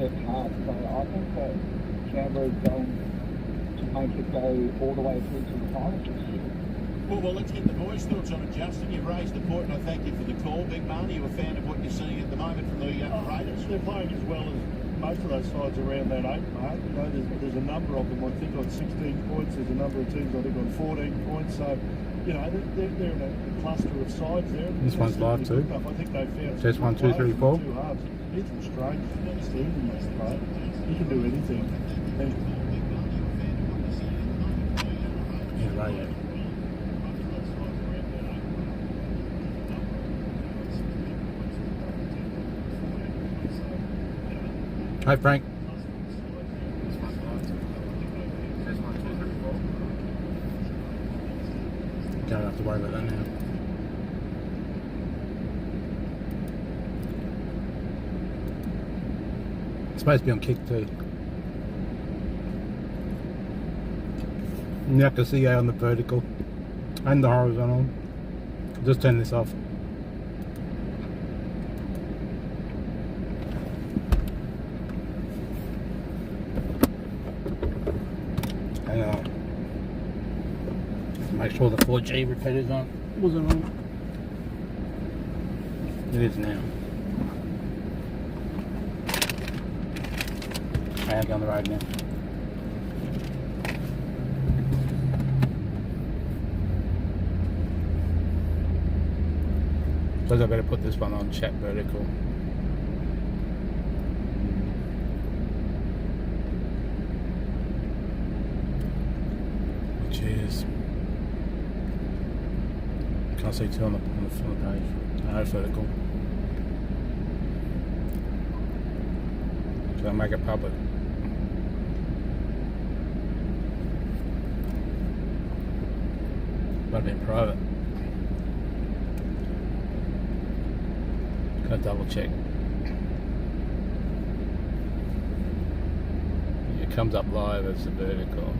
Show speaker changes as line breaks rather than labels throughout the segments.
step hard. So I think that Canberra is going to make it go all the way through to the finals this year.
Well, let's get the boys' thoughts on it, Justin. You've raised the point, and I thank you for the call. Big man, are you a fan of what you're seeing at the moment from the Raiders?
They're playing as well as most of those sides around that 8 mark. You know, there's a number of them, I think, on 16 points. There's a number of teams, I think, on 14 points. So, you know, they're in a cluster of sides there.
This one's live too.
I think they found
Test 1, 2, 3, 4.
Two halves. Ethan Strange, Stephen must play. He can do anything.
Yeah, right. Hi, Frank. Don't have to worry about that now. It's supposed to be on kick too. You have to see on the vertical and the horizontal. Just turn this off. Make sure the 4G repeater's on. Wasn't on. It is now. I am down the road now. So I better put this one on chat vertical. Which is, can I see two on the page? No, vertical. So I make it public. Might have been private. Gotta double check. It comes up live as the vertical.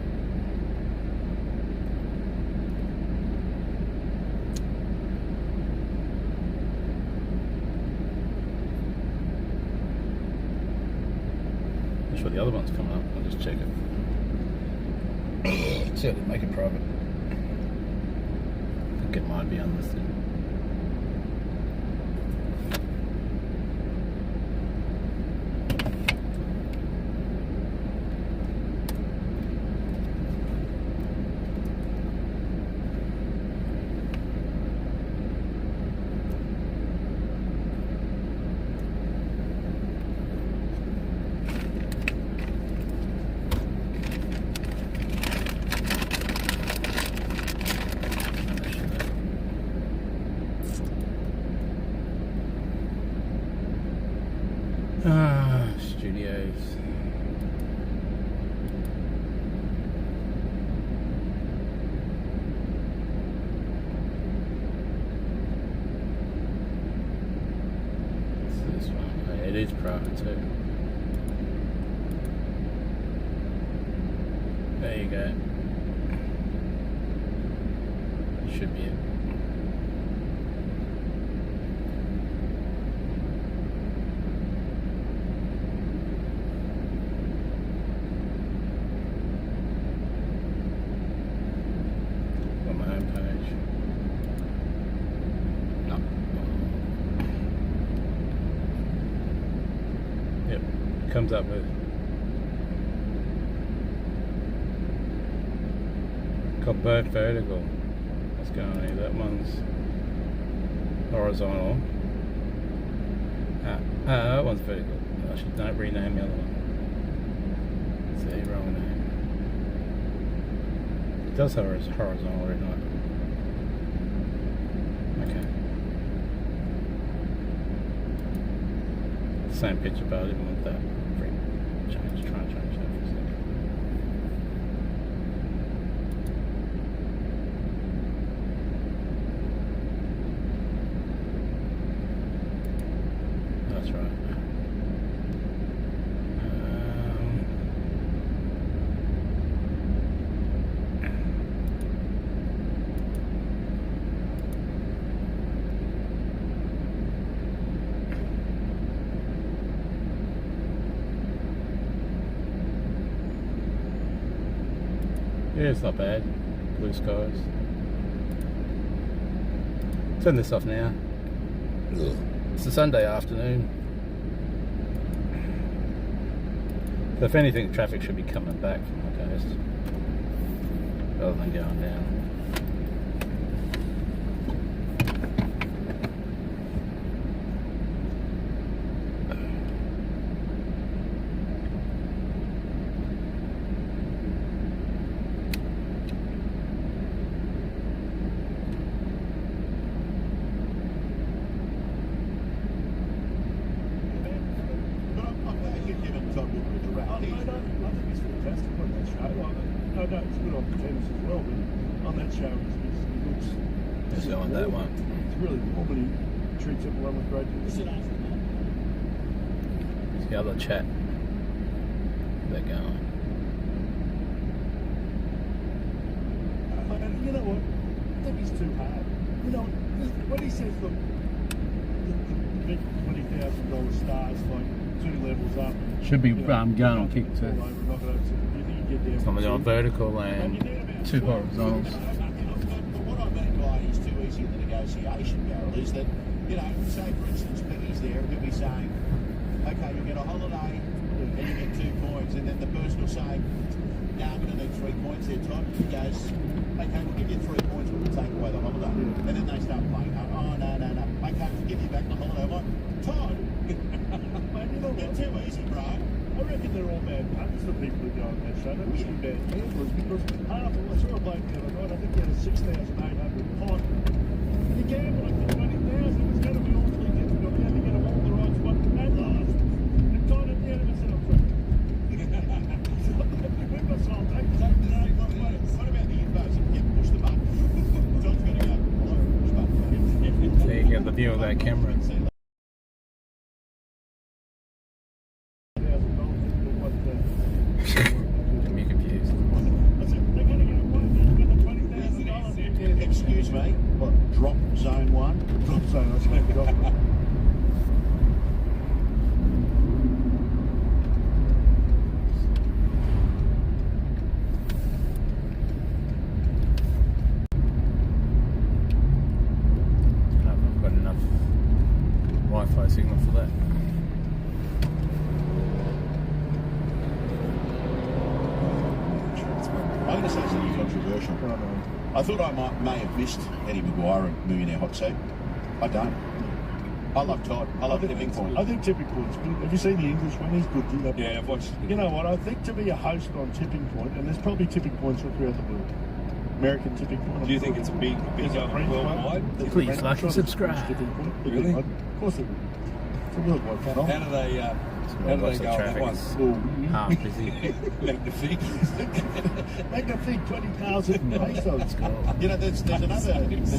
Not sure the other one's coming up. I'll just check it. See how to make it private. I think it might be on this thing. Studios. What's this one? Oh, yeah, it is private too. There you go. Should be it. Comes up with got both vertical. What's going on here? That one's horizontal. That one's vertical. I should not rename the other one. See, wrong name. It does have horizontal written on it. Okay. Same picture, but I didn't want that. Try and change that for a second. That's right. Yeah, it's not bad. Blue skies. Turn this off now. It's a Sunday afternoon. So if anything, traffic should be coming back from the coast rather than going down.
It's good on tennis as well, but on that show, he looks.
Just go on that one.
It's really warm, and he treats everyone with great dignity.
It's the other chat. They're going.
And you know what? I think he's too hard. You know, when he says, look, the big $20,000 stars, like 2 levels up.
Should be going on kick too. Something on vertical and 2 horizontals.
But what I mean by it's too easy in the negotiation, Garrel, is that, you know, say for instance Peggy's there, he'll be saying, okay, you'll get a holiday and you get 2 points, and then the person will say, no, I'm going to need 3 points there, Todd. He goes, okay, we'll give you 3 points, but we'll take away the holiday. And then they start playing, oh, no. Okay, we'll give you back the holiday. I'm like, Todd, mate, you know, they're too easy, bro.
I reckon they're all bad punters, the people that go on that show. They're really bad gamblers, because half of I saw a bloke the other night, I think he had a 6,800 pot. And he gambled like 20,000. It was going to be all 3 kids. He got down to get them all the right spot. They lost. And Todd at the end of it said, I'm sorry.
What about the infos? You push the button. John's going to go, push button.
So you get the view of that camera. I'm confused.
Excuse me, what, drop zone 1?
Drop zone, I said drop.
I've got enough Wi-Fi signal for that.
I'm going to say something controversial. I thought I may have missed Eddie Maguire and Millionaire Hot Seat. I don't. I love Todd. I love Tipping Point.
I think Tipping Point's good. Have you seen the English one? He's good.
Yeah, I've watched.
You know what? I think to be a host on Tipping Point, and there's probably Tipping Points all throughout the world. American Tipping Point.
Do you think it's a big worldwide?
Please like and subscribe.
Really?
Of course it would. It's a worldwide channel.
How do they
Lots
go
of
on that
traffic.
one?
Half busy.
Magnifique.
Magnifique 20,000 pesos.
You know, there's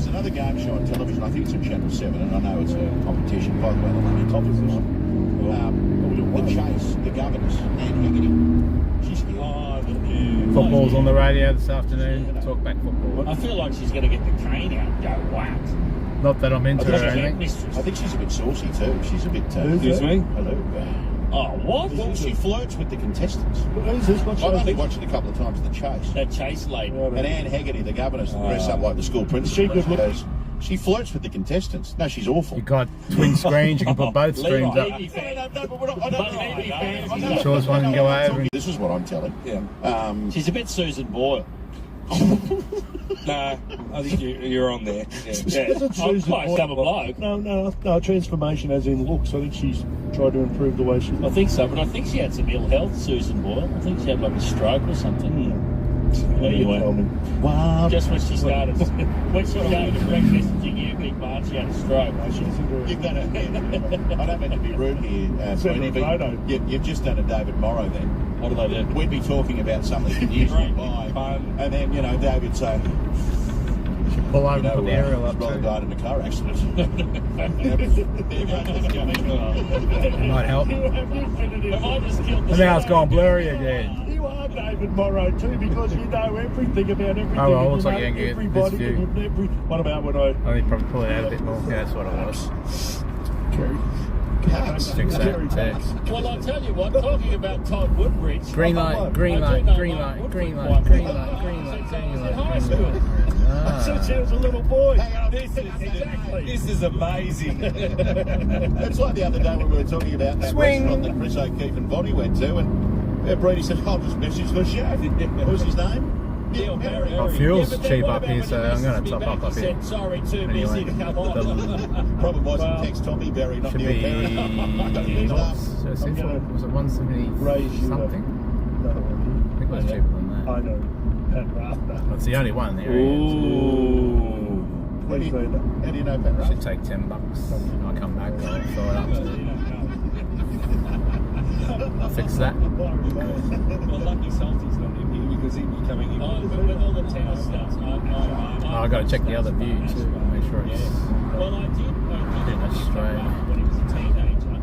another game show on television. I think it's on Channel 7, and I know it's a competition. By the way, the money competition. The Chase, the Governors, Anne Higgity. She's here.
Oh, yeah.
Football's on the radio this afternoon. Talk back football.
I feel like she's going to get the cane out and go whack.
Not that I'm into
I
her or
think
anything.
I think she's a bit saucy too. She's a bit.
Excuse me?
Hello.
Oh, what?
Well, she flirts with the contestants.
Who's this? What
I've
show
only
is
watched it a couple of times. The Chase.
That Chase lady.
And Anne Haggerty, the governess, dressed up like the school principal.
She good looking?
She flirts with the contestants. No, she's awful.
You got twin screens. You can put both screens up.
Maybe fans.
I'm sure this one can go over. And
This is what I'm telling.
Yeah.
She's a bit Susan Boyle.
No, I think you're on there. Yeah.
Yeah. I'm quite a bloke.
No, transformation as in looks. I think she's tried to improve the way she
I
looks.
think so, but I think she had some ill health, Susan Boyle. I think she had like a stroke or something. Anyway,
Wow.
just when she started direct messaging you, Big Man, she had a stroke.
You've done it. I don't mean to be rude here, Bernie, but you've just done a David Morrow then.
What did I do?
We'd be talking about something that used to buy, and then, you know, David'd say,
pull over
you know,
and put the aerial up
his brother
too.
died in a car accident.
Might help.
Have I just killed the
And now it's gone blurry again.
You are David Morrow too, because you know everything about everything.
Oh, well,
and
looks
you
like
know
you can get
everybody
this view.
and what about when I
I think probably pull it out a bit more. Yeah, that's what it was.
Cats.
Fix that too.
Well, I'll tell you what, talking about Todd Woodbridge.
Green light, green light, green light, green light, green light, green light, green light.
High school.
Since he was a little boy.
Hang on,
This is amazing.
It's like the other day when we were talking about that restaurant that Chris O'Keefe and Bonnie went to, and Brady said, I'll just message the chef. What was his name?
Neil Perry.
Well, fuel's cheap up here, so I'm going to top up here.
Sorry, too busy to come on.
Problem was he text Tommy Berry, not
Should
Neil
be
Perry.
what's was it 170 something? I think it was cheaper than
I
that.
know. Pat Rafter.
That's the only one in the area.
Ooh.
Please say that.
How do you know Pat
Should
Ruff?
take $10. I'll come back and fill it up. I'll fix that.
Well, lucky Salty's not in here
Because he'd be coming in.
Oh, but with all the tennis stuff,
I've got to check the other view too, make sure it's.
Well, I did
that's straight.
when he was a teenager,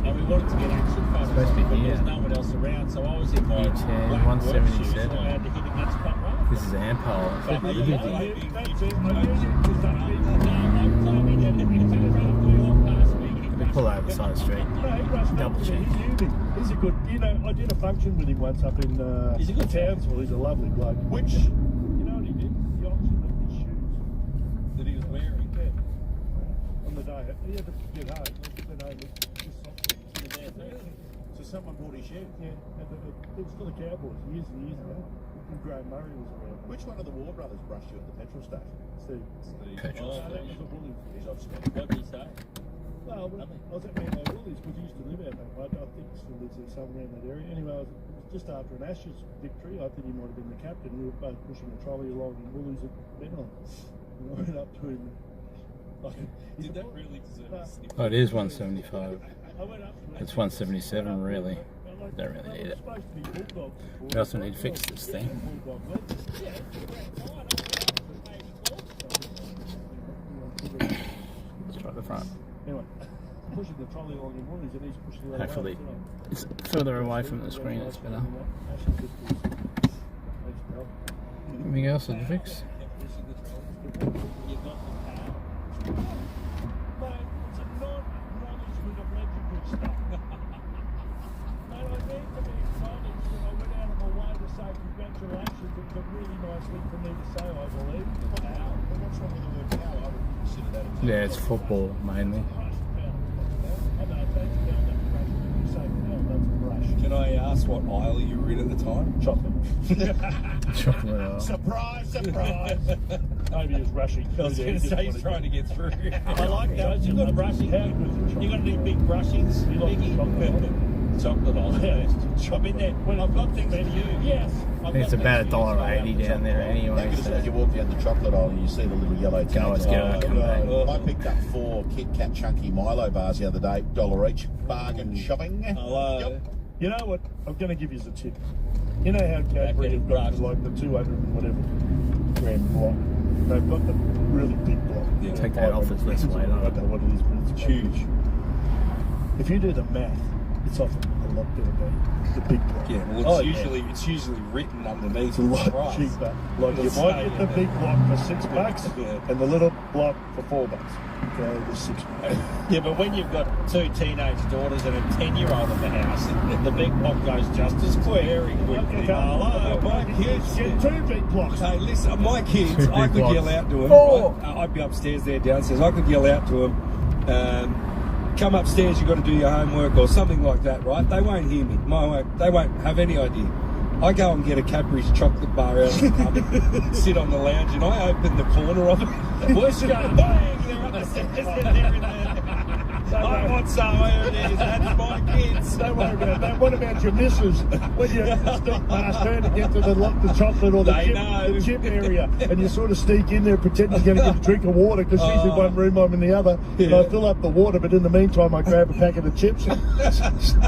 and we wanted to get action photos,
Supposed to be
but there was
here.
no one else around, so I was in my
E10,
black work shoes,
177.
and I had to hit against Pat Ruff.
This is Ampole.
But
That's it. I use it.
We pull over the side of the street. Double check.
He's a good, you know, I did a function with him once up in
He's a good
Townsville. He's a lovely bloke.
Which?
You know what he did? The auction of his shoes.
That he was wearing.
Yeah. On the day, he had to get home. Then home with his socks.
So someone bought his shoe.
Yeah, and it was for the Cowboys years and years ago. And Graham Murray was around.
Which one of the War brothers brushed you at the petrol station?
Steve.
Petrol
No, that was the Woolies.
He's off screen.
What did he say?
No, I was at Man Woolies because he used to live out that way. I think he still lives there somewhere in that area. Anyway, it was just after an Ashes victory. I think he might have been the captain. We were both pushing a trolley along in Woolies at Benelon. And I went up to him.
Did that really deserve a sniff?
Oh, it is 175.
I went up to him.
It's 177 really. Don't really need it. We also need to fix this thing. Let's try the front.
Anyway, pushing the trolley along in Woolies and he's pushing the other
Hopefully
way.
it's further away from the screen, it's better. Anything else to fix?
Congratulations, it was a really nice thing for me to say, I believe.
What's wrong with the word cow? I would consider that a
Yeah, it's football mainly.
Can I ask what aisle you were in at the time?
Chocolate.
Chocolate oil.
surprise, surprise.
Maybe he was rushing.
I was going to say he's trying to get through.
I like those. You've got brushing. You've got to do big brushings. Chocolate on. I've been there. Well, I've got things for you. Yes.
It's about $1.80 down there anyway.
Because
So.
as you walk down the chocolate aisle and you see the little yellow
Can always
tags.
get out, come back.
I picked up 4 Kit Kat chunky Milo bars the other day, $1 each. Bargain shopping.
Hello.
Yep.
You know what? I'm going to give you a tip. You know how Cadbury have got like the 200 and whatever gram block? They've got the really big block.
Yeah.
Take that off, it's less weight
I
on
don't know what it is, but it's
Huge.
If you do the math, it's often a lot better than the big block.
Yeah, well, it's usually written underneath.
It's a lot
Price.
cheaper. Like you
Let's
might
say,
get the big block for $6
Yeah.
and the little block for $4. Okay, the $6.
Yeah, but when you've got 2 teenage daughters and a 10-year-old in the house, the big block goes just as quick.
Very quickly.
Hello,
my kids.
Get 2 big blocks.
Hey, listen, my kids,
Two
I
big
could
blocks.
yell out to them.
Oh!
I'd be upstairs there, downstairs. I could yell out to them, come upstairs, you've got to do your homework or something like that, right? They won't hear me. They won't have any idea. I go and get a Cadbury's chocolate bar out of the cupboard, sit on the lounge, and I open the corner of it. What's going bang? They're on the stairs, they're in there. I want some. There it is. That's my kids.
Don't worry about that. What about your missus? When you sneak past her to get to the chocolate or
They know.
the chip area, and you sort of sneak in there, pretend you're going to get a drink of water because she's in one room, I'm in the other. And I fill up the water, but in the meantime, I grab a packet of chips and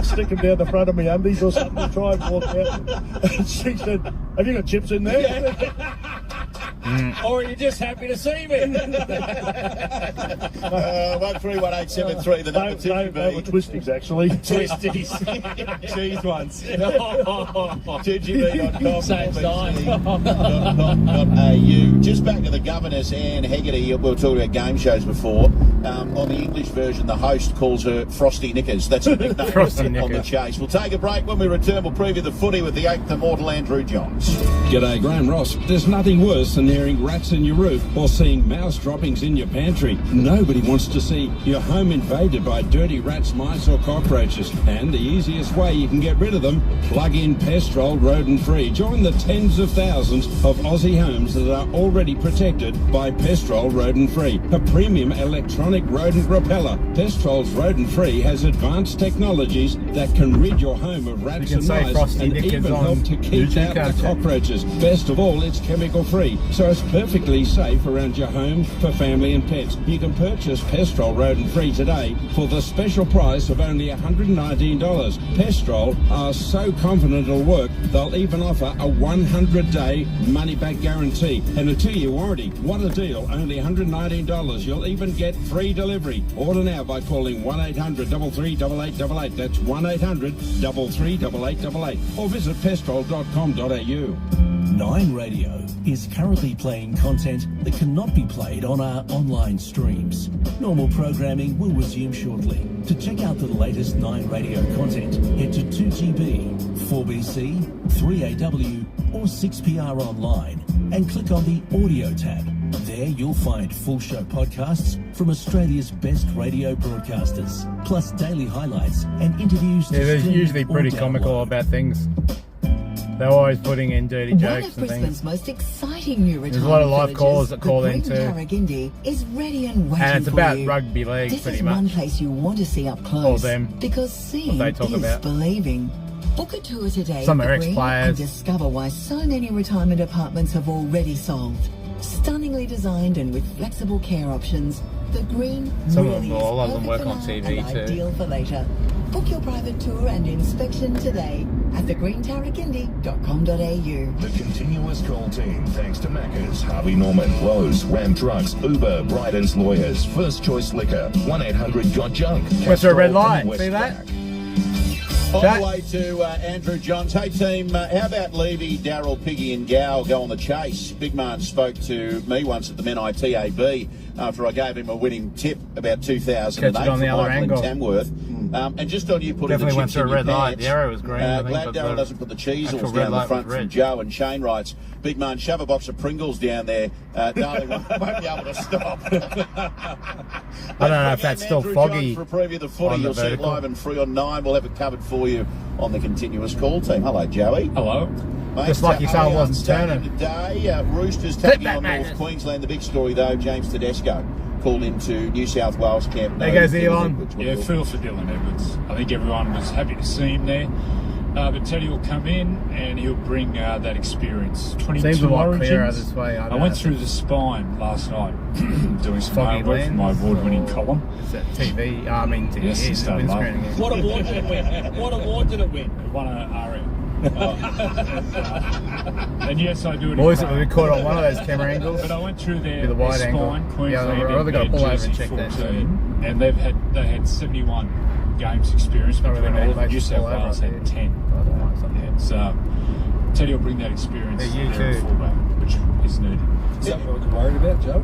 stick them down the front of my undies or something to try and walk out. And she said, "Have you got chips in there?"
Or are you just happy to see me?
131873, the number
They were
to
twisties, actually.
Twisties.
Cheese ones.
TGB.com.
Same size.
.au. Just back to the governess, Anne Hegarty. We were talking about game shows before. On the English version, the host calls her Frosty Knickers. That's the nickname
Frosty
on the
Knickers.
chase. We'll take a break. When we return, we'll preview the footy with the 8th Immortal Andrew Johns.
G'day, Graham Ross. There's nothing worse than hearing rats in your roof or seeing mouse droppings in your pantry. Nobody wants to see your home invaded by dirty rats, mice or cockroaches. And the easiest way you can get rid of them, plug in Pestrol Rodent Free. Join the tens of thousands of Aussie homes that are already protected by Pestrol Rodent Free, a premium electronic rodent repeller. Pestrol's Rodent Free has advanced technologies that can rid your home of rats
You can
and
say
mice
Frosty
and
Knickers
even
on
help to keep
YouTube,
out
can't
the
you?
cockroaches. Best of all, it's chemical free, so it's perfectly safe around your home for family and pets. You can purchase Pestrol Rodent Free today for the special price of only $119. Pestrol are so confident it'll work, they'll even offer a 100-day money-back guarantee and a 2-year warranty. What a deal, only $119. You'll even get free delivery. Order now by calling 1-800-338888. That's 1-800-338888. Or visit pestrol.com.au.
9 Radio is currently playing content that cannot be played on our online streams. Normal programming will resume shortly. To check out the latest 9 Radio content, head to 2GB, 4BC, 3AW or 6PR online and click on the audio tab. There you'll find full show podcasts from Australia's best radio broadcasters, plus daily highlights and interviews. to
Yeah, they're
stream
usually
or
pretty comical
download.
about things. They're always putting in dirty
One
jokes
of
and
Brisbane's
things.
most exciting new retirement
There's a lot of live
villages,
callers that call in
the
too.
Green Tarragindi is ready and waiting
And it's
for
about
you.
rugby league,
This
pretty
is one
much.
place you want to see up
Or
close
them.
because seeing
What they talk
is
about.
believing. Book a tour today
Some
at
are
the Green
ex-players.
and discover why so many retirement apartments have already sold. Stunningly designed and with flexible care options, the Green
Some of
really
them-
is
a lot of them
perfect
work on
for
TV
now and
too.
ideal for later. Book your private tour and inspection today at thegreentarragindi.com.au.
The continuous call team, thanks to Macca's, Harvey Norman, Lowe's, Ram Trucks, Uber, Bryden's Lawyers, First Choice Liquor, 1-800-GOT-JUNK.
Went through a red
Castrol
line.
and
See that?
Westpac.
On
That-
the way to Andrew Johns. Hey team, how about Levy, Darryl, Piggy and Gow go on the chase? Big man spoke to me once at the Men ITAB after I gave him a winning tip about 2008
Catch it on the
from
other
Michael in
angle.
Tamworth. And just on you putting
Definitely
the
went
chips
through
in
a
your
red light.
pants,
The arrow was green, I think,
glad
but
Darryl
the
doesn't put the cheesels
actual red
down the
light
front
was
from
red.
Joe. And Shane writes, big man, shove a box of Pringles down there. Darling won't be able to stop.
I don't know if that's still
Andrew
foggy
Johns for a preview of the footy.
on the
You'll see it
vertical.
live and free on 9. We'll have it covered for you on the continuous call team. Hello, Joey.
Hello.
Mate,
Just like you said, I
Allianz
wasn't
Stadium
turning.
Today, Roosters taking
that
on
madness.
North Queensland. The big story, though, James Tedesco called into New South Wales camp.
There goes Elon.
Yeah, feel for Dylan Edwards. I think everyone was happy to see him there. But Teddy will come in and he'll bring that experience. 22
Seems a lot
origins.
clearer this way.
I went through the spine last night doing some
Foggy
homework for my
lens.
award-winning column.
Is that TV? I mean, TV.
Yes,
It's
it's
the
done,
windscreen
mate.
again.
What award did it win? What award did it win? It won an RM. And yes, I do it.
Boys,
in
we caught on one of those camera angles.
But I went through their,
With the wide
their
angle.
spine,
Yeah,
Queensland,
I've got to
and
pull over
Jersey
and check that
14, and they had 71 games experience
Not really
between
many
all of them. New
places to
South
pull over,
Wales
I
had
think.
10. Yeah, so Teddy will bring that experience
Yeah, you
there at
too.
fullback, which is needed.
Is that what you're worried about, Joe?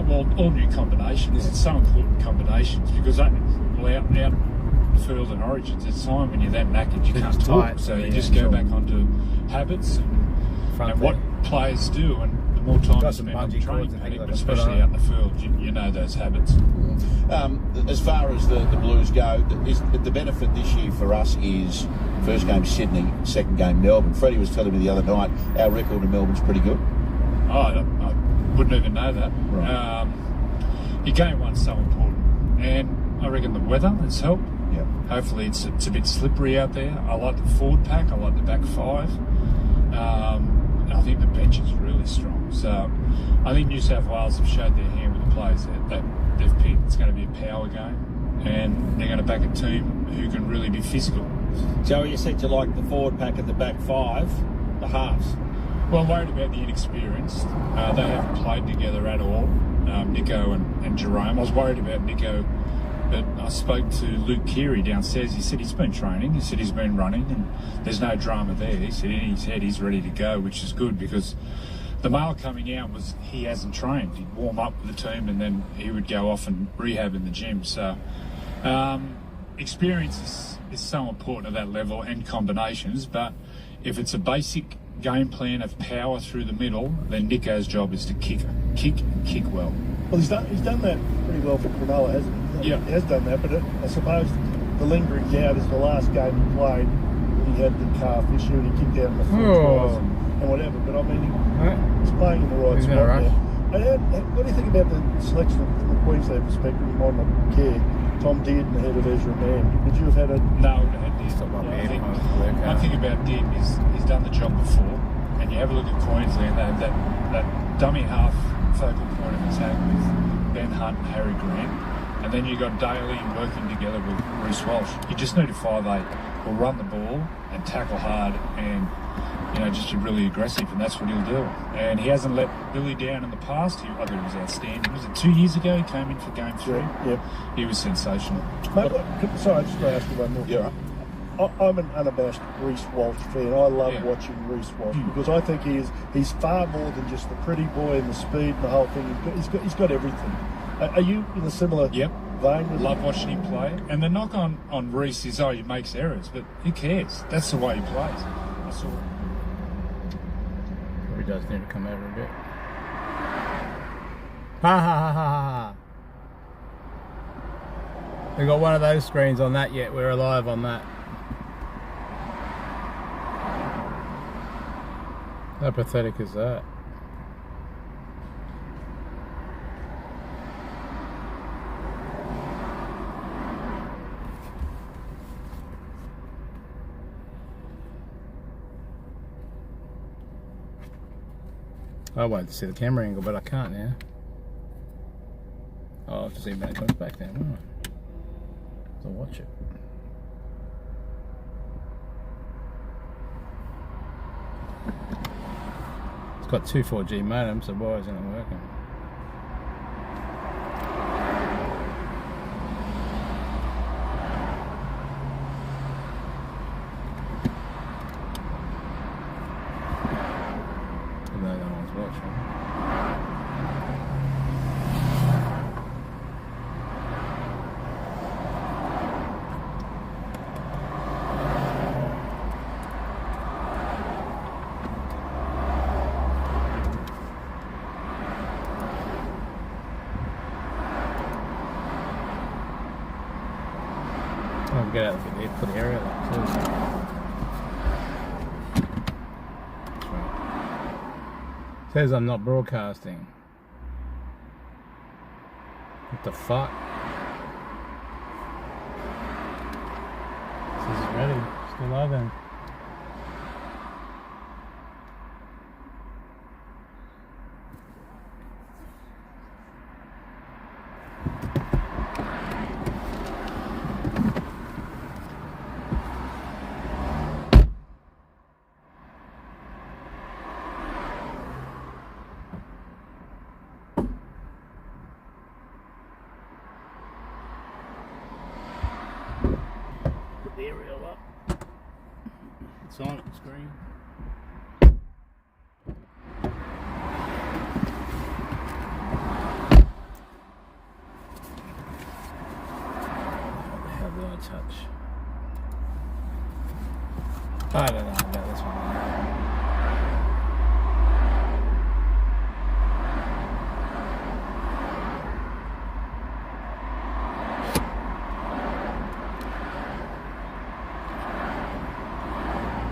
Well, all new combinations. It's so important combinations because out field and origins, it's time when you're that knackered you
It's
can't
tight,
talk. So
yeah,
you just go
sure.
back onto habits
Front
and what players do, and the more time
Got
you
some
spend on the
bungee
training
cords and
paddock,
things
but
like that.
especially out in the field, you know those habits.
As far as the Blues go, the benefit this year for us is first game Sydney, second game Melbourne. Freddie was telling me the other night our record in Melbourne's pretty good.
Oh, I wouldn't even know that.
Right.
Your game one's so important, and I reckon the weather has helped.
Yeah.
Hopefully it's a bit slippery out there. I like the forward pack. I like the back five. And I think the bench is really strong. So I think New South Wales have showed their hand with the players that they've picked. It's going to be a power game, and they're going to back a team who can really be physical.
Joey, you said you like the forward pack at the back five, the halves.
Well, I'm worried about the inexperienced. They haven't played together at all, Nico and Jerome. I was worried about Nico, but I spoke to Luke Keary downstairs. He said he's been training. He said he's been running, and there's no drama there. He said in his head he's ready to go, which is good because the mail coming out was he hasn't trained. He'd warm up with the team and then he would go off and rehab in the gym. So experience is so important at that level and combinations, but if it's a basic game plan of power through the middle, then Nico's job is to kick well.
Well, he's done that pretty well for Cronulla, hasn't he?
Yeah.
He has done that, but I suppose the lingering doubt is the last game he played, he had the calf issue and he kicked out in the first twice and whatever. But I mean, he's playing in the right spot there. And what do you think about the selection from the Queensland perspective? You might not care. Tom Dearden ahead of Ezra Mann. Would you have had a...
No, one thing about Dearden is he's done the job before, and you have a look at Queensland, they have that dummy half focal point of attack with Ben Hunt and Harry Grant, and then you've got Daly working together with Reece Walsh. You just need a 5'8" who'll run the ball and tackle hard and, you know, just be really aggressive, and that's what he'll do. And he hasn't let Billy down in the past. I thought he was outstanding. Was it 2 years ago he came in for game 3?
Yep.
He was sensational.
Mate, sorry, I just want to ask you one more.
Yeah.
I'm an unabashed Reece Walsh fan. I love watching Reece Walsh because I think he's far more than just the pretty boy and the speed and the whole thing. He's got everything. Are you in a similar vein? With
love watching him play. And the knock on Reece is, he makes errors, but who cares? That's the way he plays. I saw it.
He does need to come over a bit. Ha ha ha ha ha. We got one of those screens on that yet. We're alive on that. How pathetic is that? I wanted to see the camera angle, but I can't now. I'll have to see when it comes back then, won't I? So watch it. It's got 2 4G modems, so why isn't it working? I'll get out of the put the aerial up too. That's right. Says I'm not broadcasting. What the fuck? This is ready. Still live then. The aerial up. It's on the screen. How do I touch? I don't know about this one.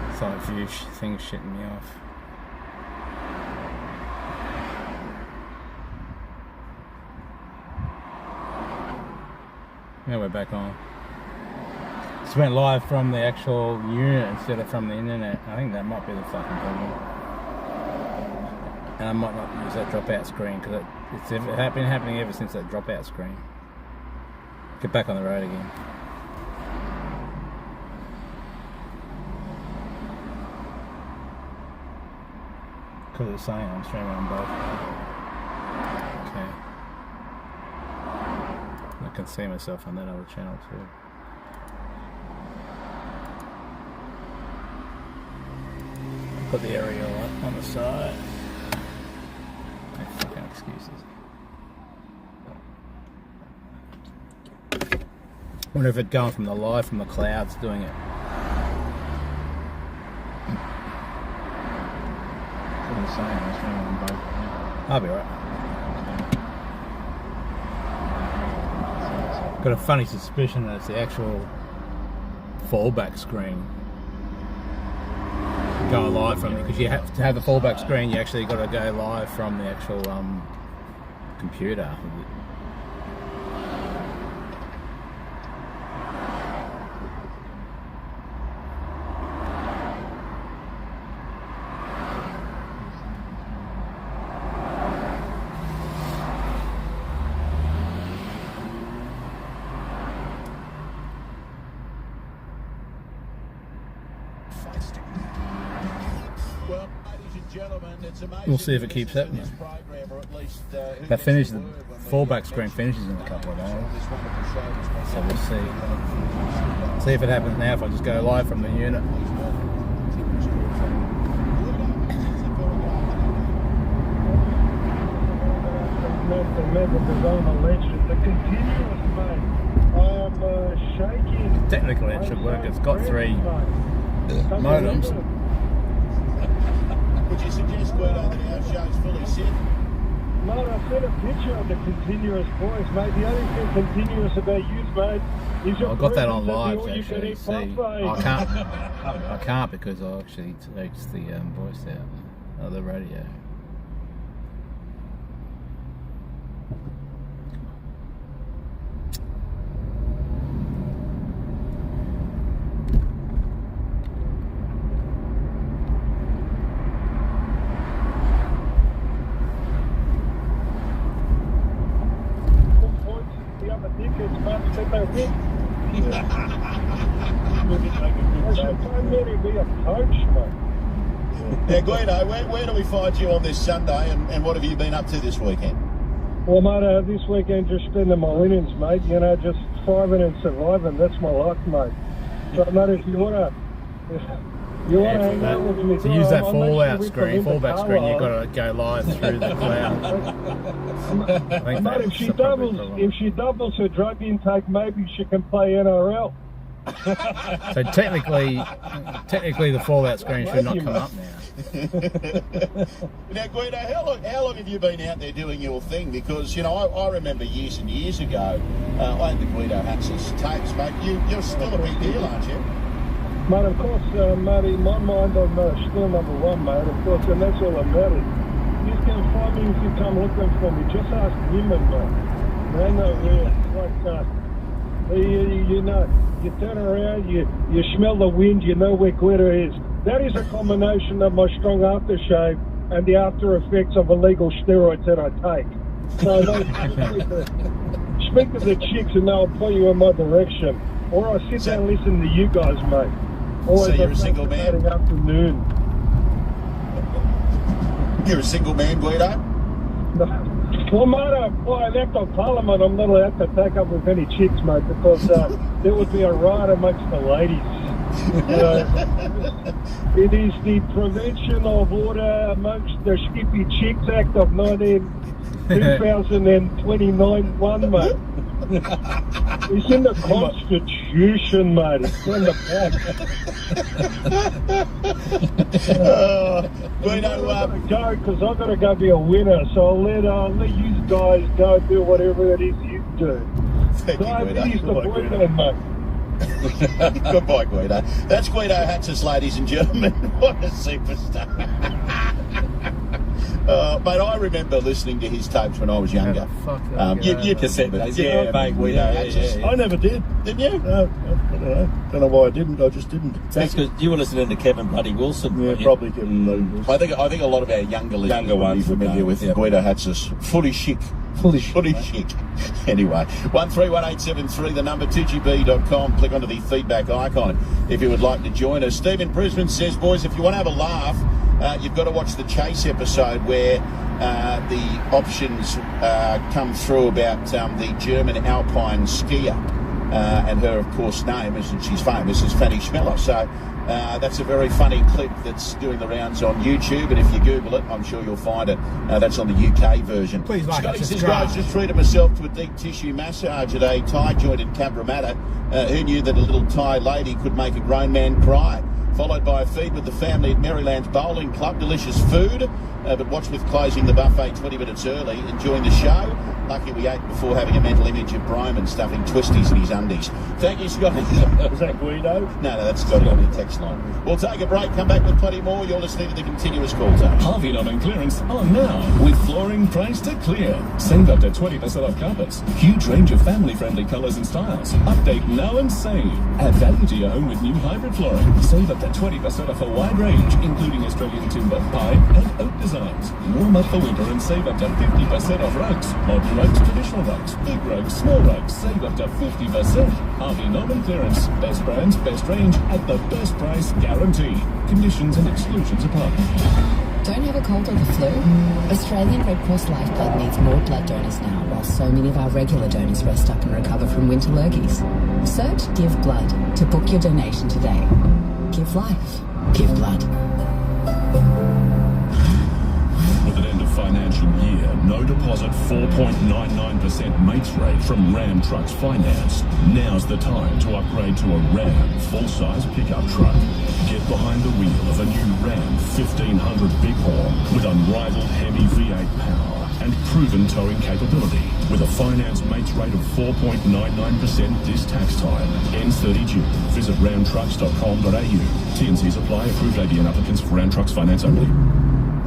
It's like a few things shitting me off. Now we're back on. Just went live from the actual unit instead of from the internet. I think that might be the fucking problem. And I might not use that dropout screen because it's been happening ever since that dropout screen. Get back on the road again. Because it's saying I'm streaming on both. Okay. I can see myself on that other channel too. Put the aerial up on the side. No fucking excuses. Wonder if it's going from the live from the clouds doing it. I'll be right. Got a funny suspicion that it's the actual fallback screen going live from it, because you have to have the fallback screen. You actually got to go live from the actual computer. We'll see if it keeps happening. That finishes, the fallback screen finishes in a couple of hours. So we'll see. See if it happens now if I just go live from the unit. Technically it should work. It's got 3 modems.
Would you suggest, Guido, that our show's fully set?
No, I sent a picture of the continuous points, mate. The only thing continuous about you, mate, is your...
I got that on live to actually see. I can't because I actually takes the voice out of the radio.
Now, Guido, where do we find you on this Sunday, and what have you been up to this weekend?
Well, mate, this weekend just spending my winnings, mate. You know, just thriving and surviving. That's my life, mate. So, mate, if you want to hang out with me,
to use that fallback screen, you've got to go live through the clouds.
Mate, if she doubles her drug intake, maybe she can play NRL.
So technically the fallout screen should not come up now.
Now, Guido, how long have you been out there doing your thing? Because, you know, I remember years and years ago, I had the Guido Hatus tapes, mate. You're still a big deal, aren't you?
Mate, of course, mate, in my mind, I'm still number 1, mate, of course, and that's all that matters. You can find me if you come looking for me. Just ask women, mate. They know where. You know, you turn around, you smell the wind, you know where Guido is. That is a combination of my strong aftershave and the after effects of illegal steroids that I take. So speak to the chicks and they'll point you in my direction. Or I sit down and listen to you guys, mate. Always
so you're a single man?
Afternoon.
You're a single man, Guido?
Well, mate, I left on Parliament. I'm not allowed to take up with any chicks, mate, because there would be a riot amongst the ladies. It is the Prevention of Order amongst the Skippy Chicks Act of 2029 1, mate. It's in the Constitution, mate. It's in the back. Go, because I've got to go be a winner, so I'll let you guys go do whatever it is you do. Diabetes the boyfriend, mate.
Goodbye, Guido. That's Guido Hatus, ladies and gentlemen. What a superstar. Mate, I remember listening to his tapes when I was younger. You cassette tapes. Yeah, mate, Guido Hatus.
I never did.
Didn't you?
No, I don't know why I didn't. I just didn't.
That's because you were listening to Kevin Bloody Wilson.
Yeah, probably Kevin Bloody Wilson.
I think a lot of our younger listeners will be familiar with Guido Hatus. Fully chic. Anyway, 131873, the number, 2gb.com. Click onto the feedback icon if you would like to join us. Steve in Brisbane says, boys, if you want to have a laugh, You've got to watch the Chase episode where the options come through about the German Alpine skier and her, of course, name is, and she's famous as Fanny Schmeller. So that's a very funny clip that's doing the rounds on YouTube, and if you Google it, I'm sure you'll find it. That's on the UK version.
Please like
Scotty
and
says,
subscribe.
guys, just treated myself to a deep tissue massage at a Thai joint in Cabramatta. Who knew that a little Thai lady could make a grown man cry? Followed by a feed with the family at Maryland's Bowling Club. Delicious food, but watch with closing the buffet 20 minutes early. Enjoying the show. Lucky we ate before having a mental image of Broman stuffing twisties in his undies. Thank you, Scotty.
Was that Guido?
No, that's Scotty on the text line. We'll take a break, come back with plenty more. You're listening to the continuous call time.
Harvey Norman clearance on now with flooring priced to clear. Save up to 20% off carpets. Huge range of family-friendly colours and styles. Update now and save. Add value to your home with new hybrid flooring. Save up to 20% off a wide range, including Australian timber, pine and oak designs. Warm up for winter and save up to 50% off rugs. Modern rugs, traditional rugs, big rugs, small rugs. Save up to 50%. Harvey Norman clearance. Best brands, best range at the best price guaranteed. Conditions and exclusions apply.
Don't have a cold or the flu? Australian Red Cross Lifeblood needs more blood donors now, while so many of our regular donors rest up and recover from winter lurgies. Search Give Blood to book your donation today. Give life. Give blood.
With an end of financial year, no deposit 4.99% mates rate from Ram Trucks Finance. Now's the time to upgrade to a Ram full-size pickup truck. Get behind the wheel of a new Ram 1500 Bighorn with unrivaled heavy V8 power and proven towing capability. With a finance mates rate of 4.99% this tax time. Ends 30 June. Visit ramtrucks.com.au. T&Cs apply. Approved ABN applicants for Ram Trucks Finance only.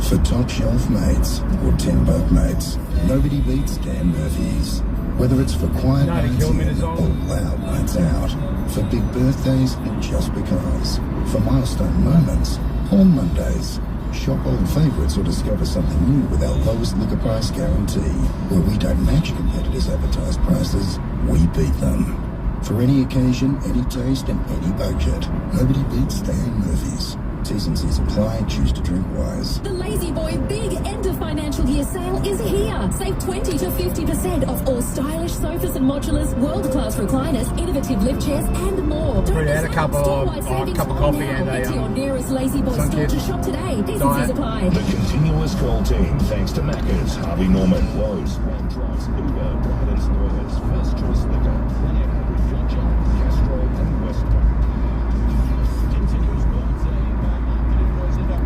For top shelf mates or tin boat mates, nobody beats Dan Murphy's. Whether it's for quiet nights in or loud nights out, for big birthdays and just because, for milestone moments or Mondays. Shop old favourites or discover something new with our lowest liquor price guarantee, where we don't match competitors' advertised prices, we beat them. For any occasion, any taste and any budget, nobody beats Dan Murphy's. T's and C's apply. Choose to drink wise.
The Lazy Boy Big End of Financial Year sale is here. Save 20 to 50% off all stylish sofas and modulars, world-class recliners, innovative lift chairs, and more. Don't
had a cup of coffee and
get to your nearest Lazy Boy store to shop today. T's and C's apply.
The continuous call team, thanks to Macca's, Harvey Norman, Lowe's, Ram Trucks, Uber, Bryden's Lawyers, First Choice Liquor, 1800 Gotcha, Castrol, and West Point.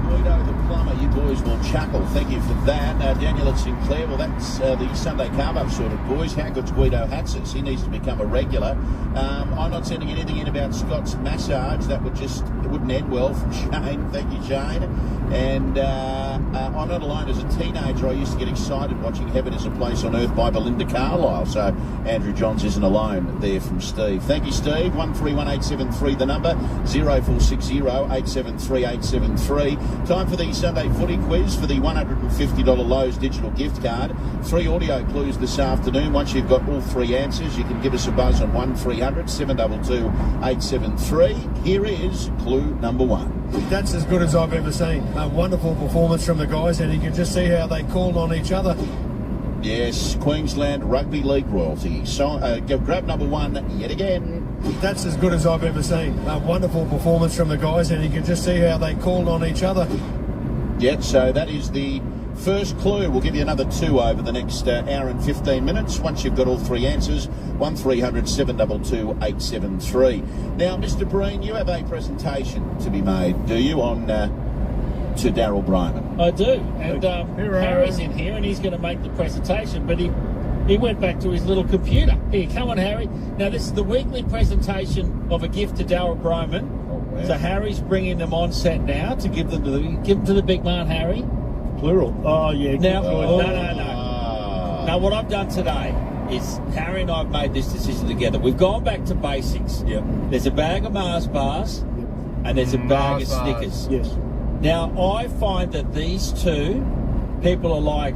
Guido the plumber, you boys will chuckle. Thank you for that. Daniel at Sinclair, well, that's the Sunday carve-up sorted, boys. How good's Guido Hatus? He needs to become a regular. I'm not sending anything in about Scott's massage. It wouldn't end well from Shane. Thank you, Shane. And I'm not alone. As a teenager, I used to get excited watching Heaven is a Place on Earth by Belinda Carlisle. So Andrew Johns isn't alone there from Steve. Thank you, Steve. 131873, the number, 0460 873 873. Time for the Sunday footy quiz for the $150 Lowe's digital gift card. 3 audio clues this afternoon. Once you've got all 3 answers, you can give us a buzz on 1300 722 873. Here is clue number 1.
That's as good as I've ever seen. A wonderful performance from the guys, and you can just see how they called on each other.
Yes, Queensland Rugby League royalty. So, grab number 1 yet again.
That's as good as I've ever seen. A wonderful performance from the guys, and you can just see how they called on each other.
Yeah, so that is the first clue. We'll give you another 2 over the next hour and 15 minutes. Once you've got all 3 answers, 1300 722 873. Now, Mr. Breen, you have a presentation to be made, do you, on to Daryl Broman?
I do, and Harry's in here, and he's going to make the presentation, but he went back to his little computer. Here, come on, Harry. Now, this is the weekly presentation of a gift to Daryl Broman. Oh, wow. So Harry's bringing them on set now to give them to the big man, Harry.
Plural. Oh, yeah.
Now, no. Now, what I've done today is Harry and I have made this decision together. We've gone back to basics.
Yep.
There's a bag of Mars bars, and there's a bag of Snickers.
Yes.
Now, I find that these two, people are like,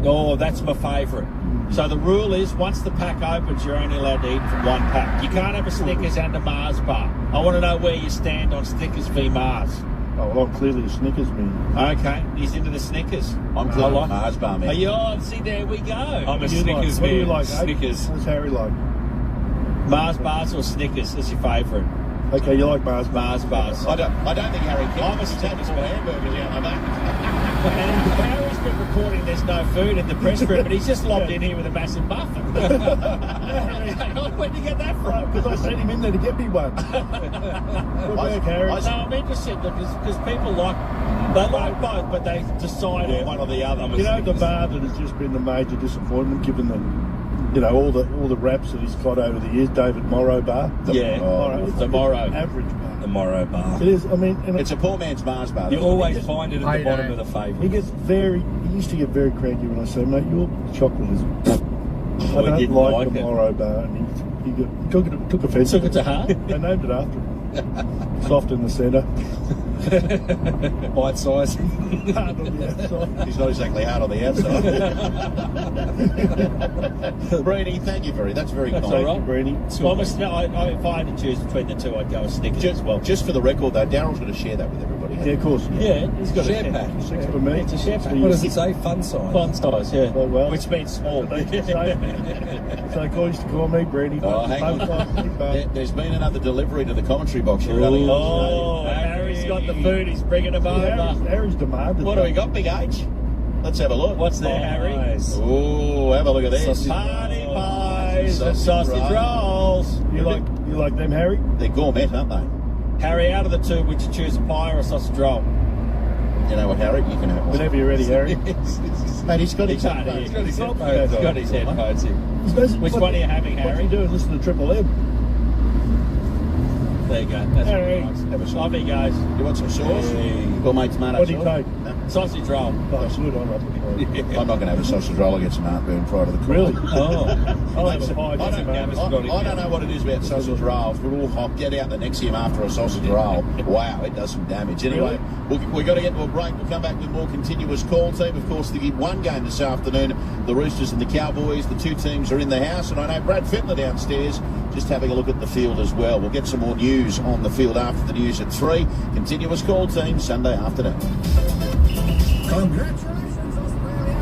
oh, that's my favourite. So the rule is, once the pack opens, you're only allowed to eat from 1 pack. You can't have a Snickers and a Mars bar. I want to know where you stand on Snickers v Mars.
Oh, well, I'm clearly a Snickers man.
Okay, he's into the Snickers.
I'm clearly a Mars bar man.
Are you on? See, there we go.
I'm a
What do
Snickers
you
man.
like?
Snickers.
What's Harry like?
Mars bars or Snickers? That's your favourite.
Okay, you like Mars
Mars bars.
I don't think Harry cares.
I'm a
He's taking some hamburgers out of that.
And Harry's been reporting there's no food in the press room, but he's just lobbed in here with a massive muffin. Where'd you get that from?
Because I sent him in there to get me one. Good work, Harry.
No, I'm interested because people they like both, but they decide on one or the other.
You know, the bar that has just been the major disappointment, given the, you know, all the raps that he's got over the years, David Morrow bar.
The Morrow.
Average bar.
The Morrow bar.
It is, I mean...
It's a poor man's Mars bar.
You always find it at the bottom of the favourites.
He used to get very cranky when I say, mate, your chocolate is... I don't
didn't
like
like
the
it.
Morrow bar. And he took offence.
Took it to heart?
They named it after him. Soft in the centre.
Bite size.
Hard on the outside.
He's not exactly hard on the outside. Brady, thank you that's very kind.
all right.
Brady.
If I had to choose between the two, I'd go with Snickers as well.
Just for the record, though, Daryl's going to share that with everybody.
Yeah, of course.
Yeah, he's got
Share
a
pack.
Six for me.
It's a share pack.
What does it say? Fun size.
Fun size, yeah.
Well.
Which means small.
So they used to call me Brady.
Oh, hang on. There's been another delivery to the commentary box here.
Oh, Harry's got the food. He's bringing them over.
Harry's demanded.
What do we got, Big H? Let's have a look.
What's there, Harry?
Oh, have a look at this.
Party pies and sausage rolls.
You like them, Harry?
They're gourmet, aren't they?
Harry, out of the two, would you choose a pie or a sausage roll?
You know what, Harry? You can have one.
Whenever you're ready, Harry.
Mate, he's got his headphones.
He's got his headphones in. Which one are you having, Harry?
What you do is listen to Triple M.
There you go. That's
Harry.
nice. Have a shot. Off he goes.
You want some sauce? Gourmet tomato
What do you
sauce?
take?
Sausage roll.
Oh, it's good. I'm
I'm not going to have a sausage roll. I'll get some heartburn prior to the call.
Really?
Oh.
I'll have a pie.
I don't know what it is about sausage rolls, but I'll get out the Nexium after a sausage roll. Wow, it does some damage. Anyway, we've got to get to a break. We'll come back with more continuous call team. Of course, the one game this afternoon, the Roosters and the Cowboys. The two teams are in the house, and I know Brad Fittler downstairs just having a look at the field as well. We'll get some more news on the field after the news at 3. Continuous call team, Sunday afternoon.
Congratulations, Australia!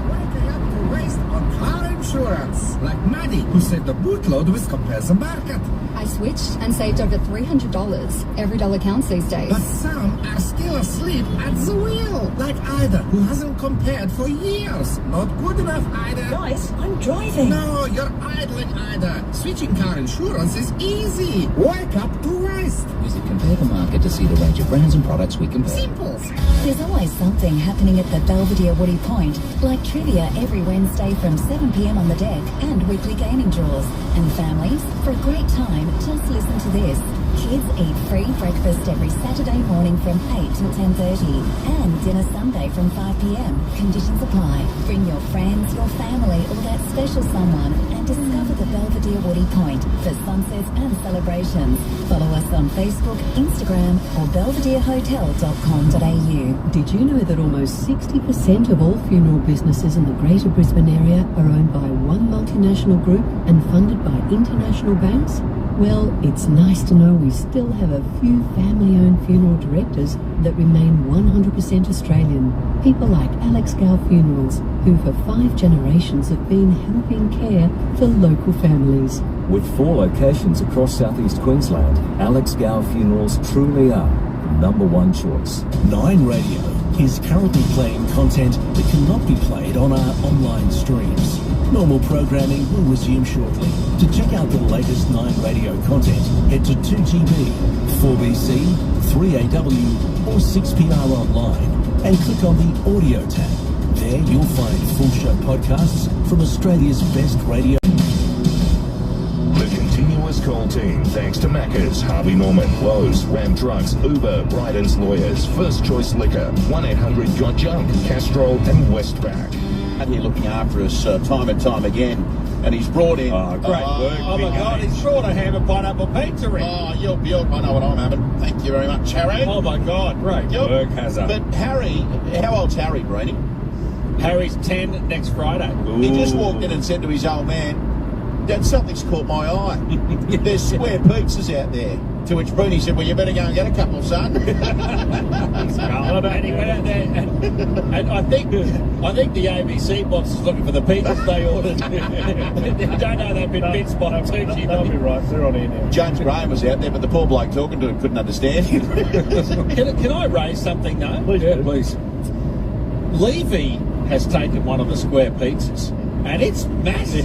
Waking up to waste on car insurance. Like Maddie, who said the bootload was compares the market.
I switched and saved over $300. Every dollar counts these days.
But some are still asleep at the wheel. Like Ida, who hasn't compared for years. Not good enough, Ida.
Guys, I'm driving.
No, you're idling, Ida. Switching car insurance is easy. Wake up to waste.
Visit Compare the Market to see the range of brands and products we compare.
Simple.
There's always something happening at the Belvedere Woody Point, like trivia every Wednesday from 7 p.m. on the deck and weekly gaming draws. And families, for a great time, just listen to this. Kids eat free breakfast every Saturday morning from 8 till 10:30 and dinner Sunday from 5 p.m. Conditions apply. Bring your friends, your family or that special someone and discover the Belvedere Woody Point for sunsets and celebrations. Follow us on Facebook, Instagram or belvederehotel.com.au.
Did you know that almost 60% of all funeral businesses in the Greater Brisbane area are owned by one multinational group and funded by international banks? Well, it's nice to know we still have a few family-owned funeral directors that remain 100% Australian. People like Alex Gow Funerals, who for 5 generations have been helping care for local families.
With 4 locations across southeast Queensland, Alex Gow Funerals truly are the #1 choice.
9 Radio is currently playing content that cannot be played on our online streams. Normal programming will resume shortly. To check out the latest 9 Radio content, head to 2GB, 4BC, 3AW or 6PR online and click on the audio tab. There you'll find full show podcasts from Australia's best radio.
The continuous call team, thanks to Macca's, Harvey Norman, Lowe's, Ram Trucks, Uber, Bryden's Lawyers, First Choice Liquor, 1-800-GOT-JUNK, Castrol and Westpac.
Here looking after us time and time again, and he's brought in.
Oh, great work! Oh my God, he's brought a ham and pineapple pizza in.
Oh, yup, I know what I'm having. Thank you very much, Harry.
Oh my God, great work, Hazard.
But Harry, how old's Harry, Brady?
Harry's 10 next Friday.
He just walked in and said to his old man, "Dad, something's caught my eye. There's square pizzas out there." To which Bruni said, well, you better go and get a couple, son.
And he went out there, and I think the ABC boss is looking for the pizzas they ordered. Don't know they've been bits by Turkey.
They'll be right. They're on here now.
James Graham was out there, but the poor bloke talking to him couldn't understand him.
Can I raise something, though?
Please,
Yeah, please.
Levy has taken one of the square pizzas, and it's massive.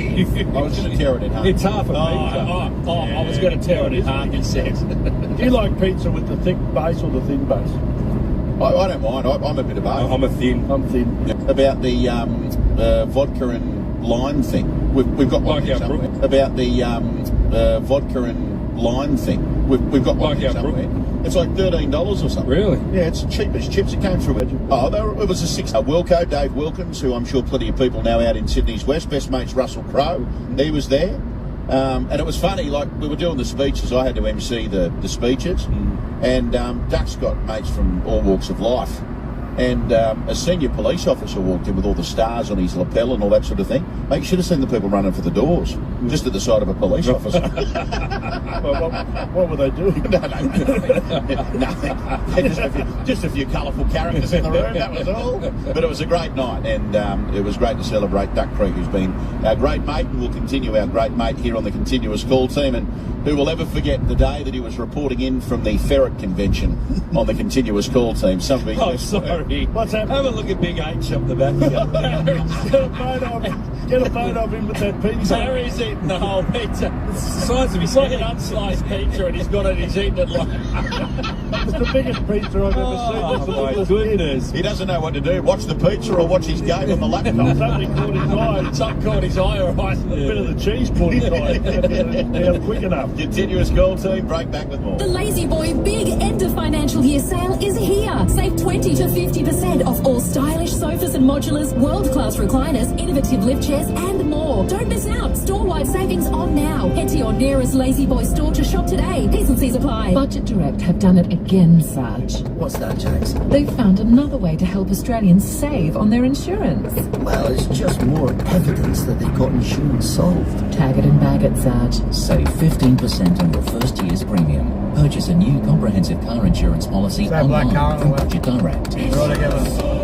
I was going to tear it in half.
It's half a pizza.
I was going to tear it in half, he said.
Do you like pizza with the thick base or the thin base?
I don't mind. I'm a bit of both.
I'm a thin.
I'm thin.
About the vodka and lime thing. We've got one
Like
here
our
somewhere. About the vodka and lime thing. We've got one
Like
here
our
somewhere. It's like $13 or something.
Really?
Yeah, it's cheap as chips. It came through. It was a six. Wilco, Dave Wilkins, who I'm sure plenty of people know out in Sydney's West. Best mates Russell Crowe. He was there. And it was funny, like we were doing the speeches. I had to MC the speeches. And Duck's got mates from all walks of life. And a senior police officer walked in with all the stars on his lapel and all that sort of thing. Mate, you should have seen the people running for the doors, just at the side of a police officer.
What were they doing?
Nothing. Just a few colourful characters in the room, that was all. But it was a great night, and it was great to celebrate Duck Creek, who's been our great mate, and will continue our great mate here on the continuous call team. And who will ever forget the day that he was reporting in from the Ferret Convention on the continuous call team? Somebody.
Oh, sorry.
What's happening?
Have a look at Big H up the back.
Get a photo of him with that pizza.
Harry's eating the whole pizza.
It's the size of his
It's like an
head.
unsliced pizza, and he's got it. He's eating it like.
It's the biggest pizza I've ever seen.
Oh,
It's the
my
littlest
goodness.
He doesn't know what to do. Watch the pizza or watch his game on the laptop.
Something caught his eye.
Something caught his eye, all right.
A bit of the cheese caught his eye. Down quick enough.
Continuous call team, break back with more.
The Lazy Boy big end of financial year sale is here. Save 20 to 50% off all stylish sofas and modulars, world-class recliners, innovative lift chairs, and more. Don't miss out. Store-wide savings on now. Head to your nearest Lazy Boy store to shop today. T's and C's apply.
Budget Direct have done it again, Sarge.
What's that, Jax?
They've found another way to help Australians save on their insurance.
Well, it's just more evidence that they've got insurance solved.
Tag it and bag it, Sarge.
Save 15% on your first year's premium. Purchase a new comprehensive car insurance policy
Is that black
online
car
from
or what?
Budget Direct.
They're all together.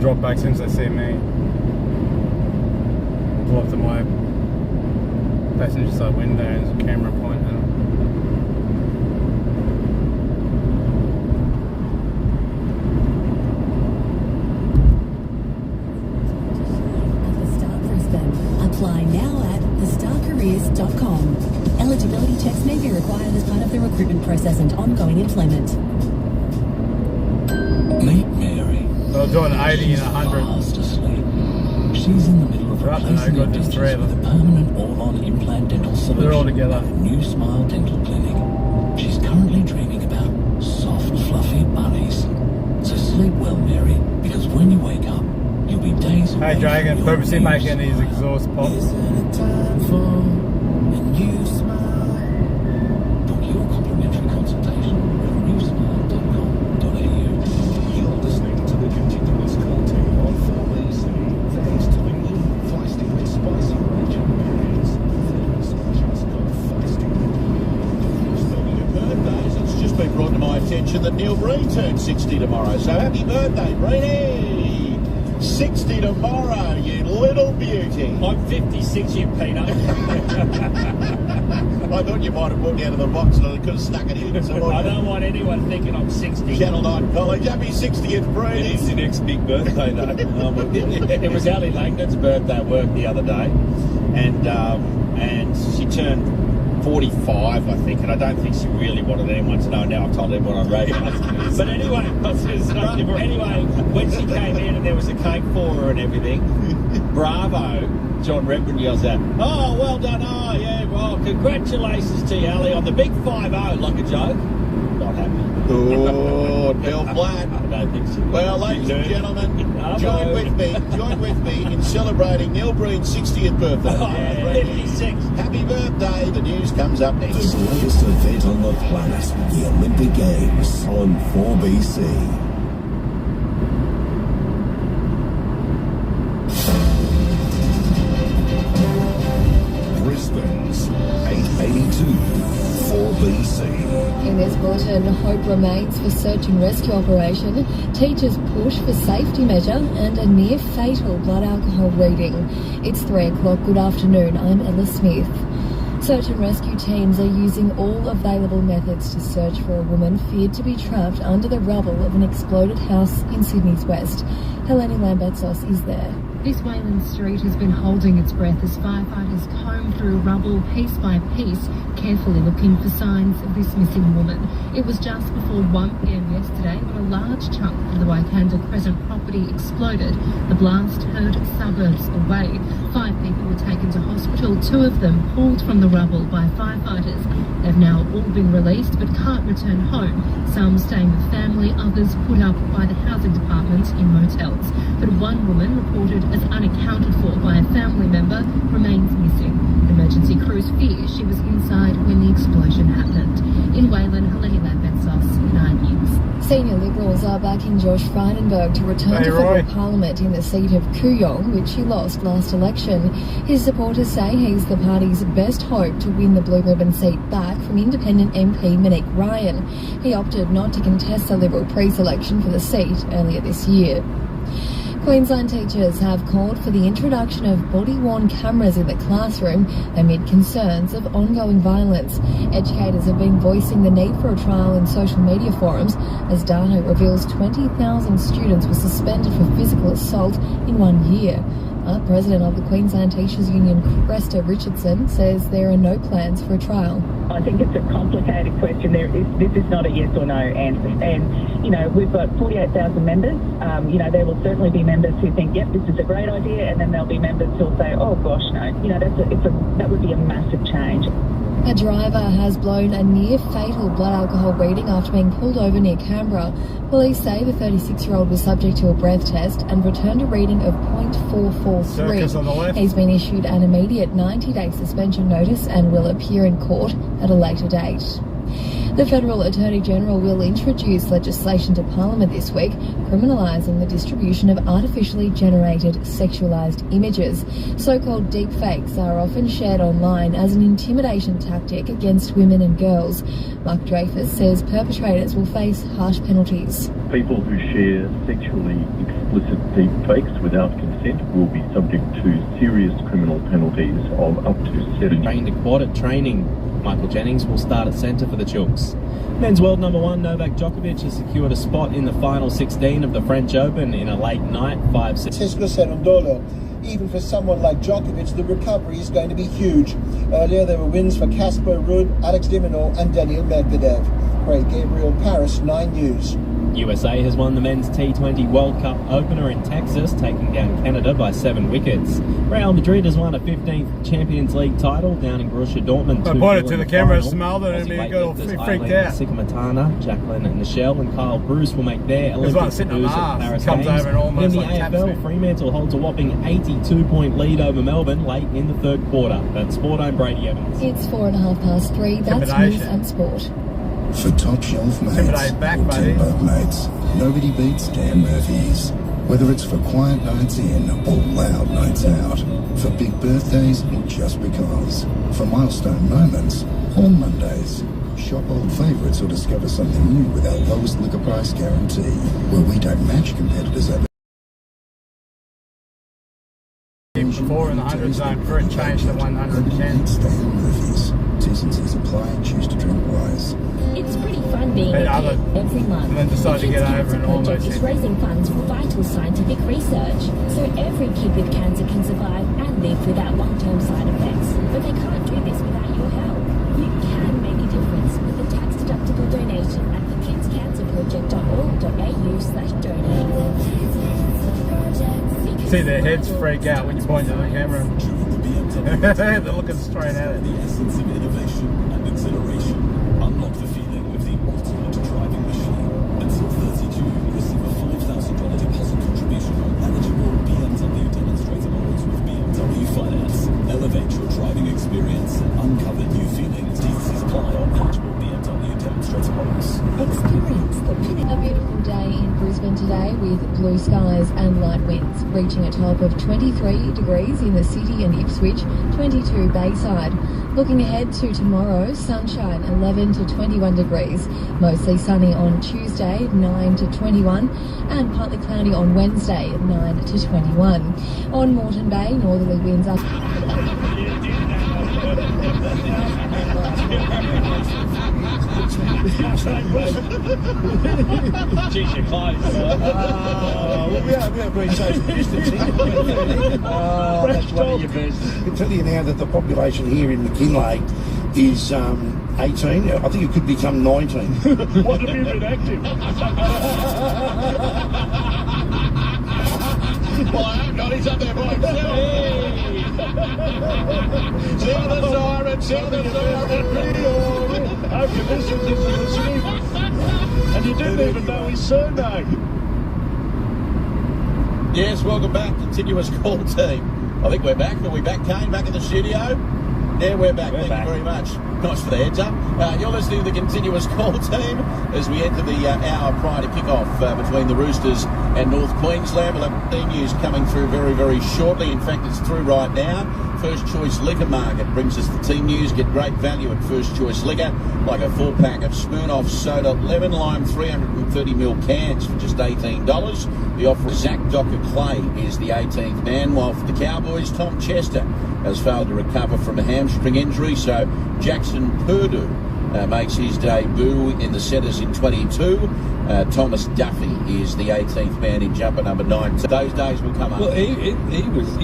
Drop back since they see me. Pull up to my passenger side window and there's a camera pointing at them.
The Star Brisbane. Apply now at thestarcareers.com. Eligibility checks may be required as part of the recruitment process and ongoing employment.
Meet Mary.
So I was doing 80 and 100.
Fast asleep. She's in the middle of
Right,
replacing
no,
her
got just
dentures
three of
with a permanent all-on implant dental solution.
They're all together.
at a New Smile Dental Clinic. She's currently dreaming about soft, fluffy bunnies. So sleep well, Mary, because when you wake up, you'll be days away
Hey Dragon,
from your
purposely
dreams.
making these exhaust pops.
Book your complimentary consultation at newsmile.com.au.
You're listening to the continuous call team on 4BC. Thanks to the new feisty McSpicy range of berries. Things just got feisty.
Speaking of birthdays, it's just been brought to my attention that Neil Breen turns 60 tomorrow. So happy birthday, Breeny! 60 tomorrow, you little beauty.
I'm 56, you peanut.
I thought you might have walked out of the box and I could have stuck it in. So
I don't want anyone thinking I'm 60.
Channel 9 College, happy 60th birthday.
It's your next big birthday, though.
It was Ali Langdon's birthday at work the other day, and she turned 45, I think, and I don't think she really wanted anyone to know. Now I've told everyone on radio. But anyway, when she came in and there was a cake for her and everything, bravo, John Redmond yells out, "Oh, well done, oh, yeah, well, congratulations to you, Ali, on the big 5-0, like a joke." Not happy.
Oh, Bill Flat.
I don't think so.
Well, ladies and gentlemen, join with me in celebrating Neil Breen's 60th birthday.
56.
Happy birthday. The news comes up next.
The greatest event on the planet, the Olympic Games on 4BC. Brisbane's 882 4BC.
In this bulletin, hope remains for search and rescue operation, teachers push for safety measure and a near fatal blood alcohol reading. It's 3 o'clock. Good afternoon. I'm Ella Smith. Search and rescue teams are using all available methods to search for a woman feared to be trapped under the rubble of an exploded house in Sydney's west. Helene Lambertsos is there.
This Wayland Street has been holding its breath as firefighters comb through rubble piece by piece, carefully looking for signs of this missing woman. It was just before 1 p.m. yesterday when a large chunk of the Waikanda Crescent property exploded. The blast heard suburbs away. 5 people were taken to hospital, 2 of them pulled from the rubble by firefighters. They've now all been released but can't return home. Some staying with family, others put up by the housing department in motels. But one woman, reported as unaccounted for by a family member, remains missing. Emergency crews fear she was inside when the explosion happened. In Wayland, Helene Lambertsos, 9 News.
Senior Liberals are backing Josh Frydenberg to return to federal parliament in the seat of Kooyong, which he lost last election. His supporters say he's the party's best hope to win the blue ribbon seat back from independent MP Monique Ryan. He opted not to contest the Liberal pre-selection for the seat earlier this year. Queensland teachers have called for the introduction of body-worn cameras in the classroom amid concerns of ongoing violence. Educators have been voicing the need for a trial in social media forums as data reveals 20,000 students were suspended for physical assault in 1 year. President of the Queensland Teachers Union, Cresta Richardson, says there are no plans for a trial.
I think it's a complicated question. This is not a yes or no answer. And, you know, we've got 48,000 members. You know, there will certainly be members who think, yep, this is a great idea. And then there'll be members who'll say, oh, gosh, no. You know, that would be a massive change.
A driver has blown a near-fatal blood alcohol reading after being pulled over near Canberra. Police say the 36-year-old was subject to a breath test and returned a reading of .443. He's been issued an immediate 90-day suspension notice and will appear in court at a later date. The Federal Attorney General will introduce legislation to Parliament this week criminalising the distribution of artificially generated sexualised images. So-called deepfakes are often shared online as an intimidation tactic against women and girls. Mark Dreyfus says perpetrators will face harsh penalties.
People who share sexually explicit deepfakes without consent will be subject to serious criminal penalties of up to 7
years. Aquatic training. Michael Jennings will start at centre for the Chooks. Men's world number 1 Novak Djokovic has secured a spot in the final 16 of the French Open in a late night 5-6.
Even for someone like Djokovic, the recovery is going to be huge. Earlier there were wins for Casper Ruud, Alex de Minaur and Daniil Medvedev. Craig Gabriel, Paris, 9 News.
USA has won the men's T20 World Cup opener in Texas, taking down Canada by 7 wickets. Real Madrid has won a 15th Champions League title down in Borussia Dortmund.
I pointed to the camera, smiled at him, and he got all freaked out.
Sikamatana, Jacqueline and Michelle and Kyle Bruce will make their Olympic debuts at Paris Games. In the AFL, Fremantle holds a whopping 82-point lead over Melbourne late in the third quarter. That's Sport, I'm Brady Evans.
It's 3:04. That's news and sport.
For top shelf mates or tin boat mates, nobody beats Dan Murphy's. Whether it's for quiet nights in or loud nights out, for big birthdays or just because, for milestone moments or Mondays. Shop old favourites or discover something new with our lowest liquor price guarantee, where we don't match competitors'
4 in the 100 zone before it changed to 110.
Stay on Murphy's. T&Cs apply. Choose to drink wise.
It's pretty fun being a kid every month.
And then decided to get over and almost
Project is raising funds for vital scientific research, so every kid with cancer can survive and live without long-term side effects. But they can't do this without your help. You can make a difference with a tax-deductible donation at thekidscancerproject.org.au/donate.
See their heads freak out when you point to the camera. They're looking straight at it.
The essence of innovation and exhilaration. Unlock the feeling of the ultimate driving machine. Until 32, receive a $5,000 deposit contribution on eligible BMW demonstrator models with BMW Finance. Elevate your driving experience and uncover new feelings. T&Cs apply on eligible BMW demonstrator models.
Experience the pinnacle. A beautiful day in Brisbane today with blue skies and light winds, reaching a top of 23 degrees in the city and Ipswich, 22 Bayside. Looking ahead to tomorrow, sunshine 11 to 21 degrees, mostly sunny on Tuesday 9 to 21 and partly cloudy on Wednesday 9 to 21. On Moreton Bay, northerly winds up.
Jeez, you're close.
We have been social distancing. That's one of your best. I can tell you now that the population here in McKinley is 18. I think it could become 19.
What have you been active?
Well, I hope not. He's up there by himself. Sound the siren, sound the siren.
I hope you listened to the sleep. And you didn't even know his surname.
Yes, welcome back. Continuous call team. I think we're back. Are we back, Kane? Back in the studio? Yeah, we're back. Thank you very much. Nice for the heads up. You're listening to the continuous call team as we enter the hour prior to kick-off between the Roosters and North Queensland. We'll have the news coming through very, very shortly. In fact, it's through right now. First Choice Liquor Market brings us the team news. Get great value at First Choice Liquor, like a 4-pack of Smirnoff Soda Lemon Lime 330ml cans for just $18. The offer of Zach Docker Clay is the 18th man, while for the Cowboys, Tom Chester has failed to recover from a hamstring injury, so Jackson Purdue makes his debut in the centres in 22. Thomas Duffy is the 18th man in jumper number 9. So those days will come up.
Well, he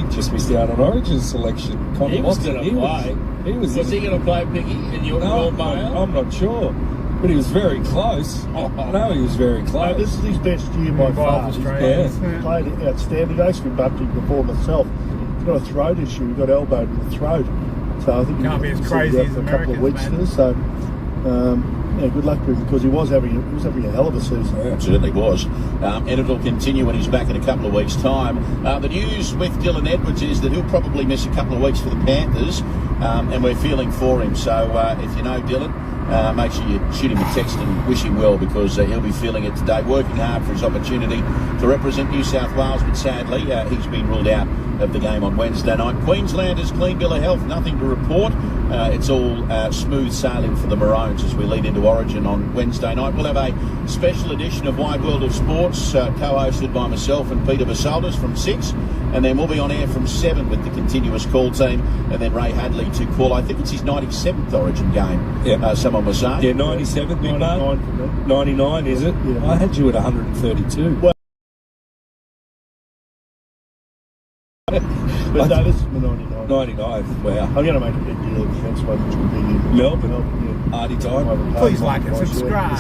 just missed out on Origin selection.
He was going to play. Was he going to play, Piggy, in your Mail?
I'm not sure. But he was very close. No, he was very close.
This is his best year by far. He's played outstanding. I actually bumped him before myself. He's got a throat issue. He got elbowed in the throat. So I think he
can't be as crazy as
for a couple of weeks there. So yeah, good luck to him because he was having a hell of a season.
Yeah, it certainly was. And it'll continue when he's back in a couple of weeks' time. The news with Dylan Edwards is that he'll probably miss a couple of weeks for the Panthers, and we're feeling for him. So if you know Dylan, make sure you shoot him a text and wish him well, because he'll be feeling it today, working hard for his opportunity to represent New South Wales, but sadly he's been ruled out of the game on Wednesday night. Queenslanders clean bill of health, nothing to report. It's all smooth sailing for the Maroons as we lead into Origin on Wednesday night. We'll have a special edition of Wide World of Sports, co-hosted by myself and Peter Vasaldas from 6, and then we'll be on air from 7 with the continuous call team, and then Ray Hadley to call, I think it's his 97th Origin game, someone was saying.
Yeah, 97, big 99, 99, is it? Yeah. I had you at 132.
Well, but no, this is my 99.
99, wow.
I'm going to make a big deal of the next one, which will be in
Melbourne. Hardy time.
Please like and subscribe.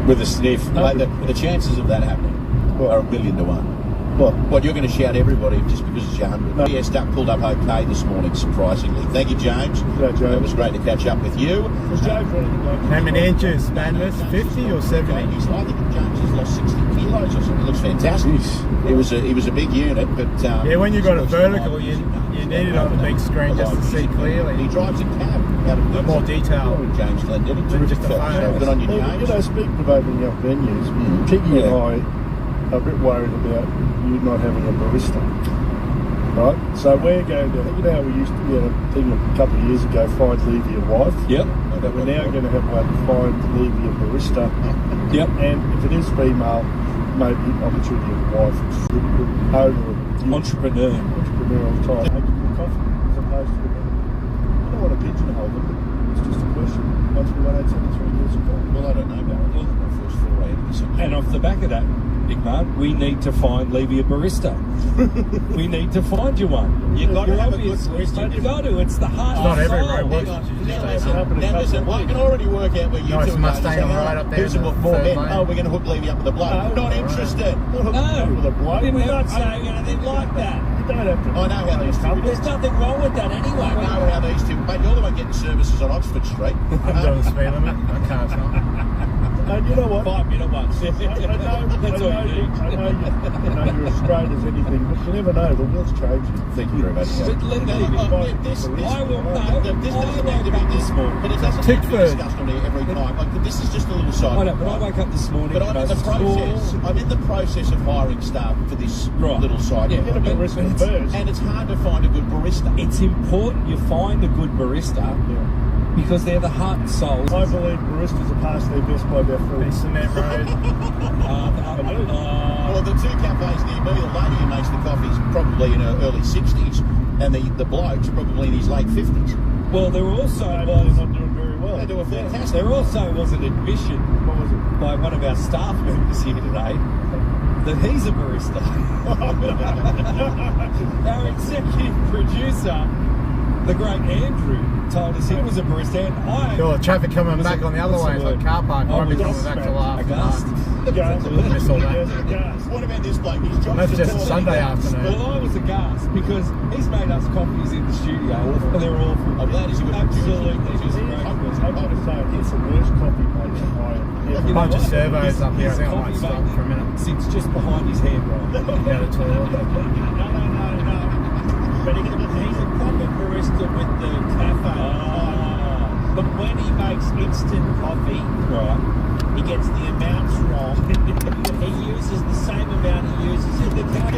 With a sniff. Mate, the chances of that happening are 1,000,000 to 1. What, you're going to shout everybody just because it's your 100? No. Yes, Duck pulled up okay this morning, surprisingly. Thank you, James.
Yeah, James.
It was great to catch up with you.
Was James ready to go?
How many inches, Madness? 50 or 70?
I think James has lost 60 kilos or something. It looks fantastic. He was a big unit, but...
yeah, when you got a vertical, you need it on the big screen just to see clearly.
He drives a cab out of
more detail.
James Glenn did it.
Just a phone.
So good on you, James.
You know, speaking of opening up venues, Piggy and I are a bit worried about you not having a barista, right? So we're going to, you know how we used to, a thing a couple of years ago, find Leave Your Wife?
Yep.
But we're now going to have one, find Leave Your Barista.
Yep.
And if it is female, maybe the opportunity of a wife which is the owner of entrepreneurial type making coffee as opposed to I don't want to pigeonhole them, but it's just a question. 131873 years ago.
Well, I don't know about it. My first foray into this.
And off the back of that, Big Man, we need to find Levy a barista. We need to find you one.
You've got to have a good barista.
You've got to. It's the heart.
Not
and
every
soul.
road works.
Now listen, I can already work out where you
Nice
two are
Mustang
going.
right up there
Who's
in
a
the
more
third
men?
lane.
Oh, we're going to hook Levy up with a bloke. Not interested.
No,
with a bloke.
We're not saying anything like that.
You don't have to.
I know how these two.
There's nothing wrong with that anyway.
I know how these two. Mate, you're the one getting services on Oxford Street.
I'm doing the speed limit. I can't stop.
And you know what?
5 minute ones.
I know you're as straight as anything, but you never know. The world's changing.
Thank you very much.
But
I will know. This doesn't need to be this morning, but it doesn't need to be discussed on here every time. Like, this is just a little side.
I know, but I woke up this morning.
But I'm in the process of hiring staff for this little site.
Yeah,
Get a barista first.
And it's hard to find a good barista.
It's important you find a good barista because they're the heart and soul.
I believe baristas are past their best by about 40.
Cement road.
Well, the two cafes near me, the lady who makes the coffee's probably in her early 60s, and the bloke's probably in his late 50s.
Well, there also
They're
was.
not doing very well.
They do a fantastic.
There also was an admission
What was it?
by one of our staff members here today that he's a barista. Our executive producer, the great Andrew, told us he was a barista, and I.
Cool, traffic coming back on the other way, so car park might be coming back to laugh. Miss all that.
What about this bloke? He's dropped
That's
the
just
ball in
Sunday
the
afternoon.
Well, I was aghast because he's made us coffees in the studio, and they're awful.
I'm glad he's a good
Absolutely just
I've got to say, it's the worst coffee mate
A bunch of surveys up here. I think I might stop for a minute.
Sits just behind his head, right?
Go to the toilet.
No. But he's a proper barista with the cafe. But when he makes instant coffee, he gets the amounts wrong. He uses the same amount he uses in the cafe,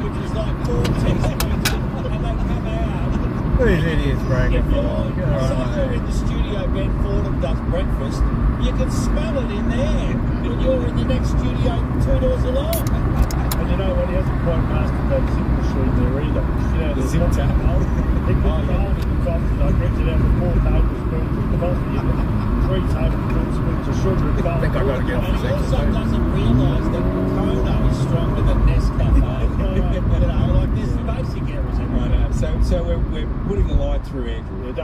which is like 4 teaspoons, and they come out.
These idiots breaking.
Say you're in the studio, Ben Fordham does breakfast, you can smell it in there, and you're in the next studio 2 doors along.
And you know what? He hasn't quite mastered that zip machine there either. You know, the zip tap. He put the gold in the coffee, and I ripped it out with 4 tablespoons of the coffee in it, 3 tablespoons of sugar and gold.
I think I got to get off
And
the
he also
second.
doesn't realise that Kona is stronger than Nescafe. You know, like this basic errors.
So we're putting a line through Andrew. He's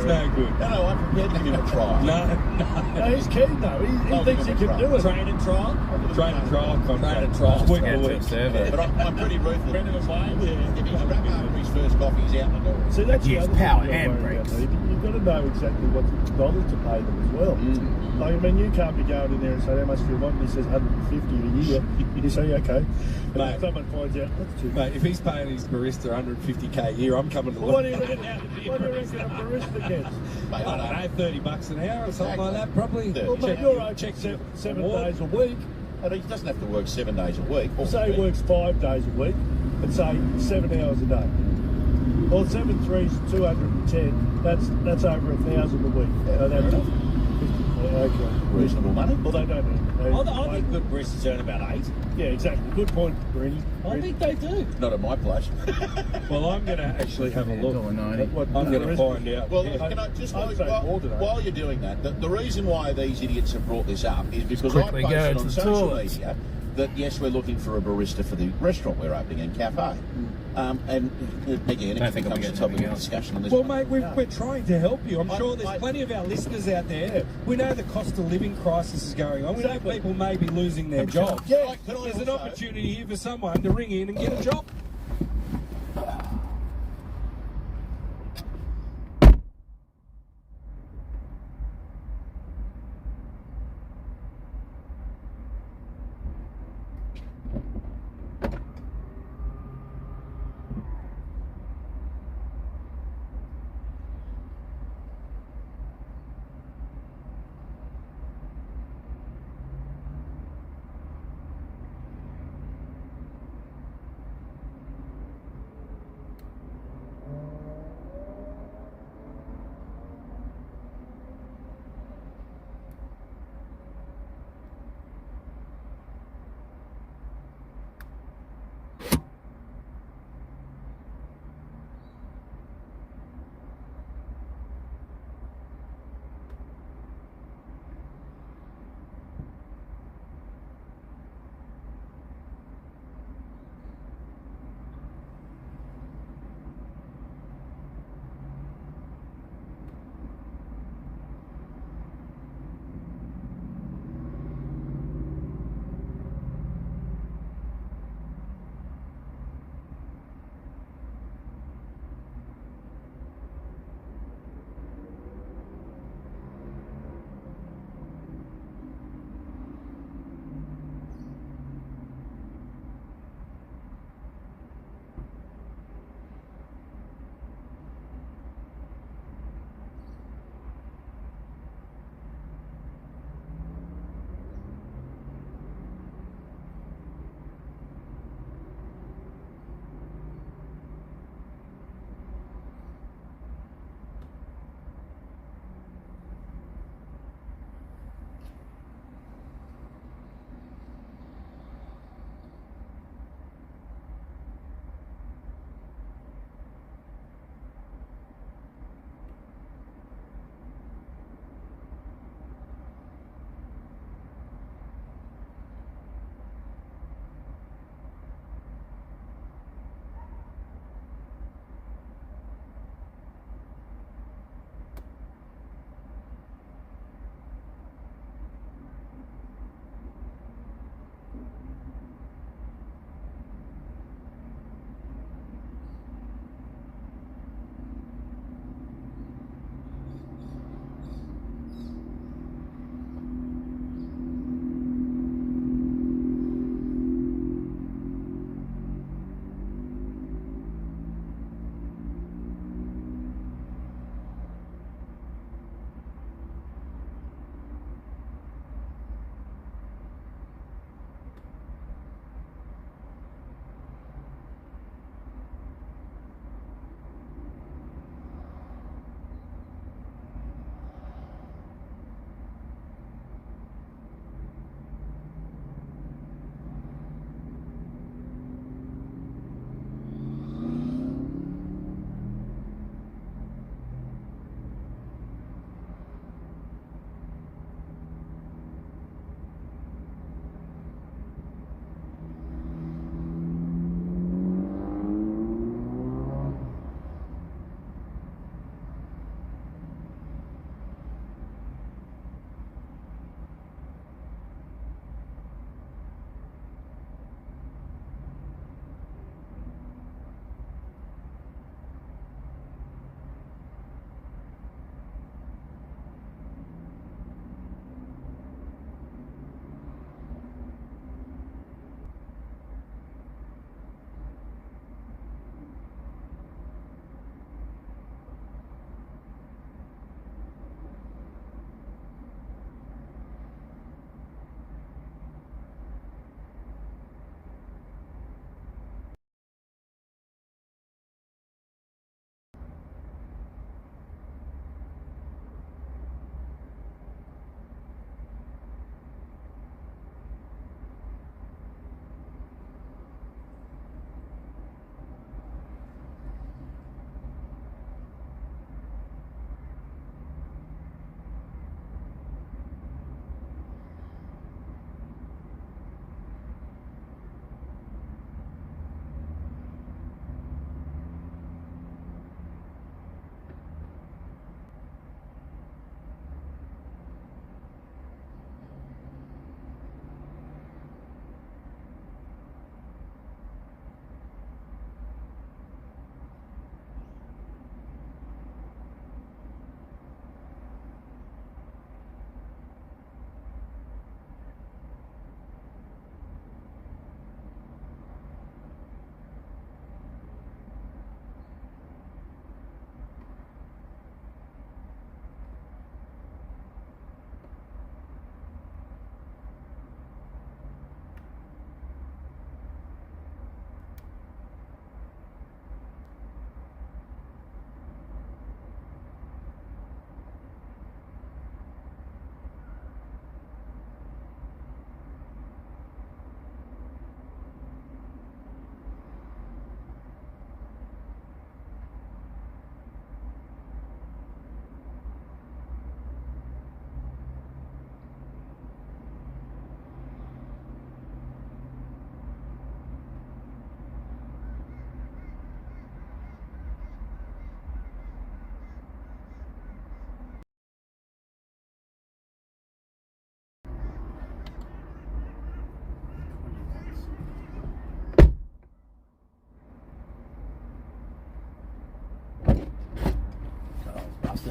no good.
No, I'm prepared to give him a try.
No,
he's keen though. He thinks he can do it.
Train and trial.
Train and trial.
Week by week.
But I'm pretty ruthless.
Friend of a flame.
If he's wrapping over his first coffee, he's out the door.
See, that's the
Use
other
power
thing you're
and
worried about,
brakes.
Lee, but you've got to know exactly what dollars to pay them as well. Like, I mean, you can't be going in there and say, how much do you want? And he says 150 a year. You say, okay. And
Mate.
someone finds out, that's too much.
Mate, if he's paying his barista 150k a year, I'm coming to
Well, what do you reckon a barista gets?
Mate,
I don't know, $30 an hour or something like that, probably.
Well, mate, you're open 7 days a week.
And he doesn't have to work 7 days a week.
Say he works 5 days a week and say 7 hours a day. Well, 7 threes, 210. That's over 1,000 a week. So that's okay.
Reasonable money.
Well, they don't need.
I think good baristas earn about 8.
Yeah, exactly. Good point, Greeny.
I think they do.
Not at my place.
Well, I'm going to actually have a look.
What,
I'm going to find out.
Well, can I just while you're doing that, the reason why these idiots have brought this up is because I
quickly go
posted
to
on
the
social
toilets.
media that yes, we're looking for a barista for the restaurant we're opening and cafe. And again, it becomes a topic of discussion on this.
Well,
one.
mate, we're trying to help you. I'm sure there's plenty of our listeners out there. We know the cost of living crisis is going on. We know people may be losing their jobs.
Yeah,
There's an opportunity here for someone to ring in and get a job.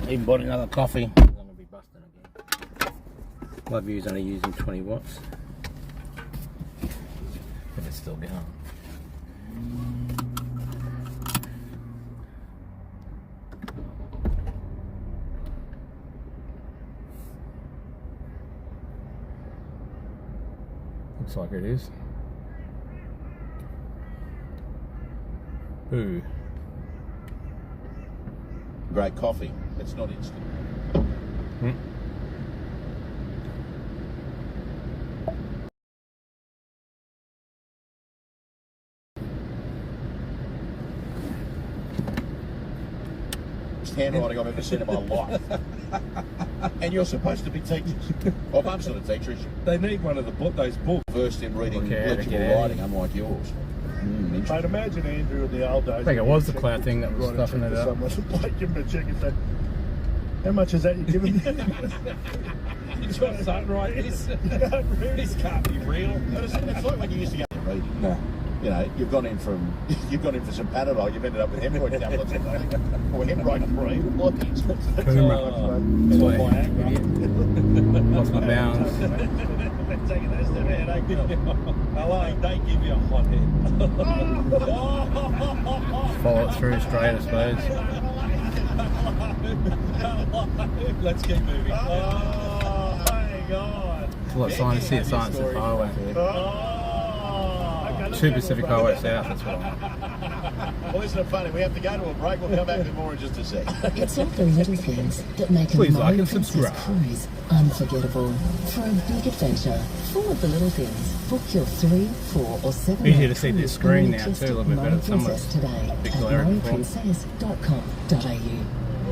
Even bought another coffee. I'm going to be busting again. My view's only using 20 watts. If it's still going. Looks like it is. Ooh.
Great coffee. It's not instant. Handwriting I've ever seen in my life. And you're supposed to be teachers. Well, Mum's not a teacher.
They need one of those books.
Versed in reading legible writing, unlike yours.
I'd imagine Andrew in the old days.
I think it was the cloud thing that was stuffing it up.
Someone to give him a check and say, how much is that you're giving me?
It's got something right. This can't be real.
It's like when you used to go to reading. No. You know, you've gone in for some Panadol, you've ended up with hemorrhoid tablets or hemorrhoid cream.
Lost my balance.
Taking those to the head, hello, they give you a hot head.
Follow it through straight, I suppose.
Let's keep moving. Oh, my God.
It's like Science City, Science at Highway. Two Pacific Highway South, that's what I'm.
Well, isn't it funny? We have to go to a break. We'll come back with more in just a sec.
It's all the little things that make a
Please like
Maori
and
Princess
subscribe.
cruise unforgettable. For a big adventure, full of the little things, book your 3, 4 or 7
Easier to
night
see this
cruise
screen
on
now too, a
majestic
little bit better
Maori
than some of
Princess
the
today at
big glaring before.
maoriprincess.com.au.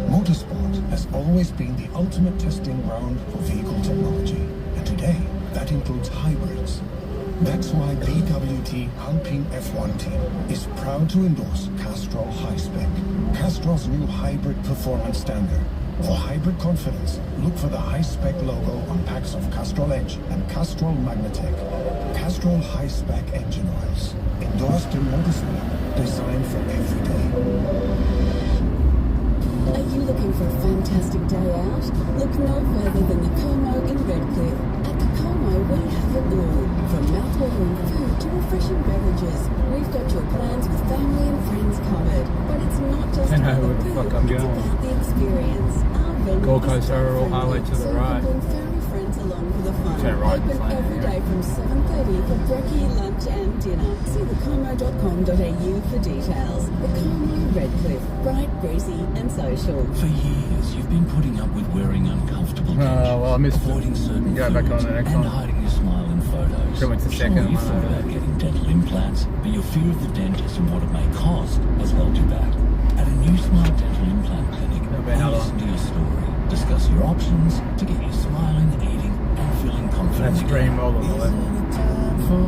Motorsport has always been the ultimate testing ground for vehicle technology, and today that includes hybrids. That's why BWT Alpine F1 team is proud to endorse Castrol High Spec, Castrol's new hybrid performance standard. For hybrid confidence, look for the High Spec logo on packs of Castrol Edge and Castrol Magnatec. Castrol High Spec engine oils, endorsed in motorsport, designed for every day.
Are you looking for a fantastic day out? Look no further than the Como in Redcliffe. At the Como, we have it all. From mouth-watering food to refreshing beverages, we've got your plans with family and friends covered. But it's not just
I know
about
where
the
the fuck
food,
I'm
it's
going.
about the experience. Our venue
Gold
is
Coast Road, all
family
highway to the
so
right.
you can bring family friends along for the fun.
Turn right and
Open
find
every
it,
day from 7:30 for brekkie, lunch and dinner. See thecomo.com.au for details. The Como Redcliffe, bright, breezy and social.
For years, you've been putting up with wearing uncomfortable
Oh, well, I missed
avoiding certain
Go back on the next
and
one.
hiding your smile in photos.
Go into
Sure,
second
you
one.
thought about getting dental implants, but your fear of the dentist and what it may cost has held you back. At a new Smile Dental Implant Clinic, we'll listen to your story, discuss your options to get you smiling, eating, and feeling confident.
That's dream all on the left.
Time for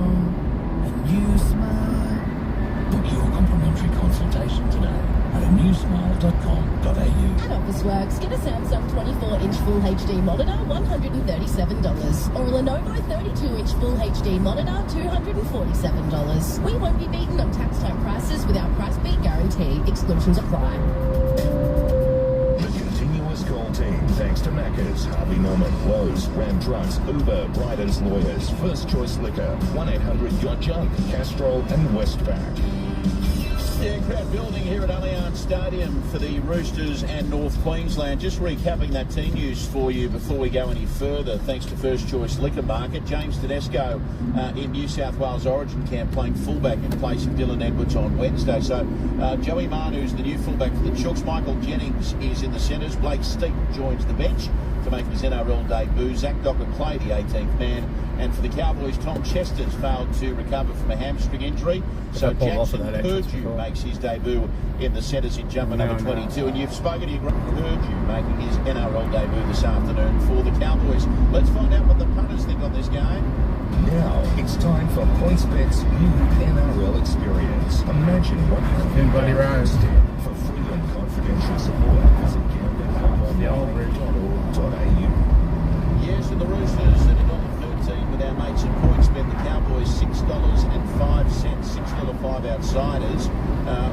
a new smile. Book your complimentary consultation today at anewsmile.com.au.
At Officeworks, get a Samsung 24-inch Full HD monitor, $137. Or a Lenovo 32-inch Full HD monitor, $247. We won't be beaten on tax time prices with our price beat guarantee. Exclusions apply.
The continuous call team, thanks to Macca's, Harvey Norman, Lowe's, Ram Trucks, Uber, Bryden's Lawyers, First Choice Liquor, 1-800-GOT-JUNK, Castrol and Westpac.
Yeah, crowd building here at Allianz Stadium for the Roosters and North Queensland. Just recapping that team news for you before we go any further. Thanks to First Choice Liquor Market. James Tedesco in New South Wales Origin camp playing fullback in place of Dylan Edwards on Wednesday. So Joey Manu's the new fullback for the Chooks. Michael Jennings is in the centres. Blake Steep joins the bench to make his NRL debut. Zach Docker-Clay, the 18th man. And for the Cowboys, Tom Chester's failed to recover from a hamstring injury. So Jackson Purdue makes his debut in the centres in jumper number 22. And you've spoken to your Purdue making his NRL debut this afternoon for the Cowboys. Let's find out what the punters think on this game.
Now it's time for Pointsbet's new NRL experience. Imagine what
In Buddy Rose.
For free and confidential support, visit gambling.org.au.
Yes, and the Roosters at $1.13 with our mates at Pointsbet. The Cowboys $6.05, $6.05 5 outsiders.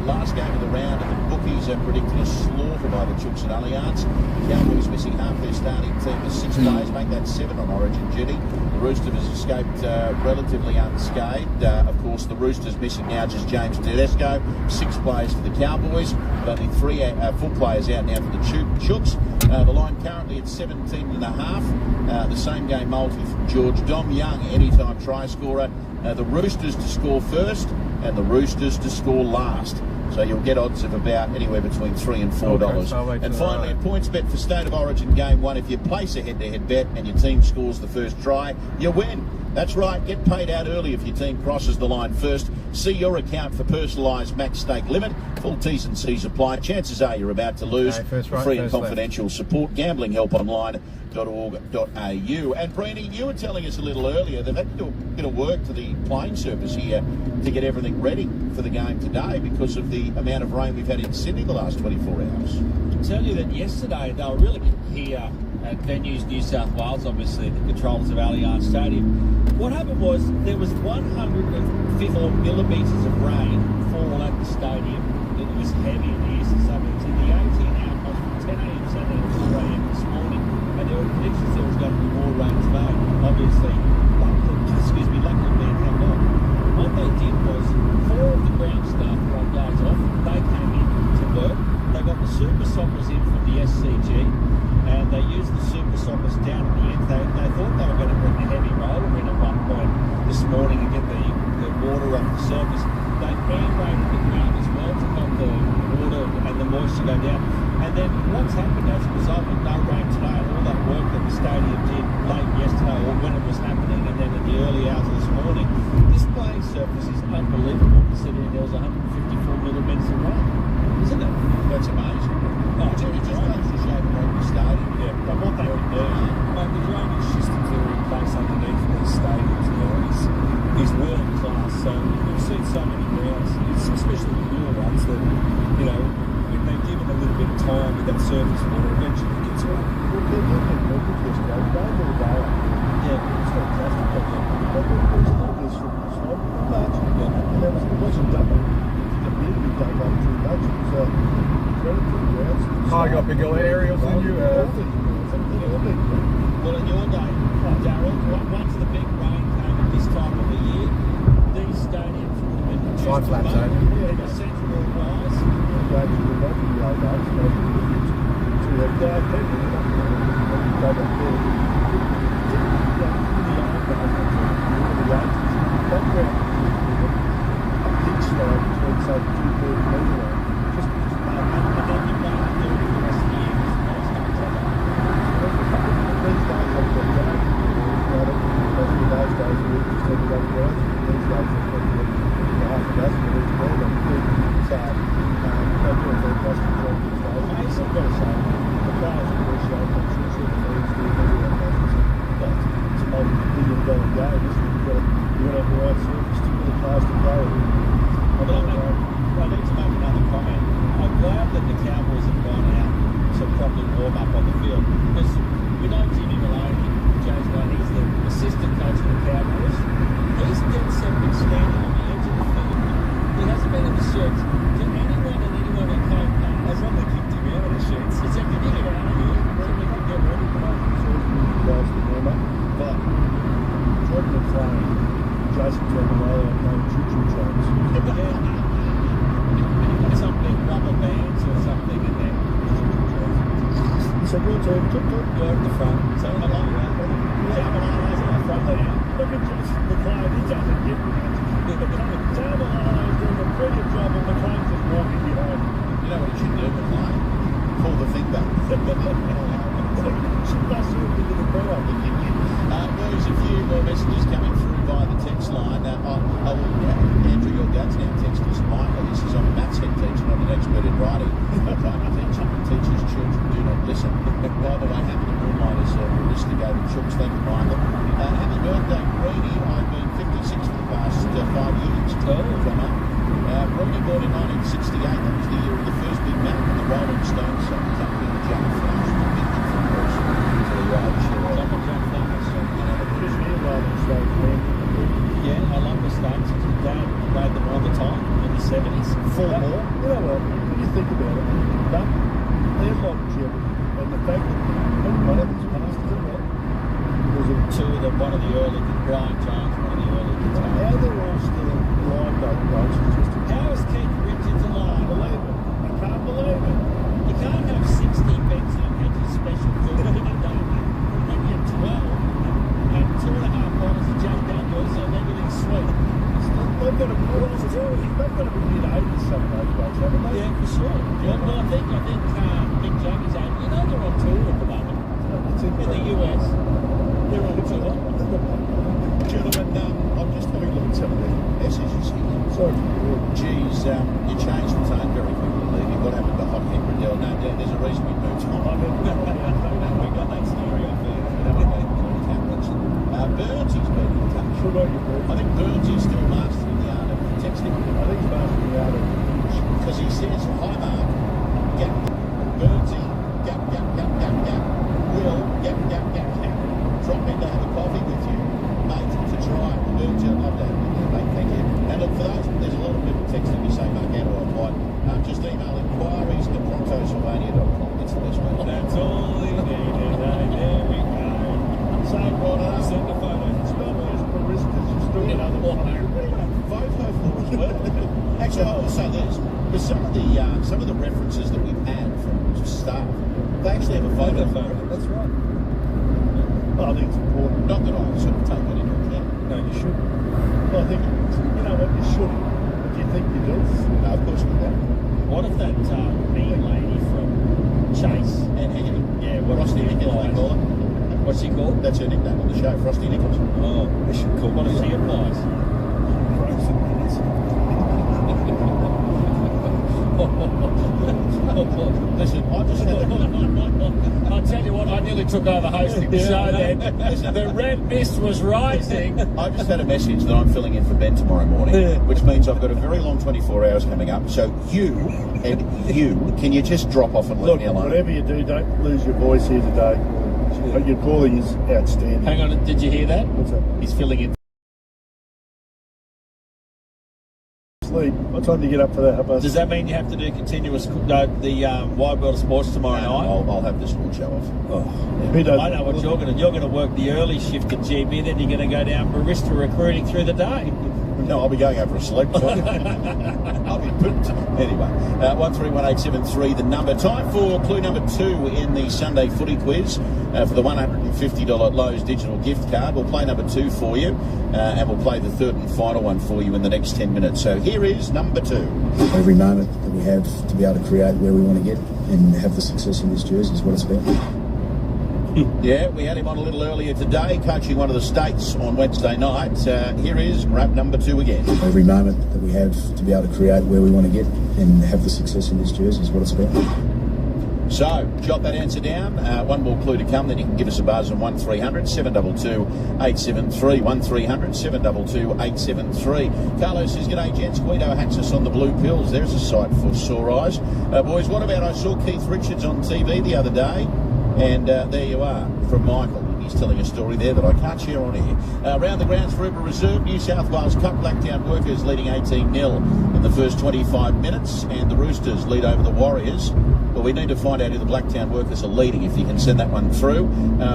Last game of the round, and the bookies are predicting a slaughter by the Chooks at Allianz. The Cowboys missing half their starting team for 6 days, make that 7 on Origin duty. The Roosters has escaped relatively unscathed. Of course, the Roosters missing now just James Tedesco, 6 players for the Cowboys, but only 4 players out now for the Chooks. The line currently at 17.5. The same game multi from George Dom Young, anytime try scorer. The Roosters to score first and the Roosters to score last. So you'll get odds of about anywhere between $3 and $4. And finally, at Pointsbet for State of Origin Game 1, if you place a head-to-head bet and your team scores the first try, you win. That's right, get paid out early if your team crosses the line first. See your account for personalised max stake limit. Full T's and C's apply. Chances are you're about to lose. Free and confidential support. gamblinghelponline.org.au. And Brini, you were telling us a little earlier that they had to do a bit of work to the playing surface here to get everything ready for the game today because of the amount of rain we've had in Sydney the last 24 hours.
I tell you that yesterday they were really here at Venues New South Wales, obviously, the controllers of Allianz Stadium. What happened was there was 154 millimetres of rain fall at the stadium. It was heavy in here, so it was in the 18 hours from 10 a.m. Saturday to 4 a.m. this morning. And there were predictions there was going to be more rain today. Obviously, luckily being held on. What they did was 4 of the ground staff were on days off. They came in to work. They got the Super Soppers in from the SCG. And they used the Super Soppers down at the end. They thought they were going to bring the heavy roller in at one point this morning and get the water off the surface. They aerated the ground as well to help the water and the moisture go down. And then what's happened as a result of no rain today and all that work that the stadium did late yesterday or when it was happening and then in the early hours of this morning, this playing surface is unbelievable considering there was 154 millimetres of rain. Isn't it?
That's amazing. Oh, it just goes to show the Rugby Stadium.
Yeah, but what they can do, the drainage systems that are in place underneath these stadiums is world class. So we've seen so many grounds, especially the newer ones, that, you know, when they're given a little bit of time with that surface water, eventually it gets right. Yeah, it's fantastic. But there's a lot of this from not much. And it wasn't done. It appeared to be done too much. It was credit to the grounds.
Oh, you got bigger aerials than you have.
Well, in your day, Darryl, once the big rain came at this time of the year, these stadiums would have been
side flat stadium.
Yeah, the central rise.
Yeah, I love the States. Dad played them all the time.
70s. 4 more.
You know what? When you think about it, that their longevity and the fact that one of them's passed, is it right?
One of the early, Brian Jones, one of the early guitars.
How they're all still alive, though, guys, is just
How is Keith Richards alive?
Believe it. I can't believe it.
You can't have 60 beds in a special food in a day. Maybe a 12 and 2.5 bottles of Jack Daniels and everything's sweet.
They've got to be mid-80s, some of those guys, haven't they?
Yeah, for sure. Yeah, well, I think Big Jackie's 80. You know they're on tour at the moment. In the US. They're on tour.
Gentlemen, I'm just having a look at some of the messages here.
Sorry.
Geez, you changed the tone very quickly, Lee. What happened to Hot Henry Riddell? No, there's a reason we moved on. We got that story off there. Burnsy's been in touch. I think Burnsy's still mastering the art of texting.
I think he's mastering the art of
because he says, hi Mark, gap, Burnsy, gap, Will, gap, drop in to have a coffee with you, mate, to try. Burnsy, I'd love to have you there, mate, thank you. And look, for those, there's a lot of people texting me saying, Mark, how do I apply? Just email inquiries at prontosylvania.com. That's the best way.
That's all they needed. There we go.
Same right
Send the photo.
It's not just baristas, you still get other
Photo for as well. Actually, I will say this: with some of the references that we've had from staff, they actually have a photo.
That's right. Well, I think it's important.
Not that I sort of take that into account.
No, you should. Well, I think you know what you should. But do you think you do?
No, of course you don't.
What if that mean lady from Chase
and Higgins?
Yeah, what
Frosty Nichols, they call it.
What's she called?
That's her nickname on the show, Frosty Nichols.
Oh, we should call. What if she applies?
Listen, I just had
I'll tell you what, I nearly took over hosting the show then. The red mist was rising.
I just had a message that I'm filling in for Ben tomorrow morning, which means I've got a very long 24 hours coming up. So you, can you just drop off and leave me alone?
Whatever you do, don't lose your voice here today. Your calling is outstanding.
Hang on, did you hear that?
What's that?
He's filling in.
Sleep. What time do you get up for that?
Does that mean you have to do continuous the Wide World of Sports tomorrow night?
I'll have the sport show off.
Oh, yeah.
I know what you're going to. You're going to work the early shift at GB, then you're going to go down barista recruiting through the day.
No, I'll be going over a sleep. I'll be put. Anyway, 131873, the number. Time for clue number 2 in the Sunday footy quiz for the $150 Lowe's digital gift card. We'll play number 2 for you, and we'll play the third and final one for you in the next 10 minutes. So here is number 2.
Every moment that we have to be able to create where we want to get and have the success in this jersey is what it's about.
Yeah, we had him on a little earlier today, coaching one of the states on Wednesday night. Here is grab number 2 again.
Every moment that we have to be able to create where we want to get and have the success in this jersey is what it's about.
So, jot that answer down. One more clue to come, then you can give us a buzz on 1300 722 873. 1300 722 873. Carlos says, g'day gents, Guido Hatus on the blue pills. There's a sight for sore eyes. Boys, what about, I saw Keith Richards on TV the other day. And there you are, from Michael. He's telling a story there that I can't share on here. Around the grounds for Uber Reserve, New South Wales Cup, Blacktown Workers leading 18-0 in the first 25 minutes, and the Roosters lead over the Warriors. Well, we need to find out who the Blacktown Workers are leading, if you can send that one through.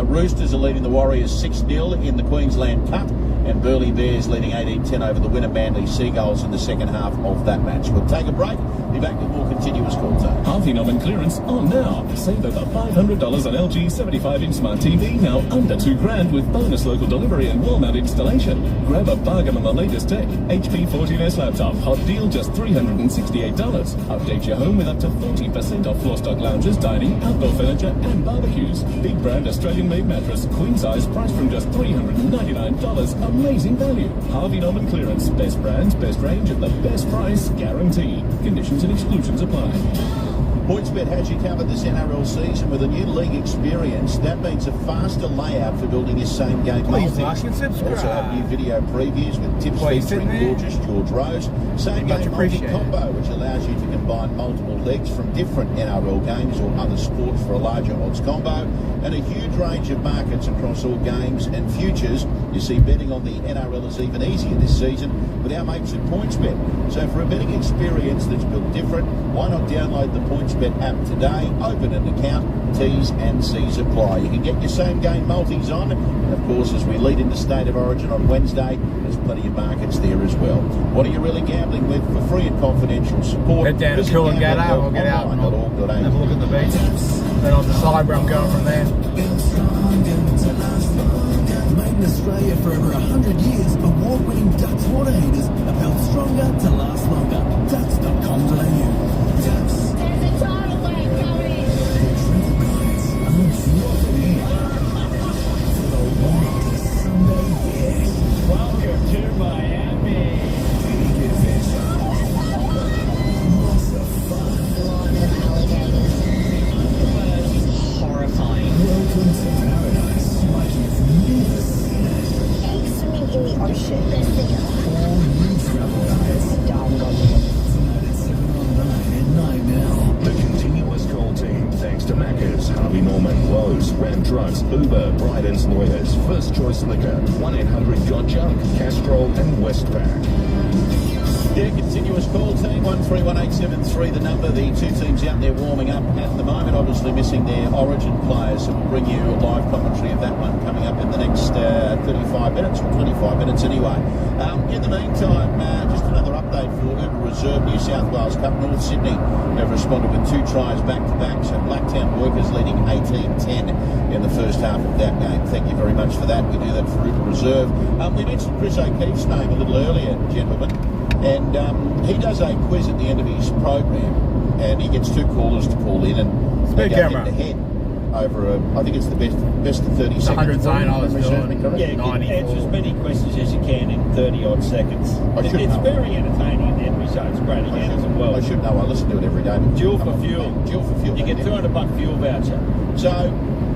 Roosters are leading the Warriors 6-0 in the Queensland Cup, and Burleigh Bears leading 18-10 over the winner Manly Seagulls in the second half of that match. We'll take a break, be back with more continuous call time.
Harvey Norman clearance on now. Save over $500 on LG 75-inch smart TV, now under $2,000 with bonus local delivery and wall mount installation. Grab a bargain on the latest tech. HP 14S laptop, hot deal just $368. Update your home with up to 40% off floor stock lounges, dining, outdoor furniture and barbecues. Big brand Australian-made mattress, queen size, priced from just $399. Amazing value. Harvey Norman clearance. Best brands, best range at the best price, guaranteed. Conditions and exclusions apply.
Pointsbet has you covered this NRL season with a new league experience. That means a faster layout for building your same game.
Please like and subscribe.
Also have new video previews with tips featuring gorgeous George Rose. Same game multi-combo, which allows you to combine multiple legs from different NRL games or other sports for a larger odds combo. And a huge range of markets across all games and futures. You see, betting on the NRL is even easier this season with our mates at Pointsbet. So for a betting experience that's built different, why not download the Pointsbet app today, open an account, T's and C's apply. You can get your same game multis on, and of course as we lead into State of Origin on Wednesday, there's plenty of markets there as well. What are you really gambling with? For free and confidential support,
head down to Coolangatta, or get out and have a look at the beach. Then I'll decide where I'm going from there.
Made in Australia for over 100 years, award-winning Ducks water heaters are built stronger to last longer. Ducks.com.au. Ducks. There's a tidal wave coming. Travel guides aren't for the wildest Sunday yet.
Welcome to Miami.
Big adventure. Lots of fun.
Lots of alligators.
Horrifying. Welcome to paradise. Like you've never seen it.
Eggs swimming in the ocean. Let's see them.
All new travel guides. Tonight at 7 on 9 and 9 now.
The continuous call team, thanks to Macca's, Harvey Norman, Lowe's, Ram Trucks, Uber, Bryden's Lawyers, First Choice Liquor, 1-800-GOT-JUNK, Castrol and Westpac.
Yeah, continuous call team, 131873 the number. The two teams out there warming up at the moment, obviously missing their origin players, so we'll bring you a live commentary of that one coming up in the next 35 minutes, or 25 minutes anyway. In the meantime, just another update for Uber Reserve New South Wales Cup. North Sydney have responded with 2 tries back-to-back, so Blacktown Workers leading 18-10 in the first half of that game. Thank you very much for that. We do that for Uber Reserve. We mentioned Chris O'Keefe's name a little earlier, gentlemen. And he does a quiz at the end of his program, and he gets 2 callers to call in, and they go head-to-head over I think it's the best of 30 seconds.
100 zone, I was doing.
Yeah, answer as many questions as you can in 30 odd seconds. It's very entertaining in every show. It's great again as well.
I should know. I listen to it every day.
Duel for fuel.
Duel for fuel.
You get $200 fuel voucher.
So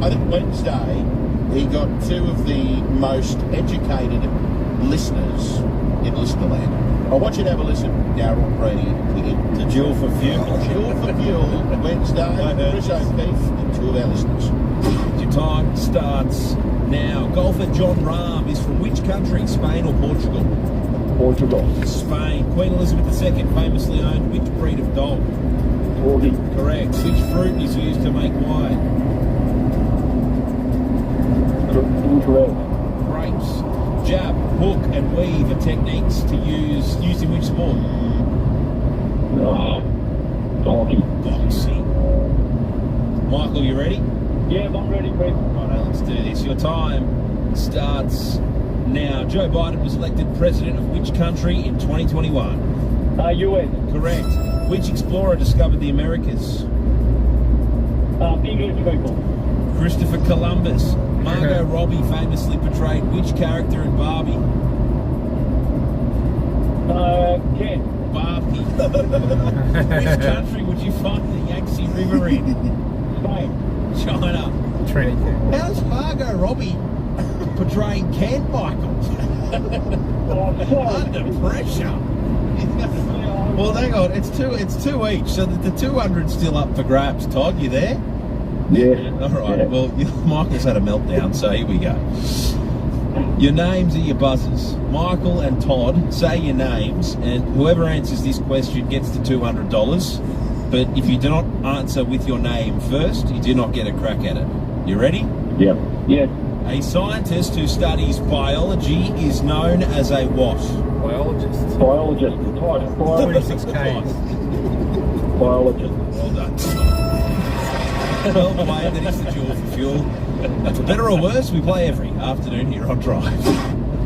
I think Wednesday he got 2 of the most educated listeners in Listenerland. I want you to have a listen, Darryl, Brady,
to Duel for Fuel.
Duel for Fuel, Wednesday, Chris O'Keefe and 2 of our listeners.
Your time starts now. Golfer John Rahm is from which country, Spain or Portugal?
Portugal.
Spain. Queen Elizabeth II famously owned which breed of dog?
Corgi.
Correct. Which fruit is used to make wine?
Incorrect.
Grapes. Jab, hook and weave are techniques to used in which sport?
Hockey.
Boxing. Michael, you ready?
Yeah, I'm ready, Chris.
Righto, let's do this. Your time starts now. Joe Biden was elected president of which country in 2021?
US.
Correct. Which explorer discovered the Americas?
English people.
Christopher Columbus. Margot Robbie famously portrayed which character in Barbie?
Ken.
Barbie. Which country would you find the Yangtze River in?
Spain.
China.
Trinity.
How's Margot Robbie portraying Ken, Michael? Under pressure. Well, hang on. It's two each, so the 200's still up for grabs. Todd, you there?
Yes.
All right. Yeah. Well, Michael's had a meltdown, so here we go. Your names are your buzzers. Michael and Todd, say your names, and whoever answers this question gets the $200. But if you do not answer with your name first, you do not get a crack at it. You ready?
Yep. Yes.
A scientist who studies biology is known as a what?
Biologist.
Biologist.
26K.
Biologist.
Well done. Well played, that is the Duel for Fuel. For better or worse, we play every afternoon here on Drive.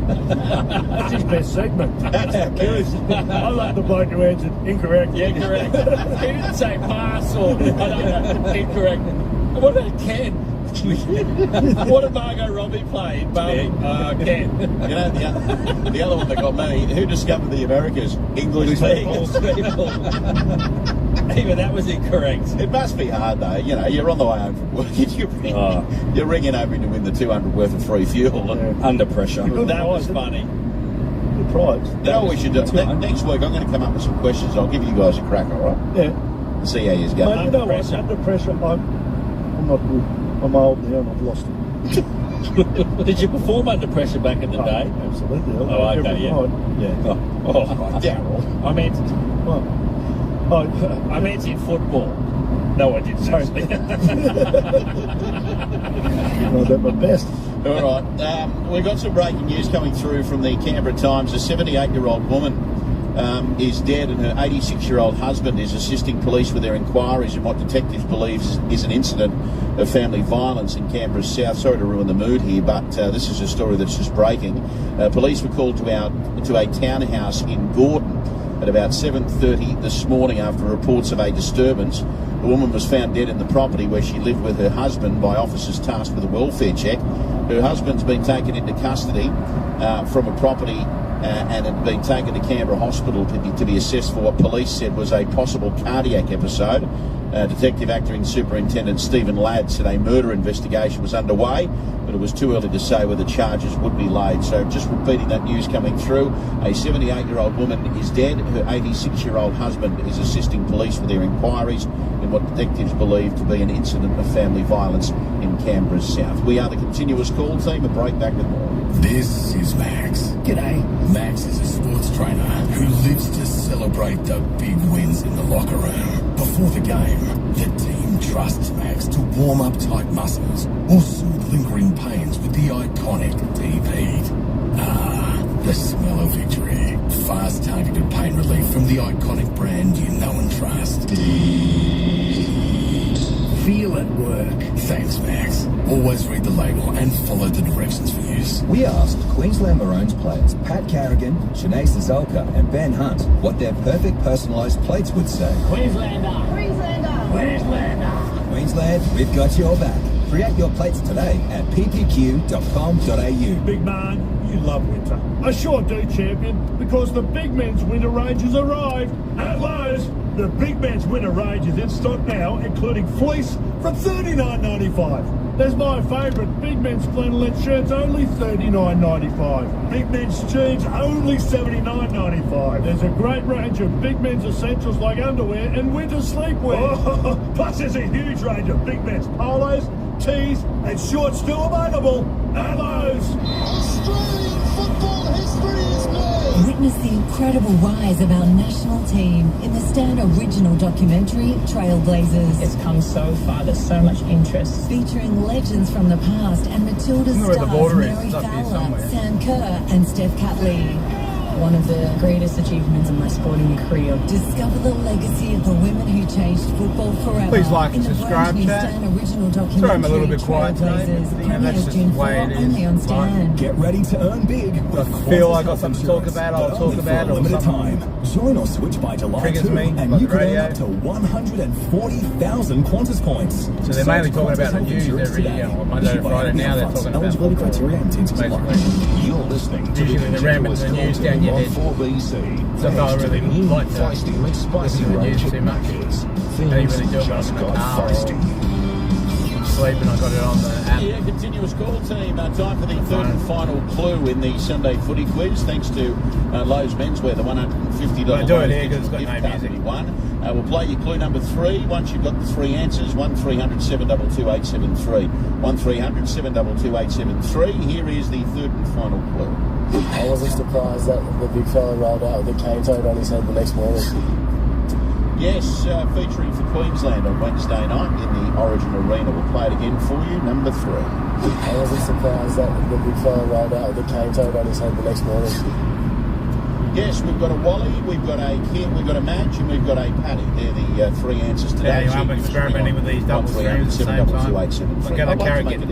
That's his best segment.
That's how curious.
I like the bloke who answered incorrect.
Yeah, correct. He didn't say pass or, I don't know, incorrect. What about Ken? What did Margot Robbie play in Barbie? Ken.
You know, the other one that got me, who discovered the Americas? English people.
Even that was incorrect.
It must be hard though, you know, you're on the way home from work, you're ringing over to win the 200 worth of free fuel.
Under pressure.
That was funny.
Good prize.
You know what we should do? Next week I'm going to come up with some questions, I'll give you guys a crack, alright?
Yeah.
See how you go.
Mate, you know what, under pressure, I'm not good. I'm old now and I've lost it.
Did you perform under pressure back in the day?
Absolutely.
Oh, okay, yeah.
Yeah.
Daryl. I meant in football. No, I didn't actually.
Not at my best.
All right. We've got some breaking news coming through from the Canberra Times. A 78-year-old woman is dead, and her 86-year-old husband is assisting police with their inquiries in what detectives believe is an incident of family violence in Canberra's south. Sorry to ruin the mood here, but this is a story that's just breaking. Police were called to a townhouse in Gordon at about 7:30 this morning after reports of a disturbance. The woman was found dead in the property where she lived with her husband by officers tasked with a welfare check. Her husband's been taken into custody from a property and had been taken to Canberra Hospital to be assessed for what police said was a possible cardiac episode. Detective Acting Superintendent Stephen Ladd said a murder investigation was underway, but it was too early to say whether charges would be laid. So just repeating that news coming through, a 78-year-old woman is dead. Her 86-year-old husband is assisting police with their inquiries in what detectives believe to be an incident of family violence in Canberra's south. We are the Continuous Call team. A break, back with more.
This is Max. G'day. Max is a sports trainer who lives to celebrate the big wins in the locker room. Before the game, the team trusts Max to warm up tight muscles or soothe lingering pains with the iconic Deep Heat. Ah, the smell of victory. Fast targeted pain relief from the iconic brand you know and trust. Feel at work. Thanks, Max. Always read the label and follow the directions for use.
We asked Queensland Maroons players Pat Carrigan, Shanae Sazolka and Ben Hunt what their perfect personalised plates would say.
Queenslander.
Queensland, we've got your back. Create your plates today at ppq.com.au.
Big man, you love winter. I sure do, champion, because the big men's winter range has arrived. At Lowe's, the big men's winter range is in stock now, including fleece from $39.95. There's my favourite, big men's flannelette shirts, only $39.95. Big men's jeans, only $79.95. There's a great range of big men's essentials like underwear and winter sleepwear. Oh, plus there's a huge range of big men's polos, tees and shorts still available. At Lowe's.
Australian football history is made.
Witness the incredible rise of our national team in the Stan original documentary Trailblazers.
It's come so far, there's so much interest.
Featuring legends from the past and Matilda's stars Mary Fowler, Sam Kerr and Steph Catley. One of the greatest achievements in my sporting career. Discover the legacy of the women who changed football forever.
Please like and subscribe, chat.
Original documentary.
Sorry, I'm a little bit quiet today. That's just the way it is.
Only on Stan.
Get ready to earn big.
I feel I got something to talk about. I'll talk about it.
Limited time. Join or switch by July 2, and you can earn up to 140,000 Qantas points.
So they're mainly talking about the news every year. On Monday to Friday now they're talking about
eligibility criteria and teams
You're listening to
usually the ramming the news down your head.
4BC.
So I really like to
feisty McSpicy
listen to the news
range
too much.
Things
I don't really do it when I'm
just
in the
got
car
feisty.
or sleeping. I got it on the app.
Yeah, Continuous Call team. Time for the third and final clue in the Sunday footy quiz. Thanks to Lowe's Menswear, the $150
I do it here because it's got no music.
We'll play you clue number 3. Once you've got the 3 answers, 1300 722 873. 1300 722 873. Here is the third and final clue.
I wasn't surprised that the big fella rolled out with a cane toad on his head the next morning.
Yes, featuring for Queensland on Wednesday night in the Origin Arena. We'll play it again for you. Number 3.
I wasn't surprised that the big fella rolled out with a cane toad on his head the next morning.
Yes, we've got a Wally, we've got a Kim, we've got a Madge, and we've got a Paddy. They're the 3 answers today.
Yeah, I'm experimenting with these double streams at the same time. When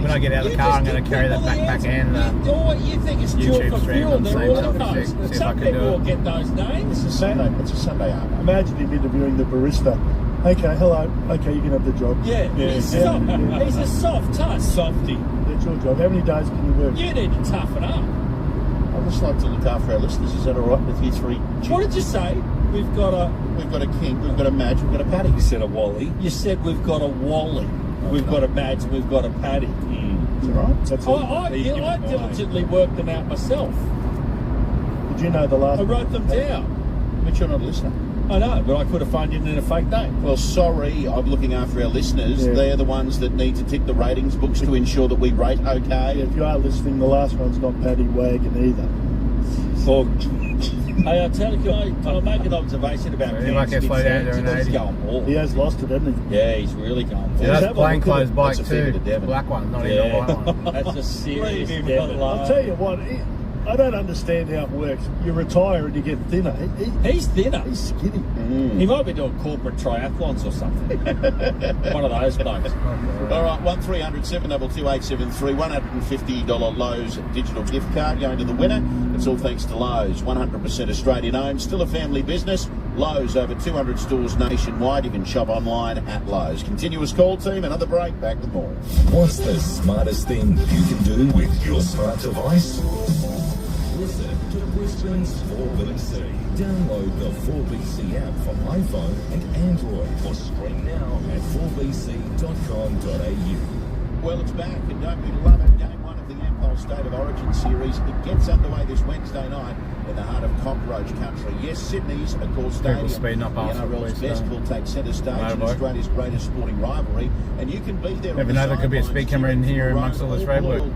I get out of the car, I'm going to carry that backpack and
you think it's
YouTube stream on the same time. See if I
Some
can do
people will
it.
get those names.
It's a Sunday hour.
Imagine him interviewing the barista. Okay, hello. Okay, you can have the job.
Yeah, he's soft. He's a soft touch. Softy.
That's your job. How many days can you work?
You need to toughen up.
I'd just like to look after our listeners. Is that all right with you 3?
What did you say? We've got a
King, we've got a Madge, we've got a Paddy.
You said a Wally. You said we've got a Wally. We've got a Madge and we've got a Paddy.
Is that right?
That's
I diligently worked them out myself.
Did you know the last?
I wrote them down.
But you're not a listener.
I know, but I could have phoned in a fake name.
Well, sorry, I'm looking after our listeners.
Yeah.
They're the ones that need to tick the ratings books to ensure that we rate okay.
Yeah, if you are listening, the last one's not Paddy Wagon either.
Well, hey, I'll tell you, I'll make an observation about
He might get slow down there in 80.
going ball.
He has lost it, hasn't he?
Yeah, he's really going ball.
Yeah, that's plainclothes bike
That's a figure
too.
to Devon.
Black one, not even a white one.
That's a serious
I'll
devil.
tell you what, I don't understand how it works. You retire and you get thinner.
He's thinner.
He's skinny.
He might be doing corporate triathlons or something. One of those blokes.
All right, 1300 722 873, $150 Lowe's digital gift card going to the winner. It's all thanks to Lowe's, 100% Australian owned, still a family business. Lowe's, over 200 stores nationwide. You can shop online at Lowe's. Continuous call team, another break, back with more.
What's the smartest thing you can do with your smart device? Listen to Brisbane's 4BC. Download the 4BC app for iPhone and Android or stream now at 4bc.com.au.
Well, it's back, and don't we love it? Game one of the Ampol State of Origin series. It gets underway this Wednesday night in the heart of Cockroach Country. Yes, Sydney's, of course, stadium.
speeding up
the
after
NRL's
the
best will take centre stage in Australia's greatest sporting rivalry, and you can be there.
Never know, there could be a speed camera in here amongst all this roadwork.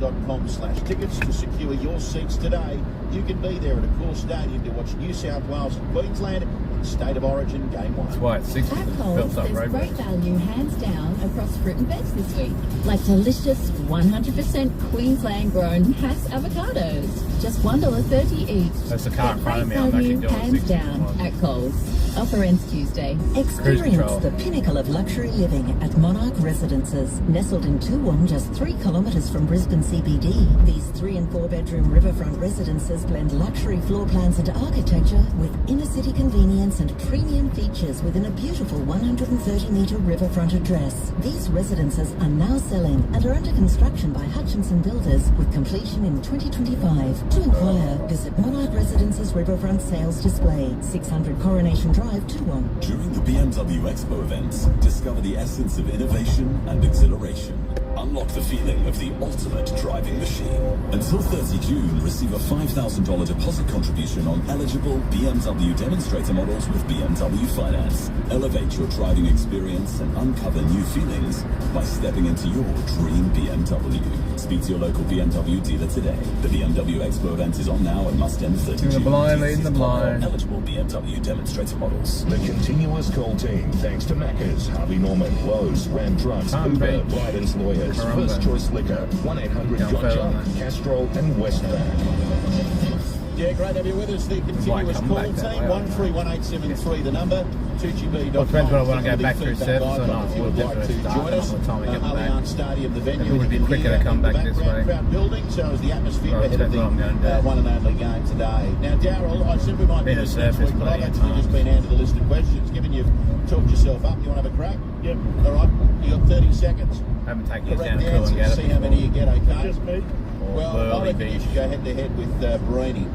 Tickets to secure your seats today. You can be there at Accor Stadium to watch New South Wales and Queensland in State of Origin Game 1.
That's why it's 60
At
built
Coles,
up
there's
roadwork.
great value hands down across fruit and veg this week. Like delicious 100% Queensland grown Hass avocados. Just $1.30 each.
That's the car in front of me.
Great
I'm actually
value
doing
hands
60.
down at Coles. Offer ends Tuesday.
Experience the pinnacle of luxury living at Monarch Residences. Nestled in Toowong, just 3 kilometres from Brisbane CBD, these 3 and 4 bedroom riverfront residences blend luxury floor plans and architecture with inner city convenience and premium features within a beautiful 130 metre riverfront address. These residences are now selling and are under construction by Hutchinson Builders with completion in 2025. To inquire, visit Monarch Residences Riverfront Sales Display, 600 Coronation Drive, Toowong.
During the BMW Expo events, discover the essence of innovation and exhilaration. Unlock the feeling of the ultimate driving machine. Until 30 June, receive a $5,000 deposit contribution on eligible BMW demonstrator models with BMW Finance. Elevate your driving experience and uncover new feelings by stepping into your dream BMW. Speak to your local BMW dealer today. The BMW Expo event is on now and must end 30 June.
In the blind, leading the blind.
Eligible BMW demonstrator models.
The continuous call team, thanks to Macca's, Harvey Norman, Lowe's, Ram Trucks, Uber, Bryden's Lawyers, First Choice Liquor, 1-800-GOT-JUNK, Castrol and Westpac.
Yeah, great to have you with us. The continuous call team, 131873, the number, 2GB.com.
Well, it depends whether I want to go back through service or not.
If you would like to join us, Allianz Stadium, the venue.
It would be quicker to come back this way.
Crowd building, so is the atmosphere ahead of the one and only game today. Now, Daryl, I said we might do this next week, but I've actually just been handed a list of questions. Given you've talked yourself up, you want to have a crack?
Yep.
All right, you got 30 seconds.
I haven't taken this down
Correct
to cool and
answers,
get
see how many you get, okay?
Just me.
Well, I reckon you should go head to head with Barini.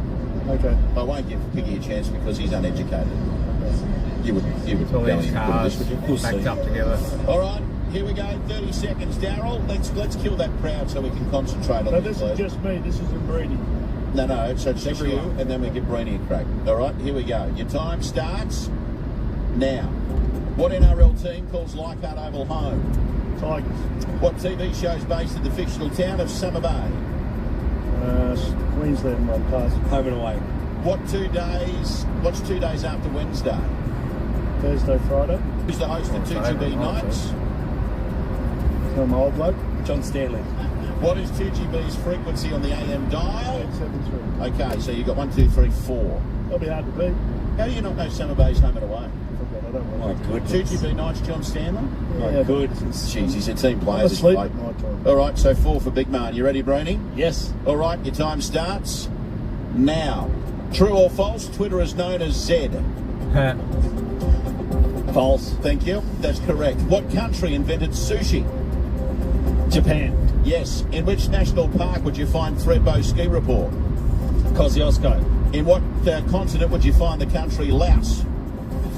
Okay.
I won't give Piggy a chance because he's uneducated. You would
all
go
these
in
cars
this, would you?
backed up together.
All right, here we go. 30 seconds, Daryl. Let's kill that crowd so we can concentrate on
No,
this.
this is just me. This isn't Brady.
No, so it's just you, and then we give Brainy a crack. All right, here we go. Your time starts now. What NRL team calls Leichhardt Oval home?
Tigers.
What TV show is based in the fictional town of Summer Bay?
Queensland, my pass.
Home and away.
What's 2 days after Wednesday?
Thursday, Friday.
Who's the host of 2GB Nights?
Not my old bloke.
John Stanley.
What is 2GB's frequency on the AM dial?
873.
Okay, so you've got 1, 2, 3, 4.
That'll be hard to beat.
How do you not know Summer Bay's home and away?
I don't
My
want
goodness.
2GB Nights, John Stanley?
Yeah,
My goodness.
Jeez, he's a team player.
I'm asleep at night time.
All right, so 4 for Big Man. You ready, Brainy?
Yes.
All right, your time starts now. True or false, Twitter is known as Z.
False.
Thank you. That's correct. What country invented sushi?
Japan.
Yes. In which national park would you find Thredbo Ski Report?
Kosciuszko.
In what continent would you find the country Laos?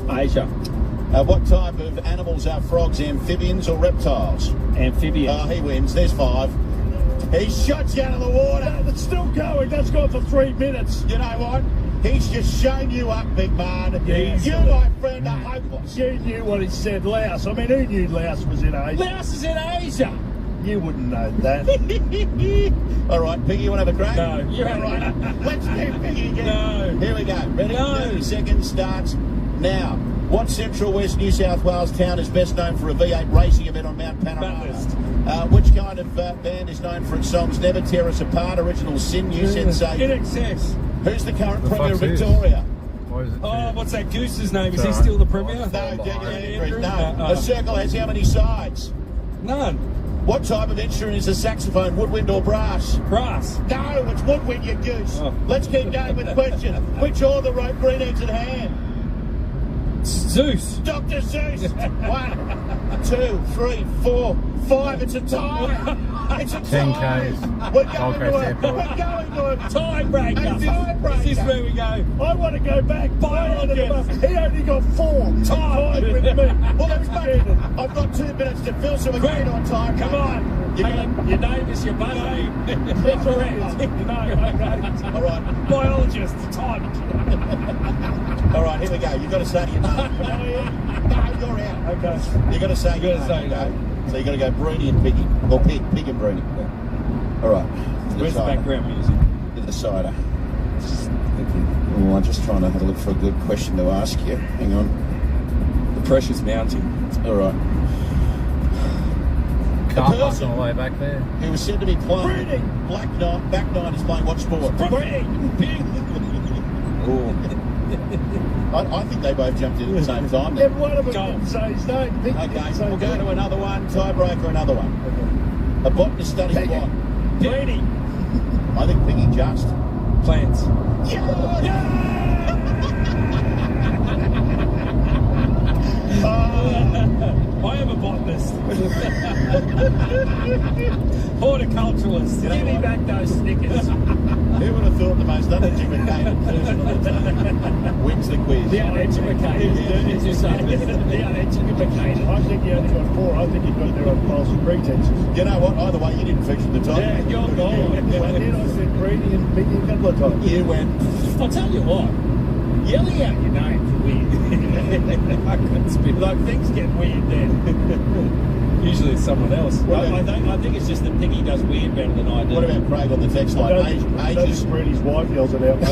Asia.
What type of animals are frogs, amphibians or reptiles?
Amphibians.
Oh, he wins. There's 5. He shot you out of the water.
It's still going. That's gone for 3 minutes.
You know what? He's just shown you up, big man. You, my friend, are hopeless.
You knew what he said, Laos. I mean, who knew Laos was in Asia?
Laos is in Asia.
You wouldn't know that.
All right, Piggy, you want to have a crack?
No.
You're all right. Let's do Piggy again.
No.
Here we go. Ready?
No.
30 seconds starts now. What Central West New South Wales town is best known for a V8 racing event on Mount Panorama? Which kind of band is known for its songs Never Tear Us Apart, Original Sin, New Sensation?
In excess.
Who's the current Premier of Victoria?
What's that goose's name? Is he still the Premier?
No, Daniel Andrews. No. A circle has how many sides?
None.
What type of instrument is a saxophone, woodwind or brass?
Brass.
No, it's woodwind, you goose. Let's keep going with the question. Which order wrote Green Eggs at Hand?
Zeus.
Dr. Zeus. 1, 2, 3, 4, 5. It's a tie. It's a tie.
10Ks.
We're going to a
tiebreaker.
Tiebreaker.
This is where we go.
I want to go back. He only got 4. Tied with me.
Well, let's make it. I've got 2 minutes to fill, so we're going on time.
Come on. Your name is your buddy. That's correct.
No,
all right.
Biologist. Time.
All right, here we go. You've got to say your name. No, you're out.
Okay.
You've got to say your name. So you've got to go Breedy and Piggy. Or Pig and Breedy. All right.
Where's the background music?
The decider. Oh, I'm just trying to have a look for a good question to ask you. Hang on.
The pressure's mounting.
All right.
Car parked on the way back there.
Who was said to be playing back nine is playing what sport? I think they both jumped in at the same time.
Never one of them didn't say his name.
Okay, we'll go to another one. Tiebreaker, another one. A botanist studying what?
Brady.
I think Piggy just.
Plants. I am a botanist. Horticulturalist. Give me back those Snickers.
Who would have thought the most uneducated person on the team wins the quiz?
The uneducated. The uneducated.
I think he only got 4. I think he got there on false pretenses.
You know what? Either way, you didn't feature the top.
Yeah, you're gone.
I said Brady and Piggy a couple of times.
You went.
I'll tell you what. Yelling out your name's weird. I couldn't speak. Like, things get weird then. Usually it's someone else. I think it's just that Piggy does weird better than I do.
What about Craig on the text line?
Ages. Brady's wife yells it out.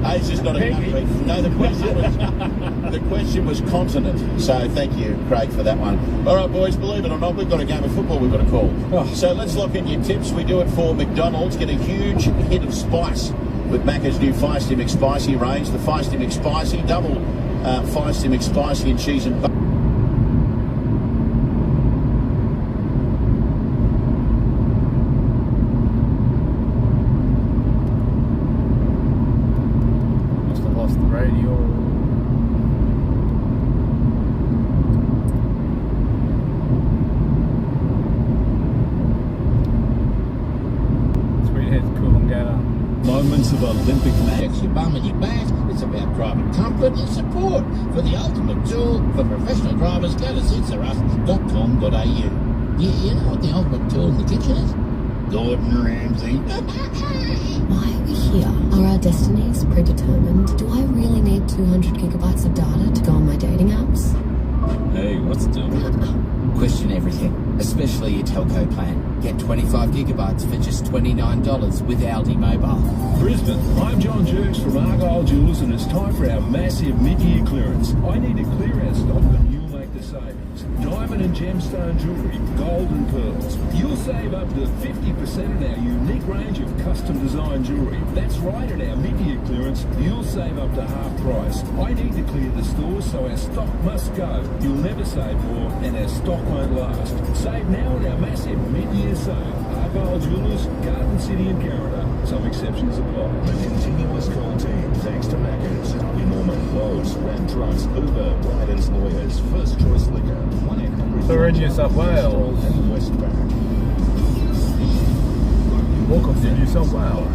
Age is not a country. No, the question was continent. So thank you, Craig, for that one. All right, boys, believe it or not, we've got a game of football we've got to call. So let's lock in your tips. We do it for McDonald's. Get a huge hit of spice with Macca's new Feisty McSpicy range. The Feisty McSpicy, double Feisty McSpicy and cheese and butter.
Must have lost the radio. Sweethead's cool and gather.
Moments of Olympic magic.
Your bum and your back. It's about driving comfort and support. For the ultimate tool for professional drivers, go to suitsurus.com.au. You know what the ultimate tool in the kitchen is? Gordon Ramsay.
Why are we here? Are our destinies predetermined? Do I really need 200 gigabytes of data to go on my dating apps?
Hey, what's doing?
Question everything, especially your telco plan. Get 25 gigabytes for just $29 with Aldi Mobile.
Brisbane, I'm John Jerks from Argyle Jewellers, and it's time for our massive mid-year clearance. I need to clear our stock and you'll make the savings. Diamond and gemstone jewellery, gold and pearls. You'll save up to 50% on our unique range of custom design jewellery. That's right, at our mid-year clearance, you'll save up to half price. I need to clear the stores, so our stock must go. You'll never save more, and our stock won't last. Save now on our massive mid-year sale. Argyle Jewellers, Garden City and Canada. Some exceptions apply.
The continuous call team, thanks to Macca's, Harvey Norman, Lowe's, Ram Trucks, Uber, Bryden's Lawyers, First Choice Liquor, 1-800...
So we're in New South Wales.
And Westpac.
Welcome to New South Wales.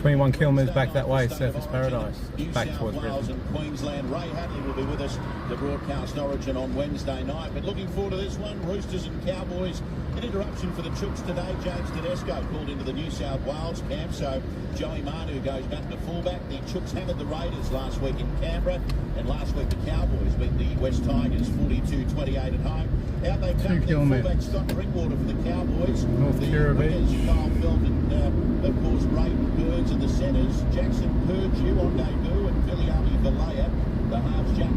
21 kilometres back that way, Surfers Paradise, back towards
Wales
Brisbane.
and Queensland. Ray Hadley will be with us to broadcast Origin on Wednesday night. But looking forward to this one, Roosters and Cowboys. An interruption for the Chooks today. James Tedesco called into the New South Wales camp, so Joey Manu goes back to fullback. The Chooks hammered the Raiders last week in Canberra, and last week the Cowboys beat the West Tigers 42-28 at home. Out they come, the fullback Scott Drinkwater for the Cowboys.
North Kirrabee.
Kyle Felton, of course, Braden Burns at the centres. Jackson Purdue on debut, and Viliami Valea. The halves Jack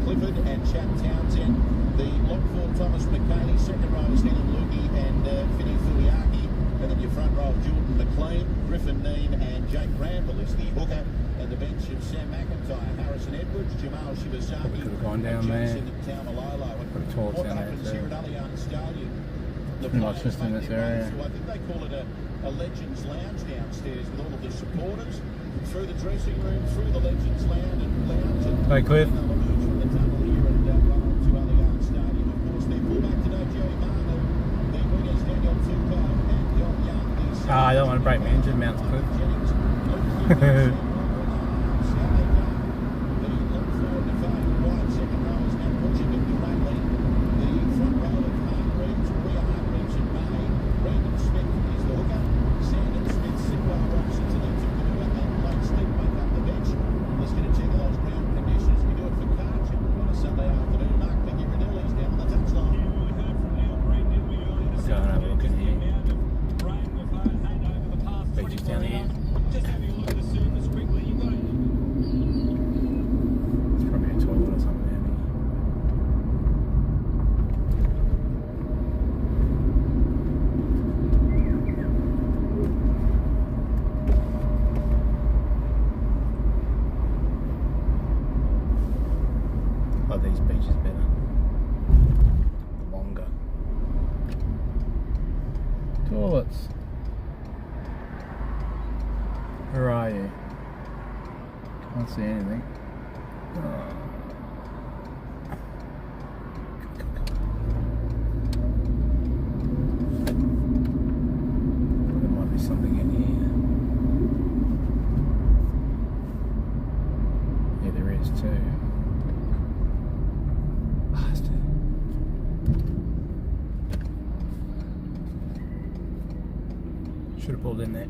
Clifford and Chad Townsend. The lock four Thomas McCaney, second row is Helen Lukey and Vinny Fuliaki. And then your front row Jordan McLean, Griffin Neen and Jake Randall is the hooker. And the bench of Sam McIntyre, Harrison Edwards, Jamal Shibasaki,
Could have gone down there. Put a toilet down there too. Pretty much just in this area.
So I think they call it a Legends Lounge downstairs with all of the supporters. Through the dressing room, through the Legends Lounge and
Hey Cliff. I don't want to break my engine mounts, Cliff. These beaches better. Longer. Toilets. Where are you? Can't see anything. There might be something in here. Yeah, there is too. Should have pulled in there.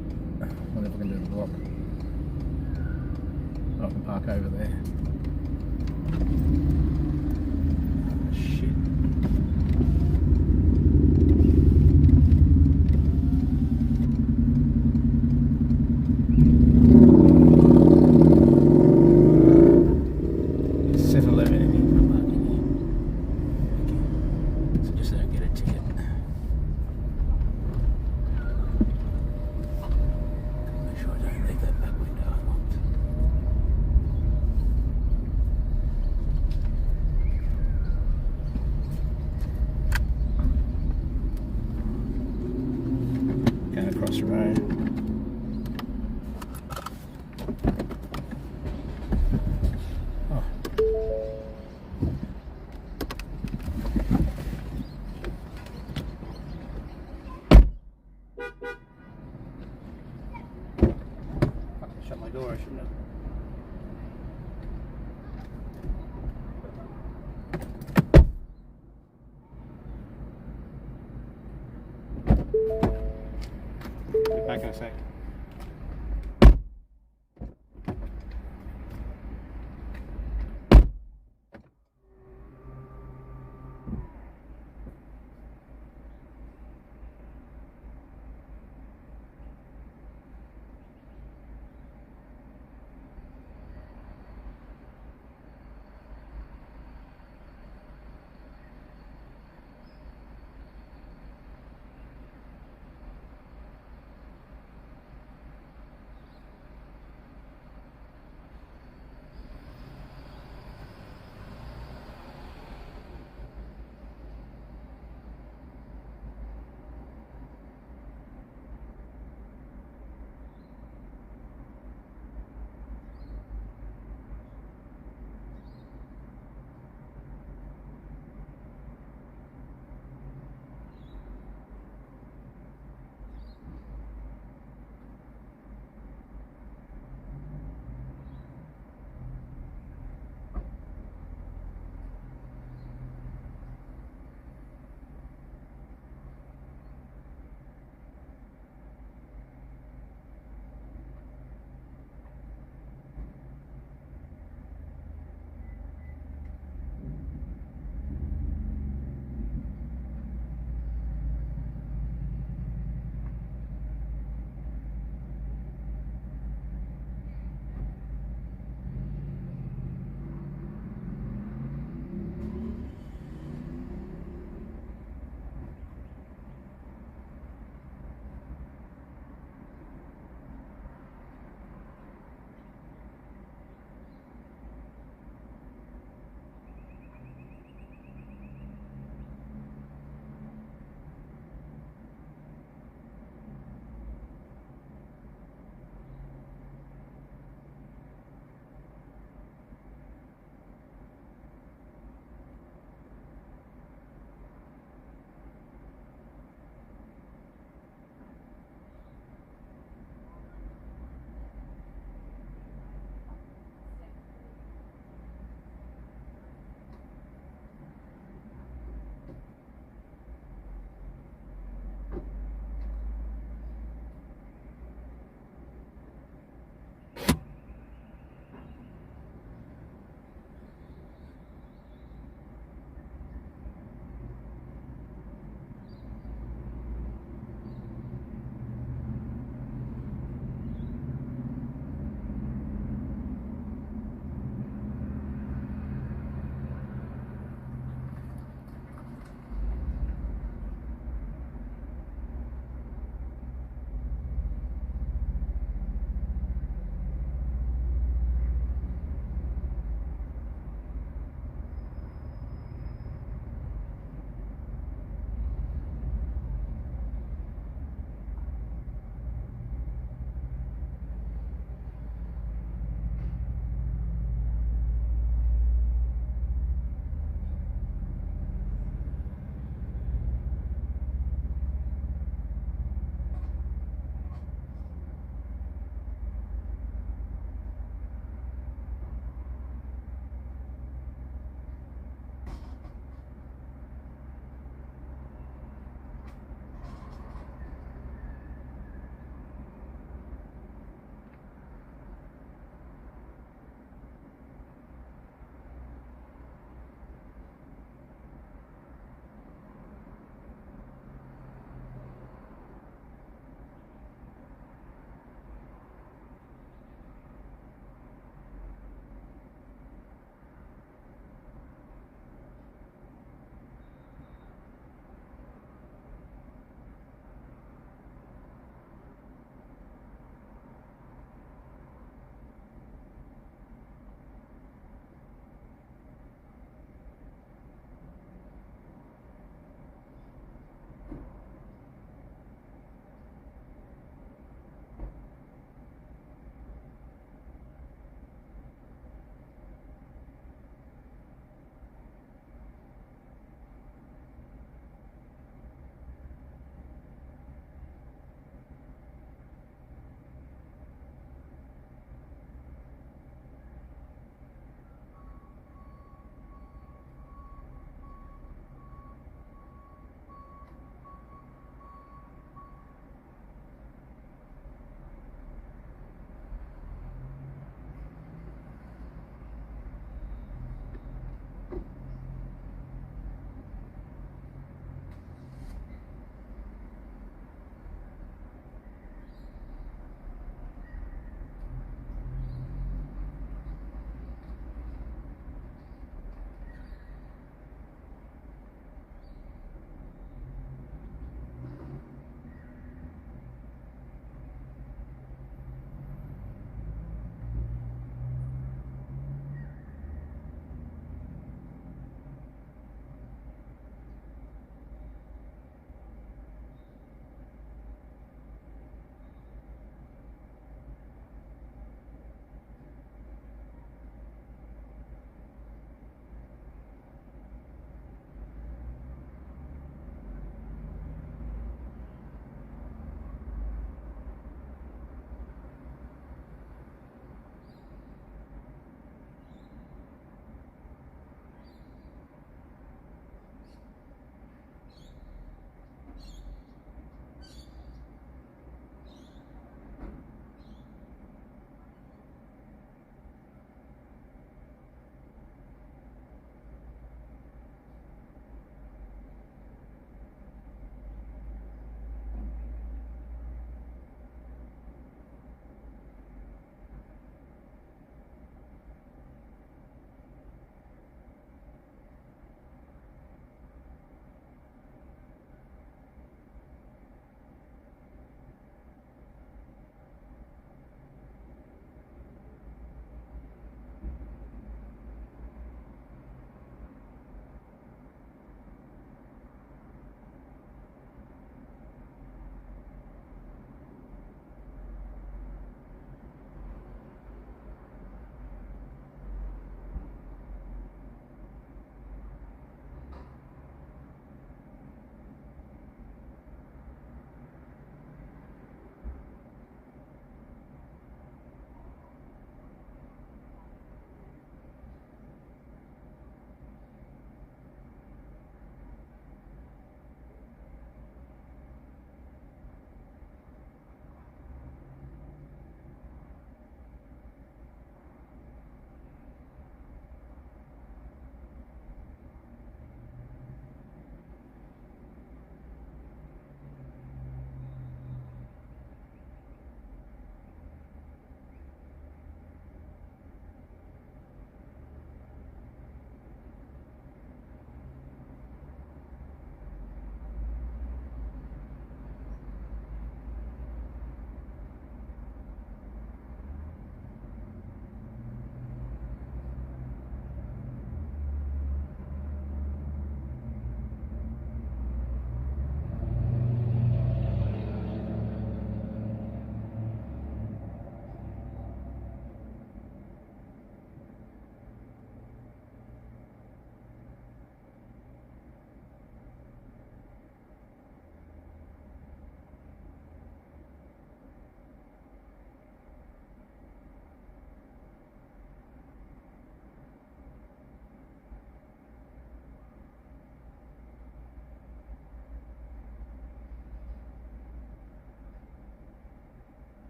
Wonder if I can do the block. I can park over there. Shit. It's 7-Eleven in here. I'm parking here. Okay. So just so I get a ticket. Across the road. Oh. I shut my door, I shouldn't have. Be back in a sec.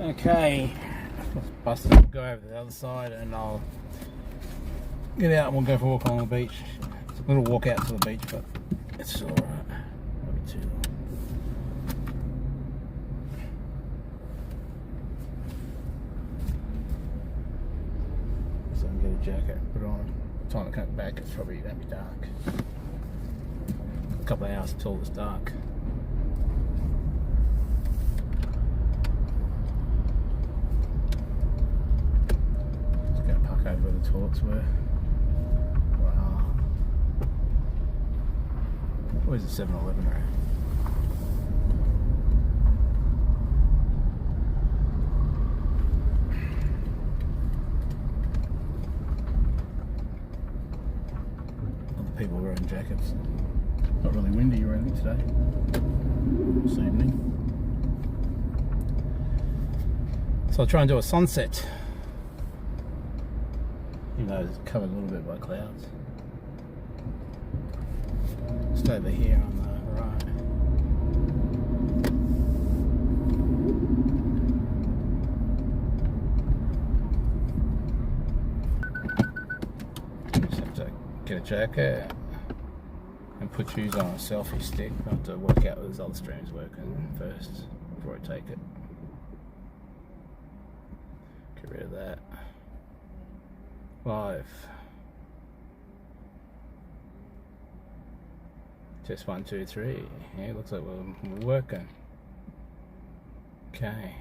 Okay, let's bust it, go over to the other side and I'll get out and we'll go for a walk along the beach. It's a little walk out to the beach, but it's alright. Not too long. So I can get a jacket, put it on. By the time I come back, it's probably going to be dark. A couple of hours until it's dark. Over where the toilets were. Wow. Where's the 7-Eleven around? Other people wearing jackets. Not really windy or anything today. This evening. So I'll try and do a sunset. Even though it's covered a little bit by clouds. Just over here on the right. Just have to get a jacket and put shoes on a selfie stick. I have to work out those other streams working first before I take it. Get rid of that. 5. Just 1, 2, 3. Yeah, it looks like we're working. Okay.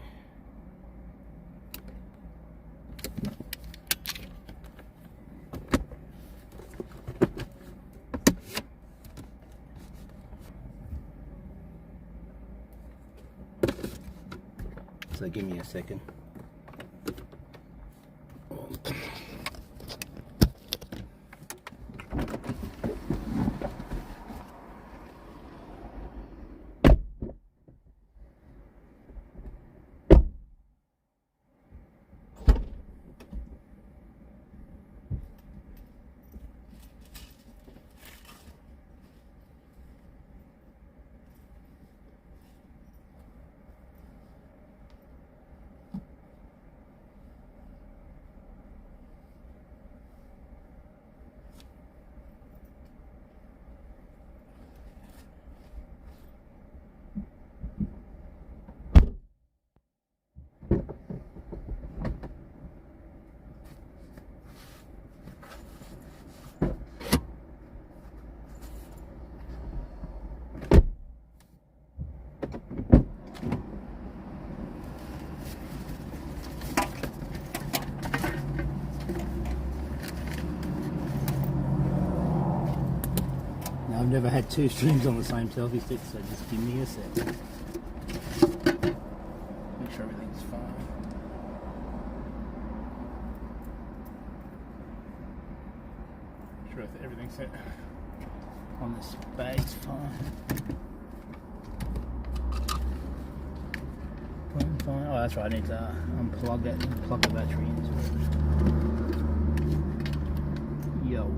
So give me a second. I've never had two streams on the same selfie stick, so just give me a sec. Make sure everything's fine. Make sure everything's set on this bag's fine. Fine. Oh, that's right, I need to unplug it and plug the battery into it. Yo.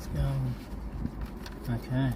Let's go. Okay.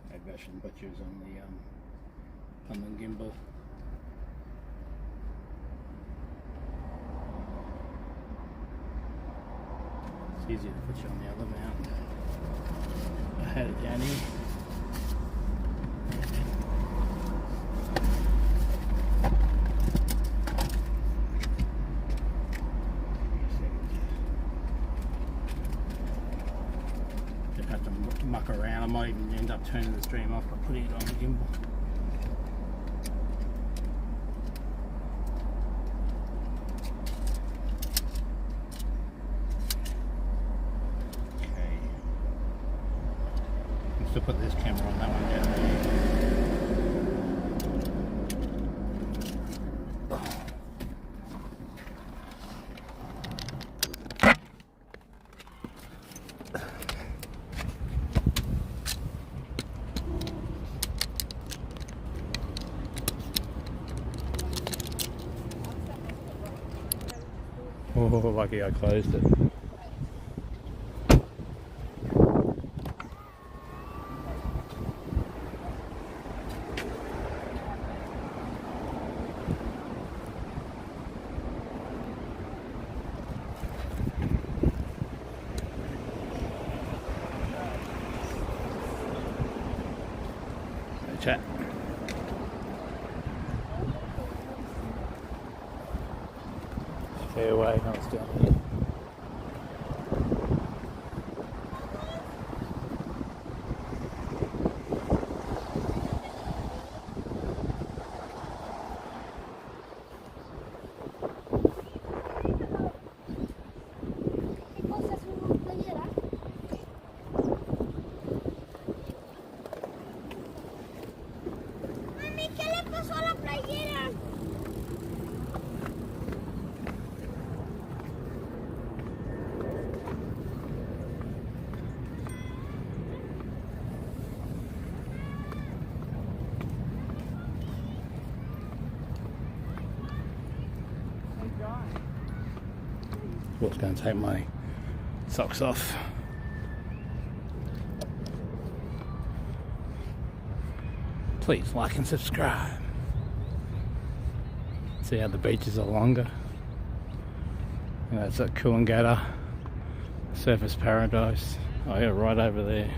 Maybe I shouldn't put yours on the gimbal. It's easier to put you on the other mount. I had it down here. Muck around. I might even end up turning the stream off by putting it on the gimbal. Okay. I'll still put this camera on that one down there. Oh, lucky I closed it. Chat. Stay away, no, it's down here.
Mami, ¿qué le pasó a la playera?
What's going to take my socks off? Please like and subscribe. See how the beaches are longer. And that's at Coolangatta Surfers Paradise. Oh yeah, right over there.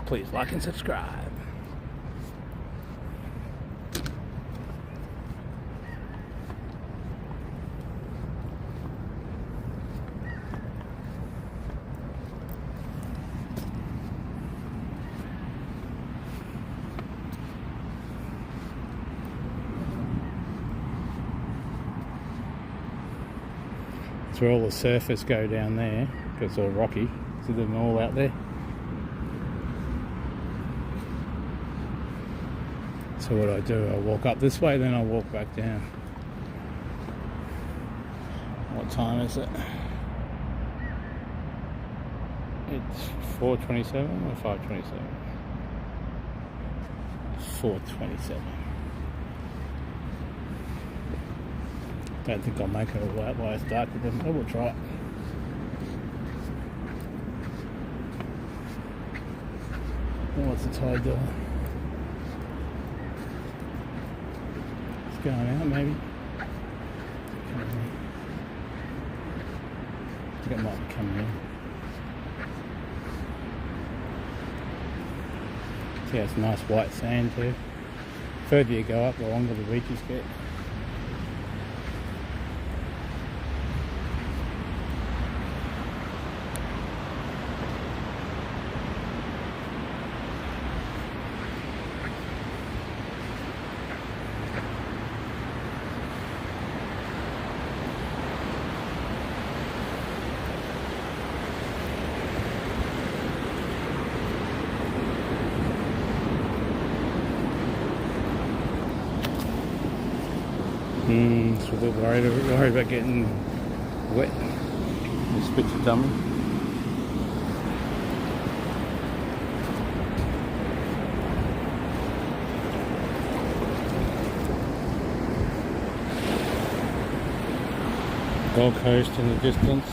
Please like and subscribe. That's where all the surfers go down there, because it's all rocky. See them all out there. So what I do, I walk up this way, then I walk back down. What time is it? It's 4:27 or 5:27? 4:27. Don't think I'll make it all that way. It's dark with them. I will try it. What's the tide doing? It's going out, maybe. I think it might be coming in. See, it's nice white sand too. The further you go up, the longer the reaches get. So we're worried about getting wet. This bit's a dummy. Gold Coast in the distance.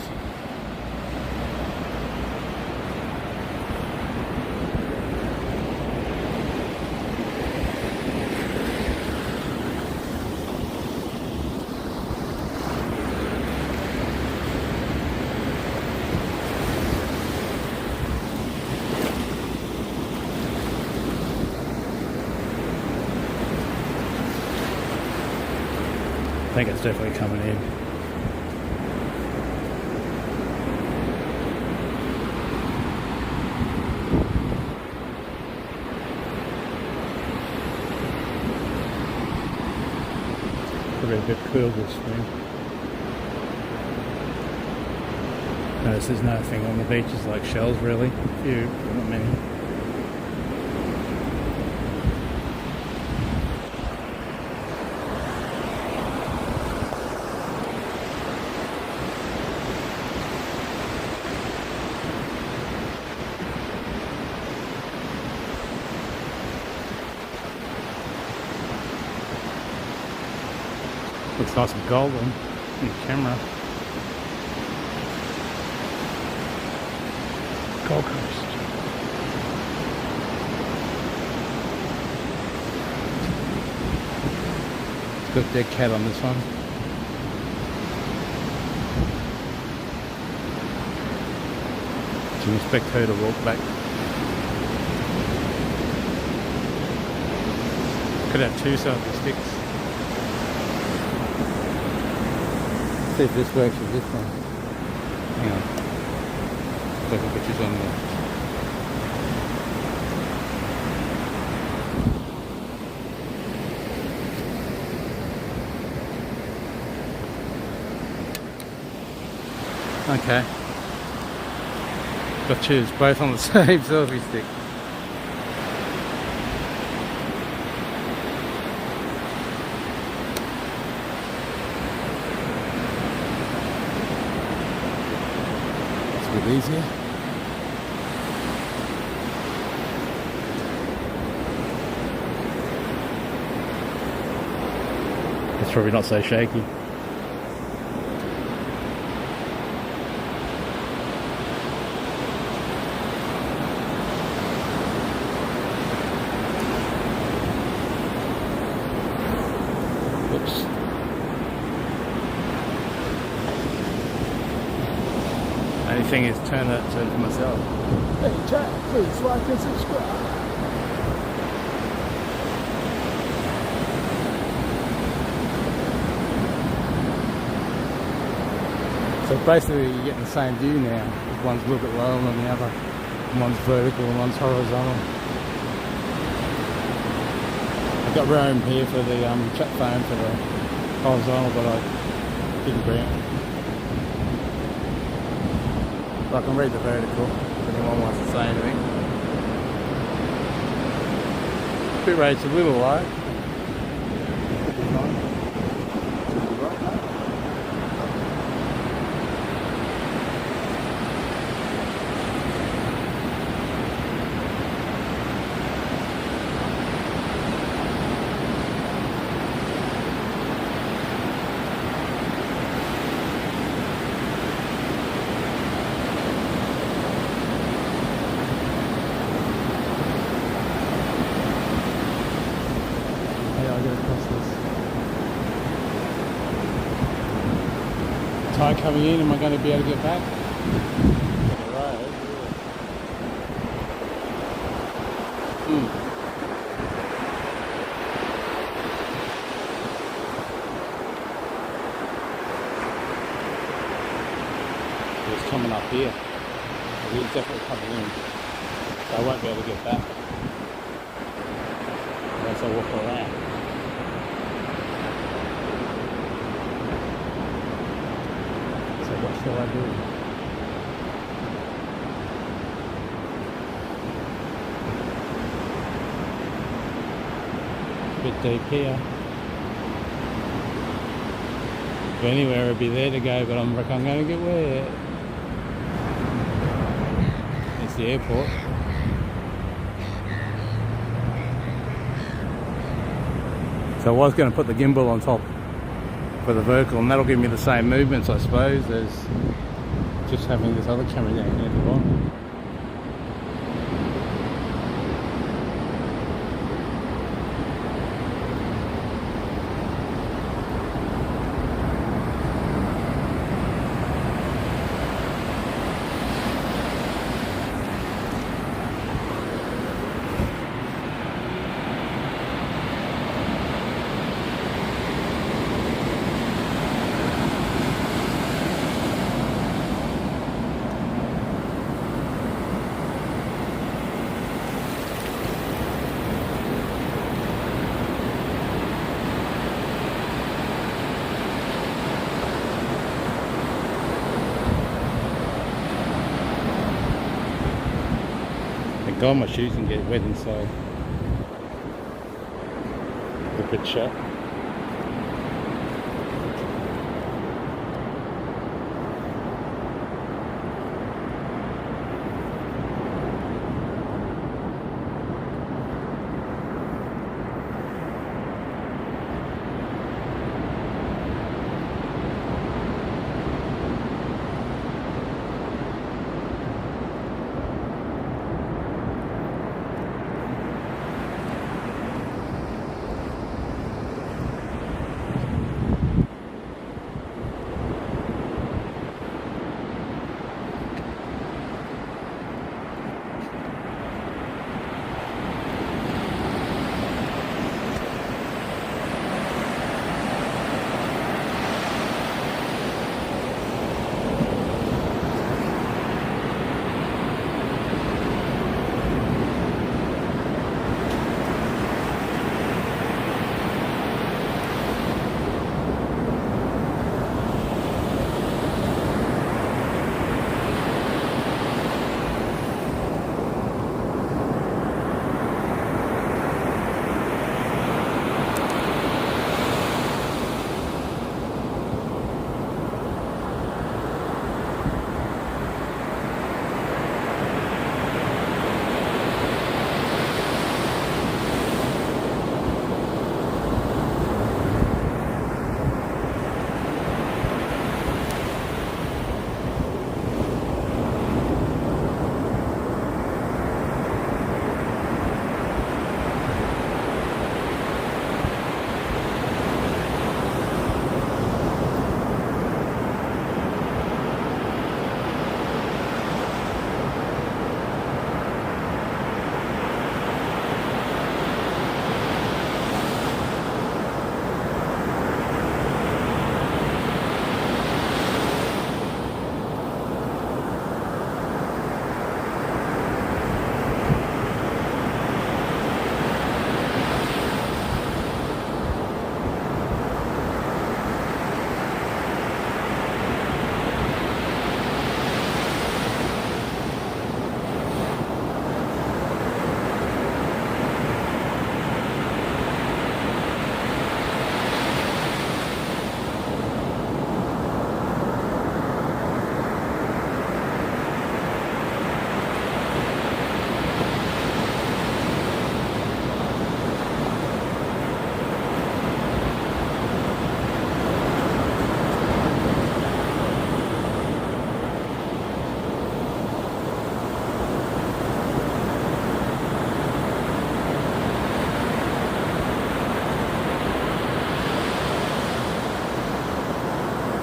I think it's definitely coming in. Probably a bit cool this spring. Notice there's nothing on the beaches like shells really. Few, not many. Looks nice and golden in the camera. Gold Coast. It's got dead cat on this one. Can you expect her to walk back? Could have two selfie sticks. See if this works with this one. Hang on. Look at pictures on there. Okay. Got choose both on the same selfie stick. Easier. It's probably not so shaky. Oops. Only thing is turn it to myself. Hey chat, please like and subscribe. So basically you're getting the same view now. One's a little bit lower than the other. One's vertical and one's horizontal. I've got room here for the chat phone for the horizontal, but I didn't bring it. I can read the vertical if anyone wants to say anything. Bit rate's a little low. tide coming in, am I going to be able to get back? It's coming up here. It's definitely coming in. So I won't be able to get back unless I walk around. So what shall I do? A bit deep here. If anywhere it'd be there to go, but I reckon I'm going to get wet. It's the airport. So I was going to put the gimbal on top for the vertical, and that'll give me the same movements, I suppose, as just having this other camera down here at the bottom. God, my shoes can get wet inside. A bit shut.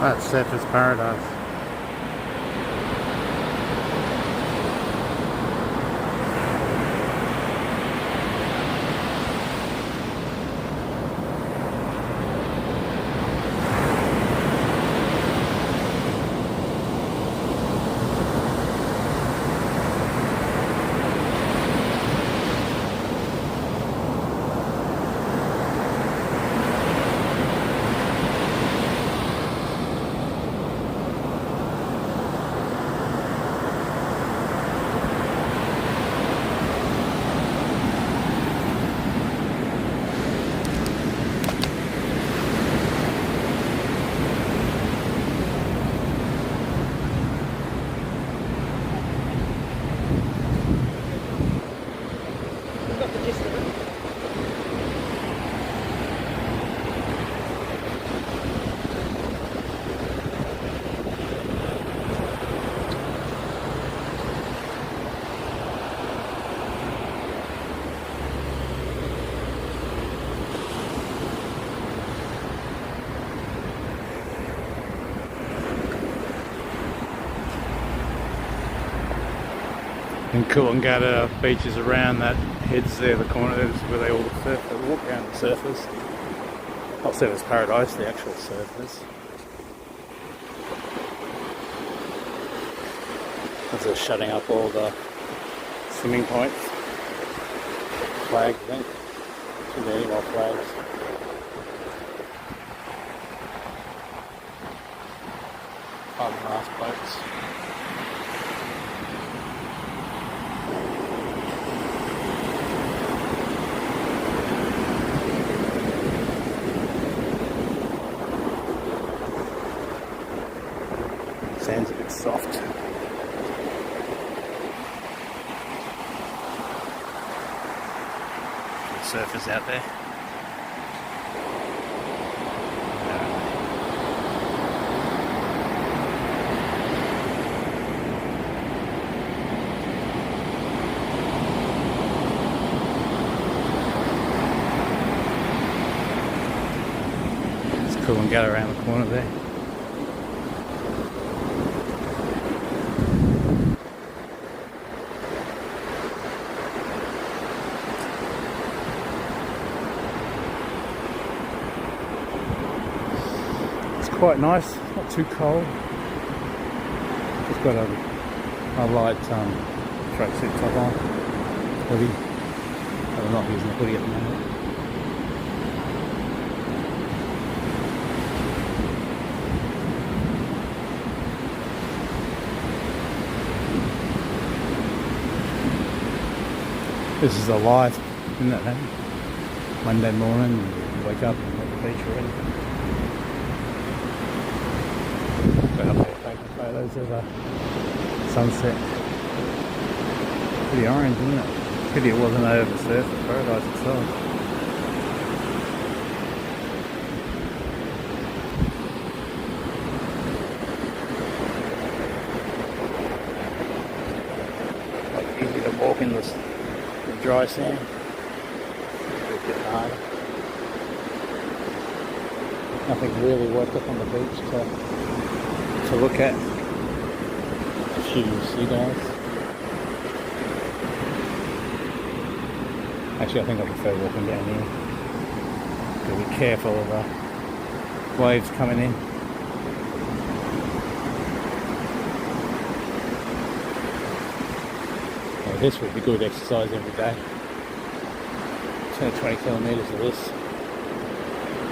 That's Surfers Paradise. And Coolangatta beach is around that heads there, the corner there, is where they all surf. They walk around the surfers. Not Surfers Paradise, the actual surfers. As they're shutting up all the swimming points. Flags, I think. Too many more flags. Fiberglass boats. Sand's a bit soft. Good surfers out there. It's cool and get around the corner there. Quite nice, not too cold. Just got a light tracksuit top on, hoodie. I'm not using a hoodie at the moment. This is the life, isn't it? Eh? Monday morning, you wake up and at the beach already. Photos of the sunset. Pretty orange, isn't it? Pity it wasn't over the Surfers Paradise itself. Like easy to walk in the dry sand. It's a bit hard. Nothing really worked up on the beach to look at. A few seagulls. Actually, I think I prefer walking down here. Gotta be careful of the waves coming in. Well, this would be good exercise every day. 10 or 20 kilometres of this.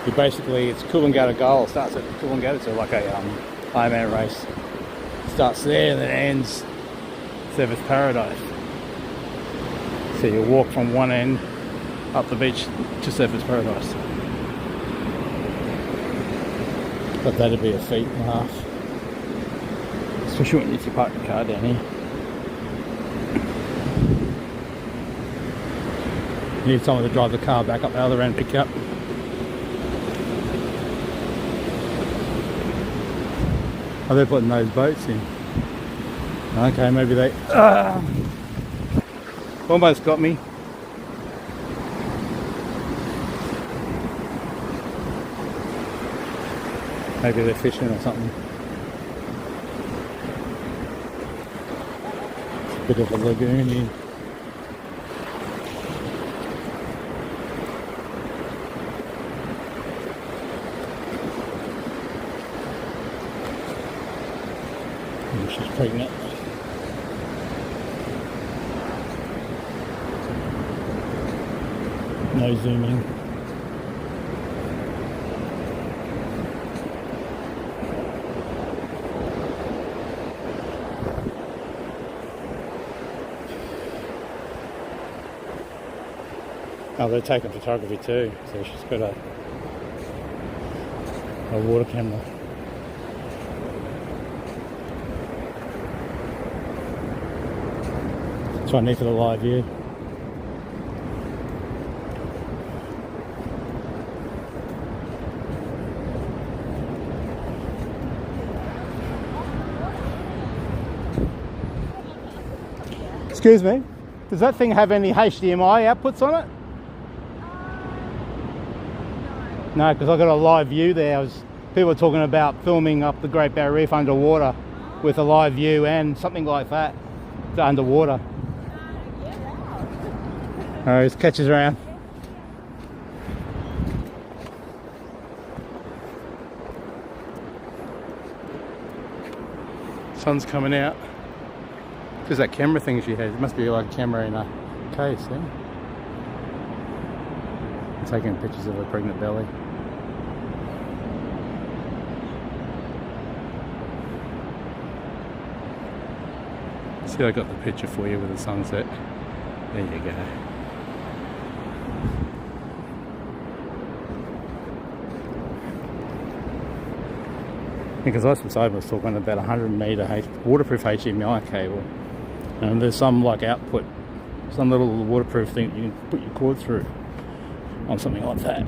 You basically, it's Coolangatta goal. It starts at Coolangatta, so like a Ironman race. Starts there and then ends Surfers Paradise. So you walk from one end up the beach to Surfers Paradise. But that'd be a feet and a half. Especially when you park the car down here. You need someone to drive the car back up the other end and pick you up. Oh, they're putting those boats in. Okay, maybe they... almost got me. Maybe they're fishing or something. It's a bit of a lagoon here. And she's pregnant. No zooming. Oh, they're taking photography too, so she's got a water camera. That's what I need for the live view. Excuse me, does that thing have any HDMI outputs on it? No, because I got a live view there. People were talking about filming up the Great Barrier Reef underwater with a live view and something like that underwater. Oh, he catches around. Sun's coming out. There's that camera thing she has. It must be like a camera in a case, yeah? I'm taking pictures of her pregnant belly. See, I got the picture for you with the sunset. There you go. Because I was talking about 100 metre waterproof HDMI cable, and there's some like output, some little waterproof thing you can put your cord through on something like that.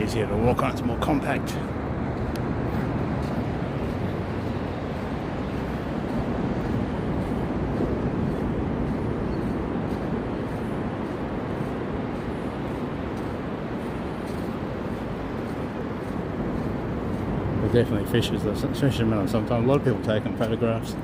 Easier to walk on, it's more compact. They're definitely fishes, though. Fishermen sometimes. A lot of people taking photographs.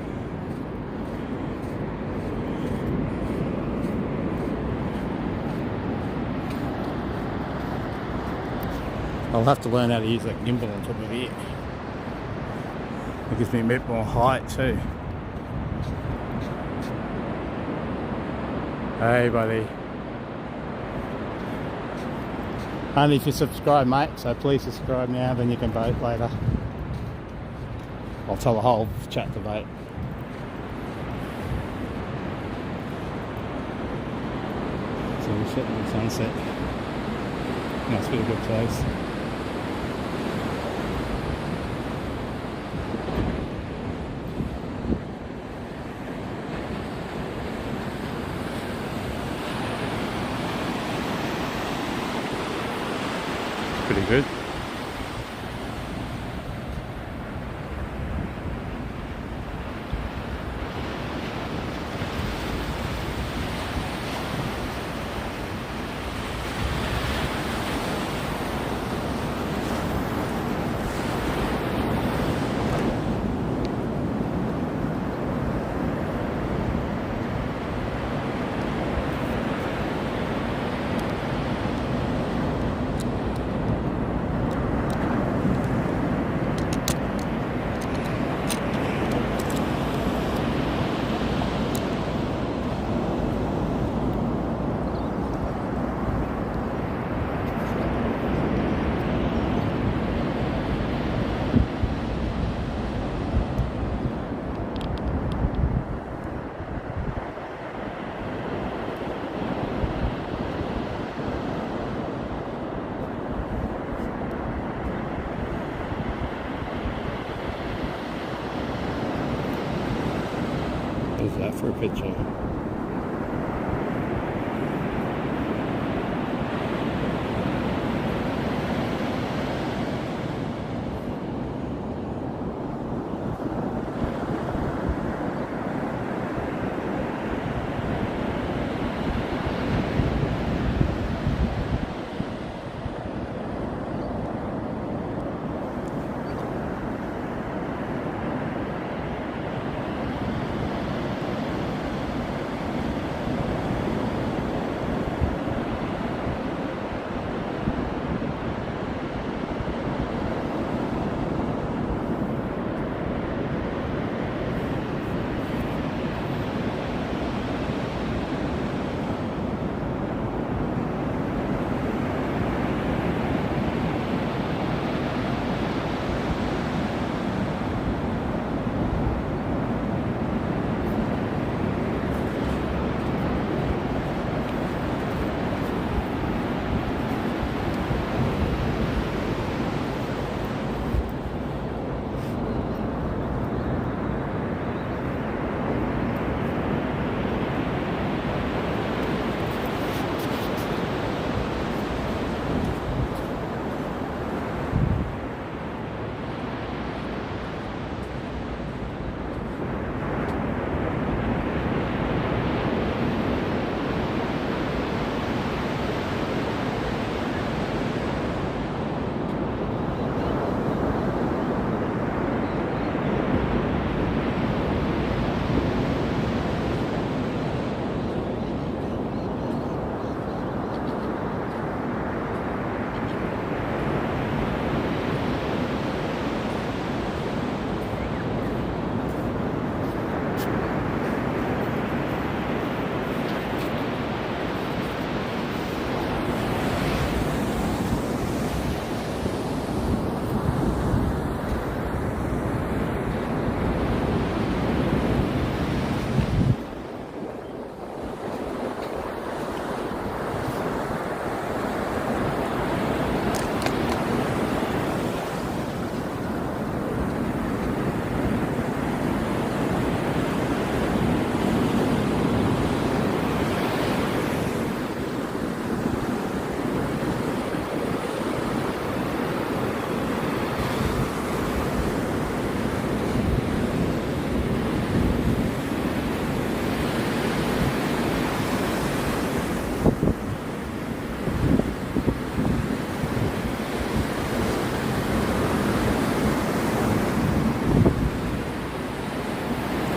I'll have to learn how to use that gimbal on top of it. It gives me a bit more height too. Hey buddy. Only if you subscribe, mate, so please subscribe now, then you can vote later. I'll tell the whole chat to vote. So we're sitting in the sunset. Must be a good place. Pretty good. Who's that for a picture?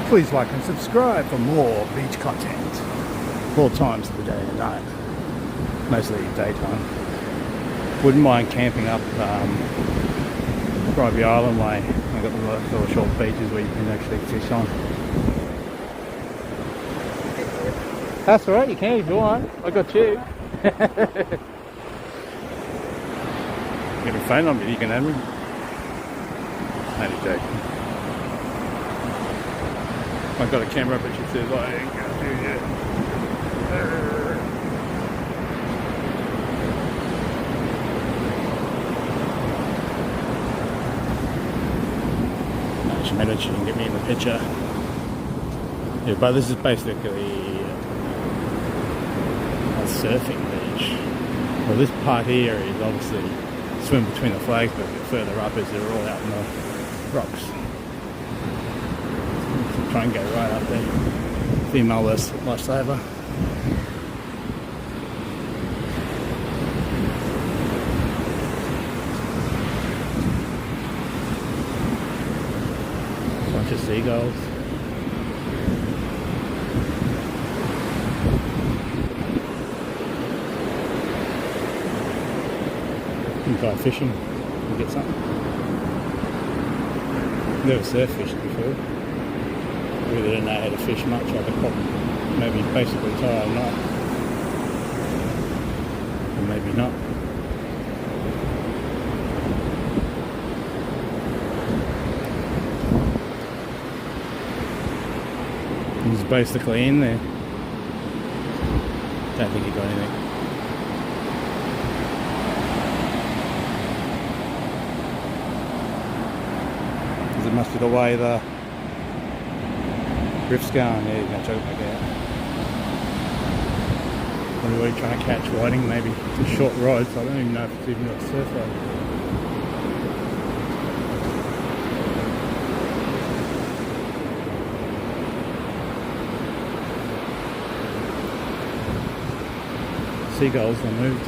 Please like and subscribe for more beach content. All times of the day and night. Mostly daytime. Wouldn't mind camping up Rugby Island way. I've got the little short beaches where you can actually fish on. That's alright, you can if you want. I got you. Get my phone number, you can have me. Only joking. I've got a camera, but she says I ain't gonna do yet. She made it, she didn't get me in the picture. Yeah, but this is basically a surfing beach. Well, this part here is obviously swim between the flags, but a bit further up is they're all out in the rocks. Try and go right up there. Female lifesaver. Bunch of seagulls. You can try fishing and get something. Never surf fished before. Really didn't know how to fish much. I could probably maybe basically tie a knot. Or maybe not. He's basically in there. Don't think he got anything. Because it must be the way the Riff's going, yeah, he's going to choke back out. What are we trying to catch? Whiting, maybe. It's a short ride, so I don't even know if it's even got a surf ride. Seagulls, they moved.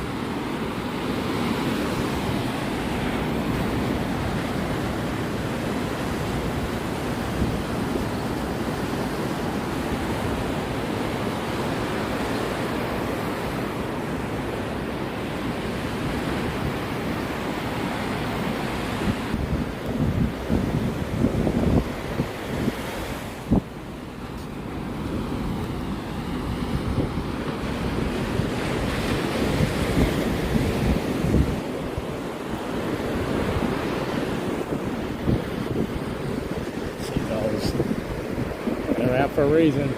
They're out for a reason.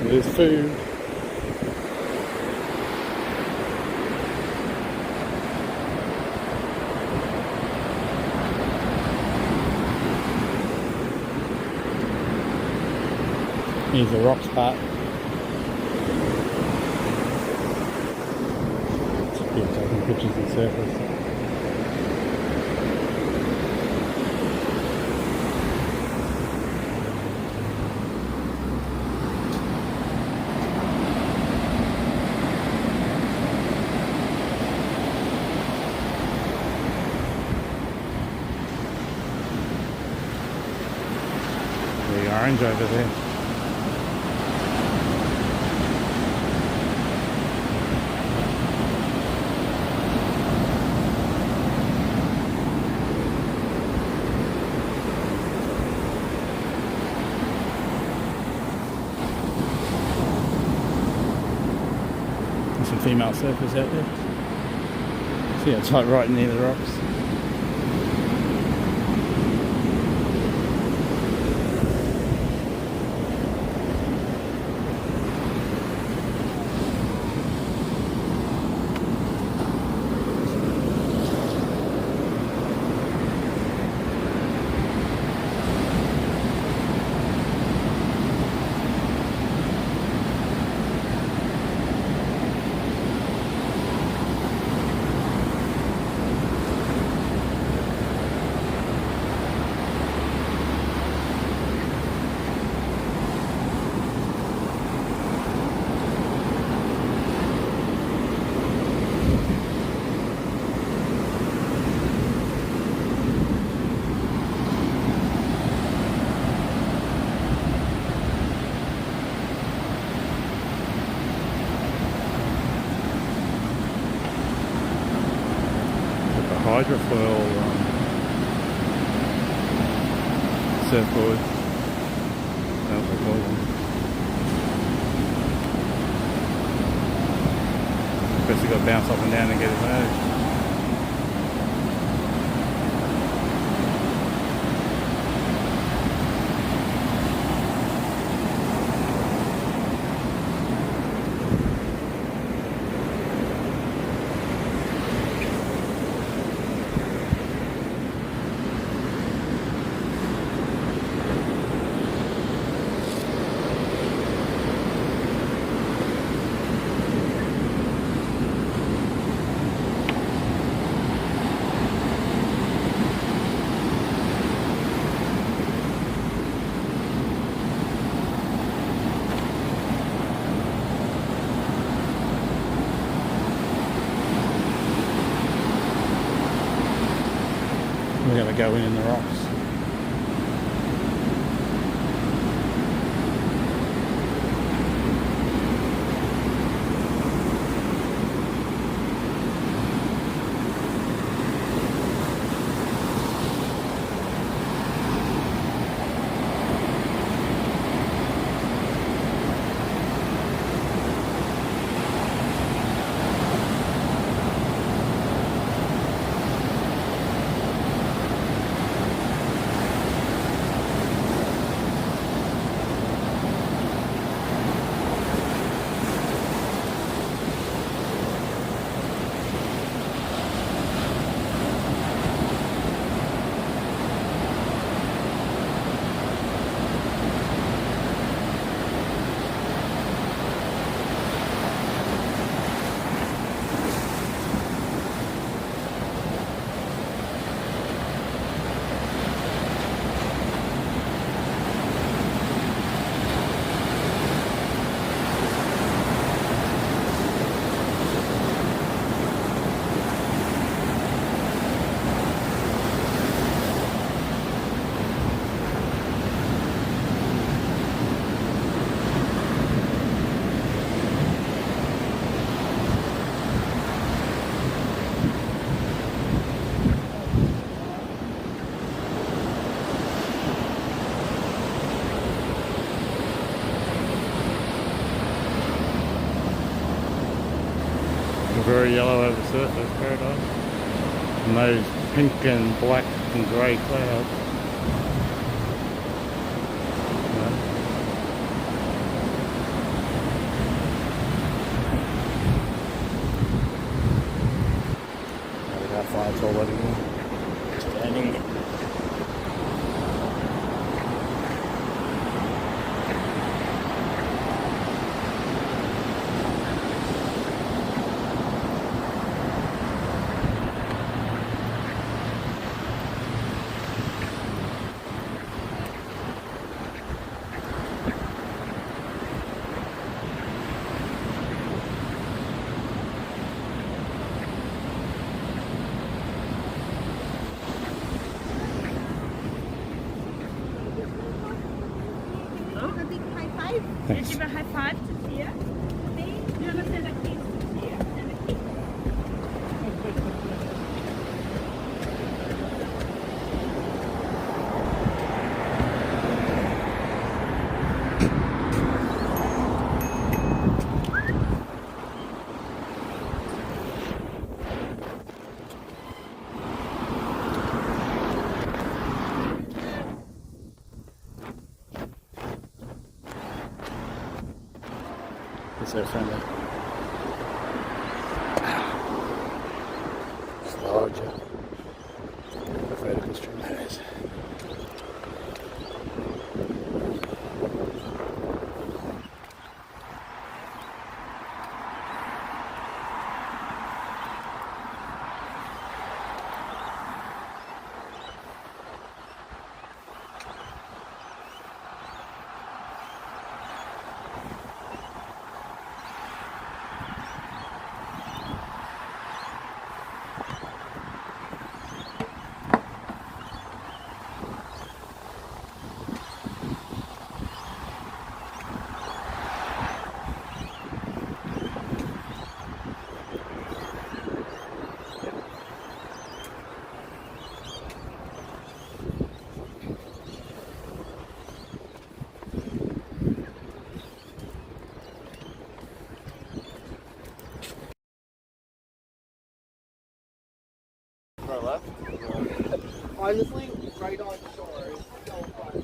There's food. Here's the rock spot. Yeah, taking pictures of the surface. The orange over there. There's some female surfers out there. See, it's like right near the rocks. Hydrofoil surfboard. That's what I call them. First you got to bounce up and down and get his nose. We're going to go in the rocks. very yellow over the surface, paradise. And those pink and black and grey clouds. About 5 already. Standing.
Thanks. Give a high five to Tia. See? You're going to send a kiss to Tia. Send a kiss.
It's so friendly. It's larger. The vertical stream is.
Left. Honestly, right on shore is so fun.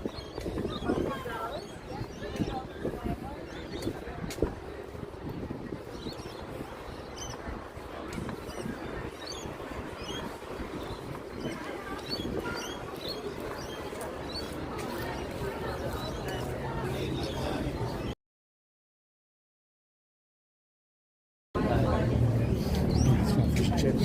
Fish chips.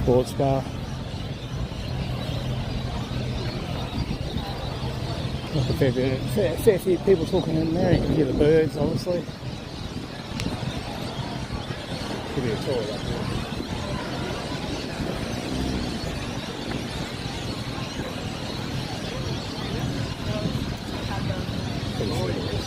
Sports bar. Like a fair few people talking in there. You can hear the birds, obviously. Could be a tour up there. Pretty sure it is.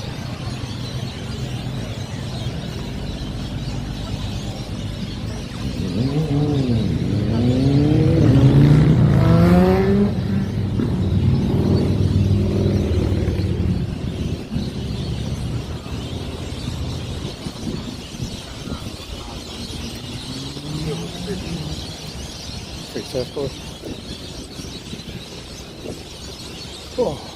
Big surfboard. Oh.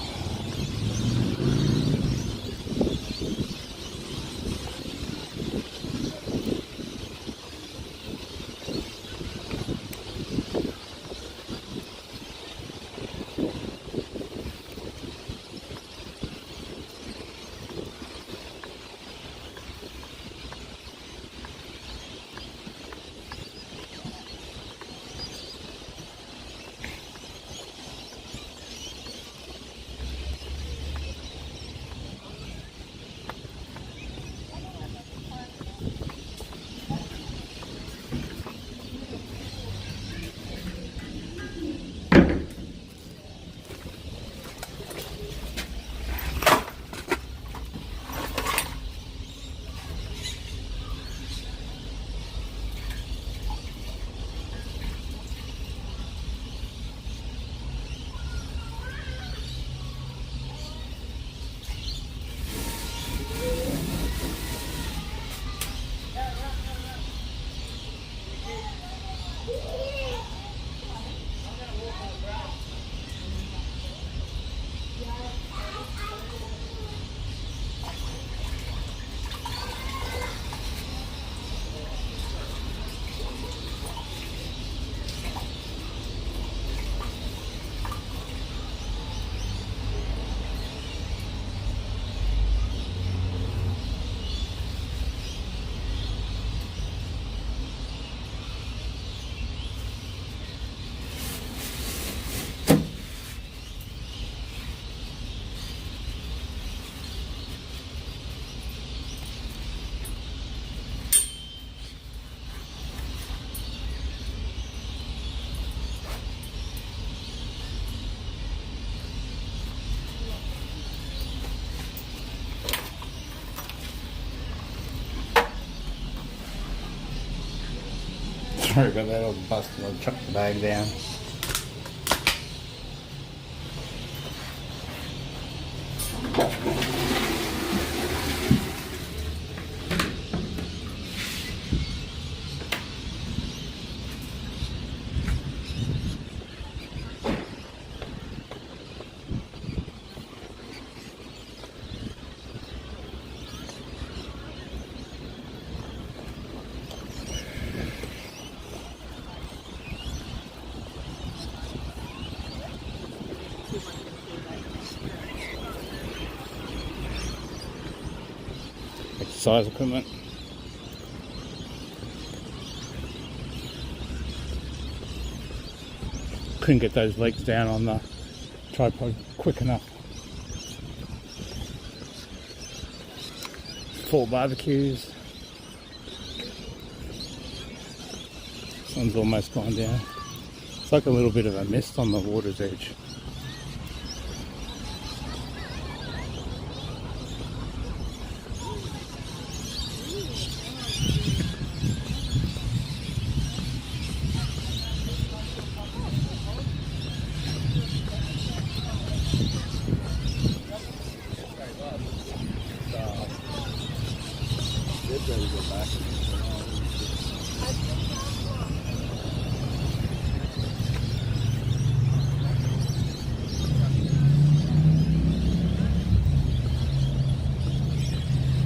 Sorry about that, I was busted. I chucked the bag down. Exercise equipment. Couldn't get those legs down on the tripod quick enough. 4 barbecues. Sun's almost gone down. It's like a little bit of a mist on the water's edge.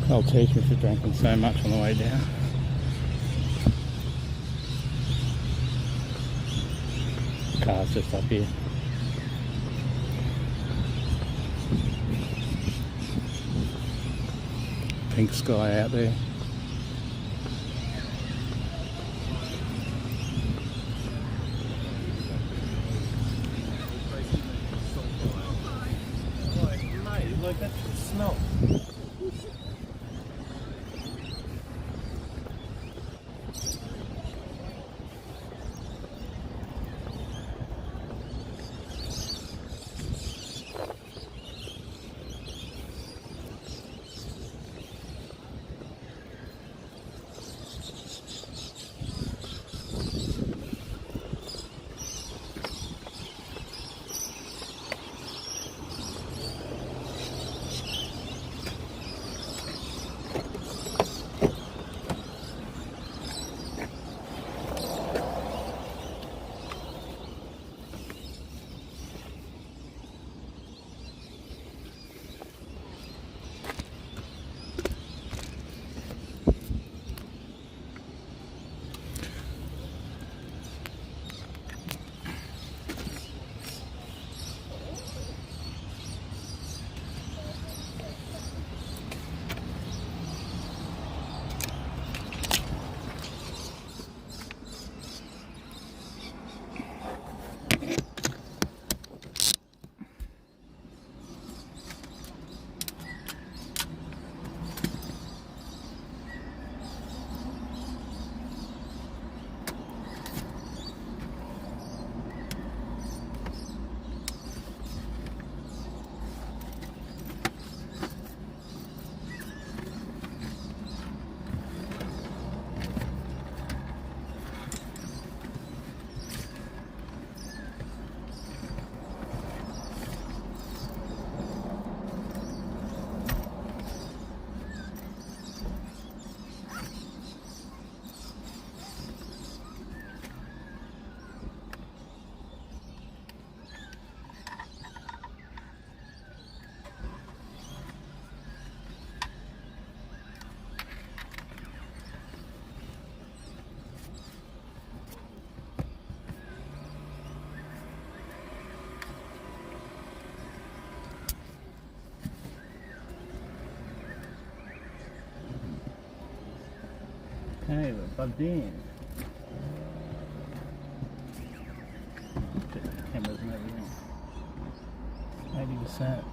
They'll teach me for drinking so much on the way down. Car's just up here. Pink sky out there.
Like that smell.
Okay, we're plugged in. Check the cameras and everything. 80%.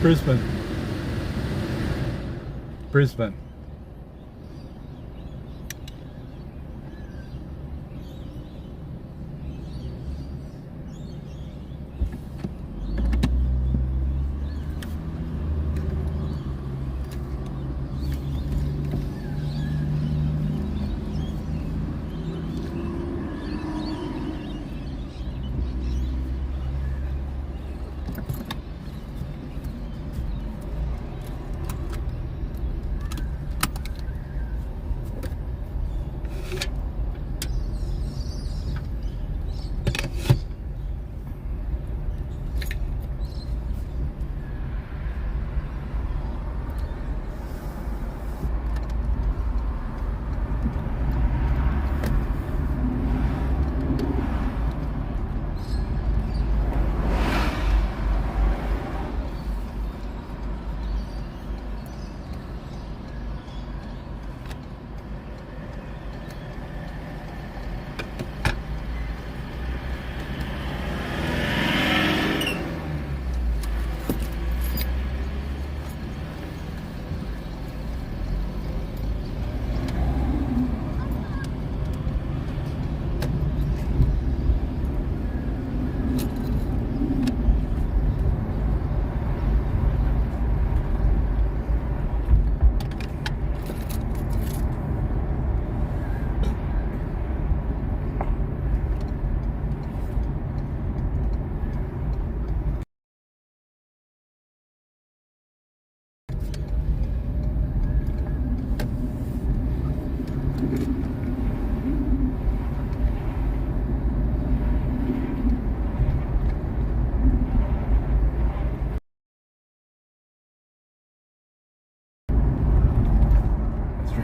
Brisbane.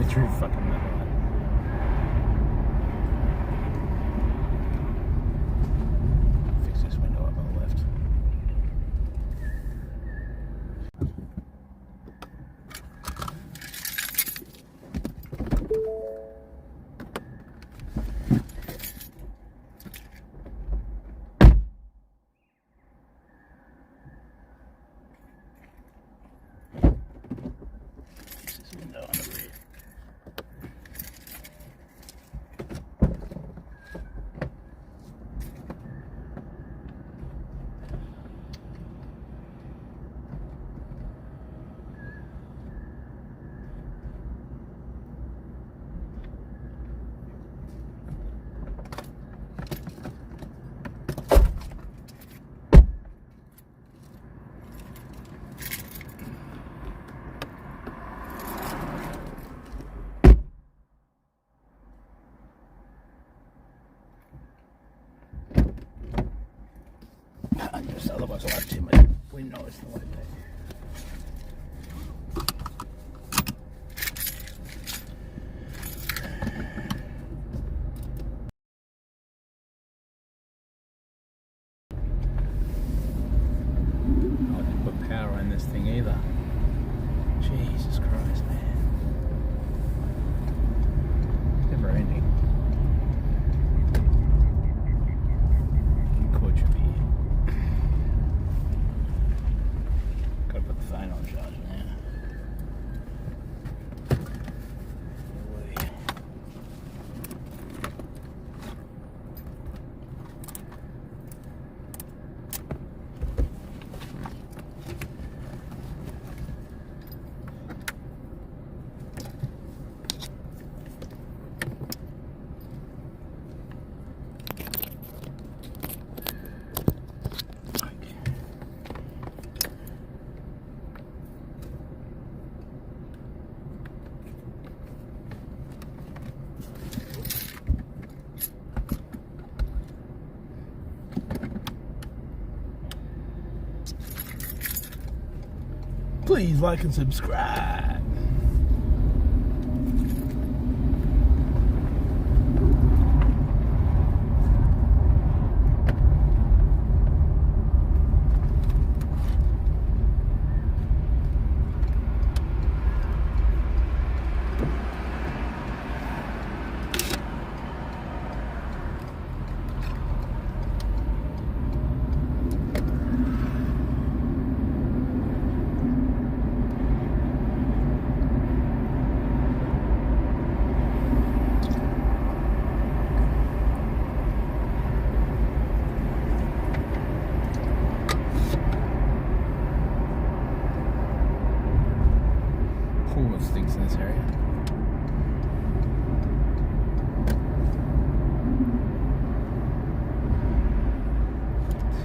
True fucking metal. Fix this window up on the left. Fix this window on the rear. Otherwise I'll have too much wind noise in the way there. I didn't put power in this thing either. Jesus Christ, man. Never ending. Cord should be here. Gotta put the phone on charge now. Please like and subscribe.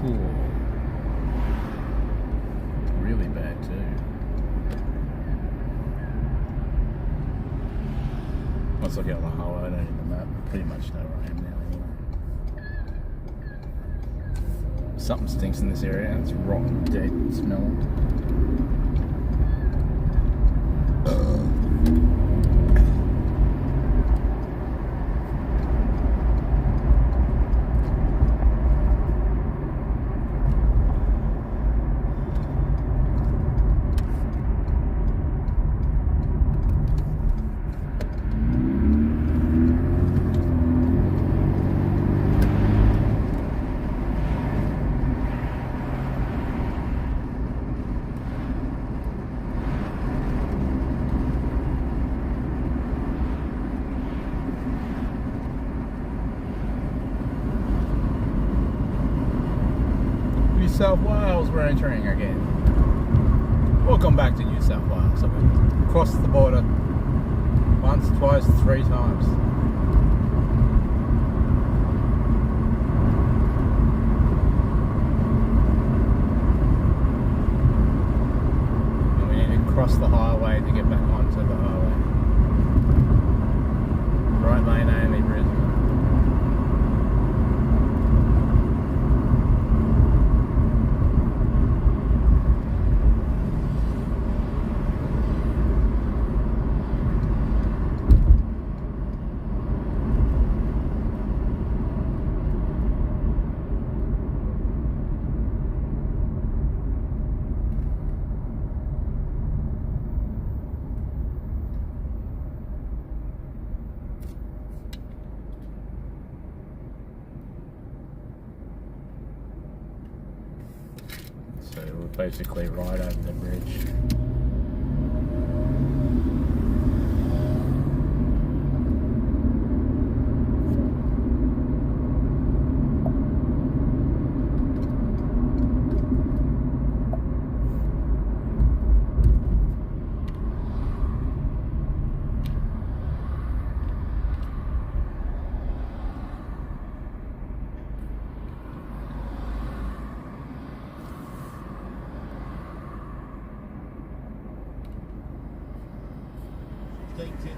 Ooh. Really bad too. Let's look at the highway. I don't even know. Pretty much know where I am now anyway. Something stinks in this area and it's rotten, dead smelling. New South Wales, we're entering again. Welcome back to New South Wales. So we've crossed the border once, twice, 3 times. And we need to cross the highway to get back onto the highway. Right lane only, Brisbane. So we're basically right over the bridge.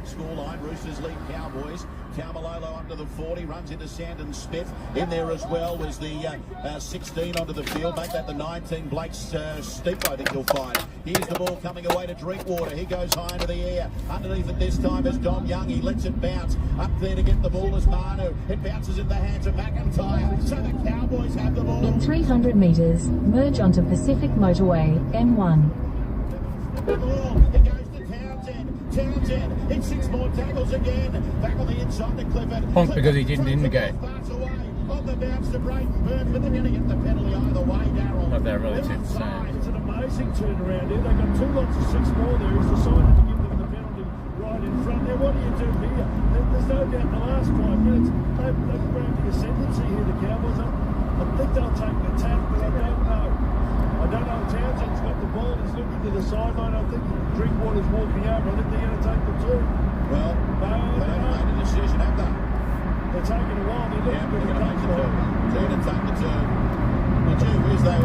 Scoreline, Roosters lead Cowboys. Taumalolo under the 40, runs into Sandon Smith. In there as well was the 16 onto the field. Make that the 19. Blake Steep, I think you'll find. Here's the ball coming away to Drinkwater. He goes high into the air. Underneath it this time is Dom Young. He lets it bounce. Up there to get the ball is Manu. It bounces in the hands of McIntyre. So the Cowboys have the ball.
In 300 metres, merge onto Pacific Motorway, M1.
The ball, it goes to Townsend. Townsend, it's 6 more tackles again. Back on the inside to Clifford.
Honk because he didn't indicate.
On the bounce to Brayden Burke, but they're going to get the penalty either way, Darryl.
But they're really too sad.
It's an amazing turnaround here. They've got 2 lots of 6 more there. He's decided to give them the penalty right in front. Now, what do you do here? There's no doubt the last 5 minutes, they've grabbed the ascendancy here, the Cowboys. I think they'll take the tap, but I don't know. Townsend's got the ball. He's looking to the sideline. I think Drinkwater's walking over. I think they're going to take the 2. Well, they haven't made a decision, have they? They're taking a while. They're going to take the 2.
They're going to take the 2. The gee whiz, they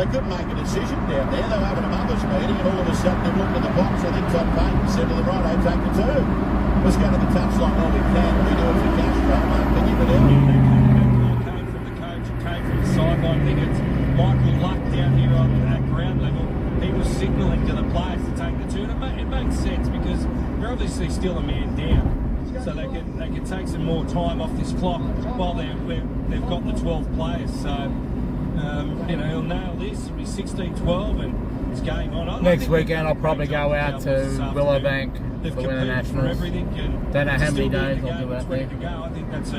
couldn't make a decision down there. They were having a mother's meeting, and all of a sudden they've looked at the box. I think Todd Payton said to them, right, I take the 2. Let's go to the touchline all we can. We do it for Castro. Mark Piggy, but
came from the coach, it came from the sideline. I think it's Michael Luck down here at ground level. He was signalling to the players to take the 2. And it makes sense because they're obviously still a man down. So they can take some more time off this clock while they've got the 12 players. So, he'll nail this. It'll be 16-12 and it's game on.
Next weekend I'll probably go out to Willowbank
They've
for Winter
competed for
Nationals.
everything.
Don't know how many days I'll do out there.
I think that's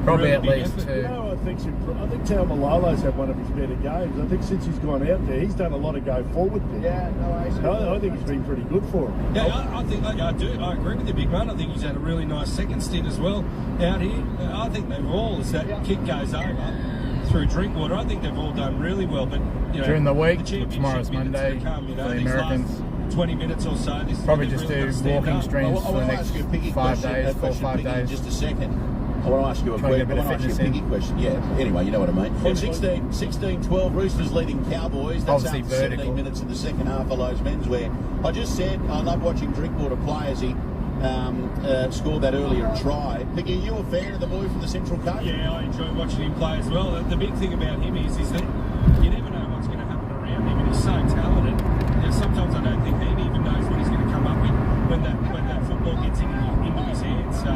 probably
really
at least
effort.
2.
You know, I think Taumalolo's had one of his better games. I think since he's gone out there, he's done a lot of go forward things.
Yeah,
I think he's been pretty good for him.
Yeah, I agree with you, big man. I think he's had a really nice second stint as well out here. I think they've all, as that kick goes over through Drinkwater, I think they've all done really well. But
during the week,
the
tomorrow's Monday
to come,
for the
these
Americans.
last 20 minutes or so.
Probably just do walking streams for the next 5 days, 4 or 5 days.
Just a second. I want to ask you a piggy question. Yeah, anyway, you know what I mean. 16-12, Roosters leading Cowboys. That's
obviously
after 17 minutes in the second half of Lowe's men's, where I just said I love watching Drinkwater play as he scored that earlier try. Piggy, are you a fan of the boy from the Central Coast?
Yeah, I enjoy watching him play as well. The big thing about him is that you never know what's going to happen around him, and he's so talented. Sometimes I don't think he even knows what he's going to come up with when that football gets into his hands. So,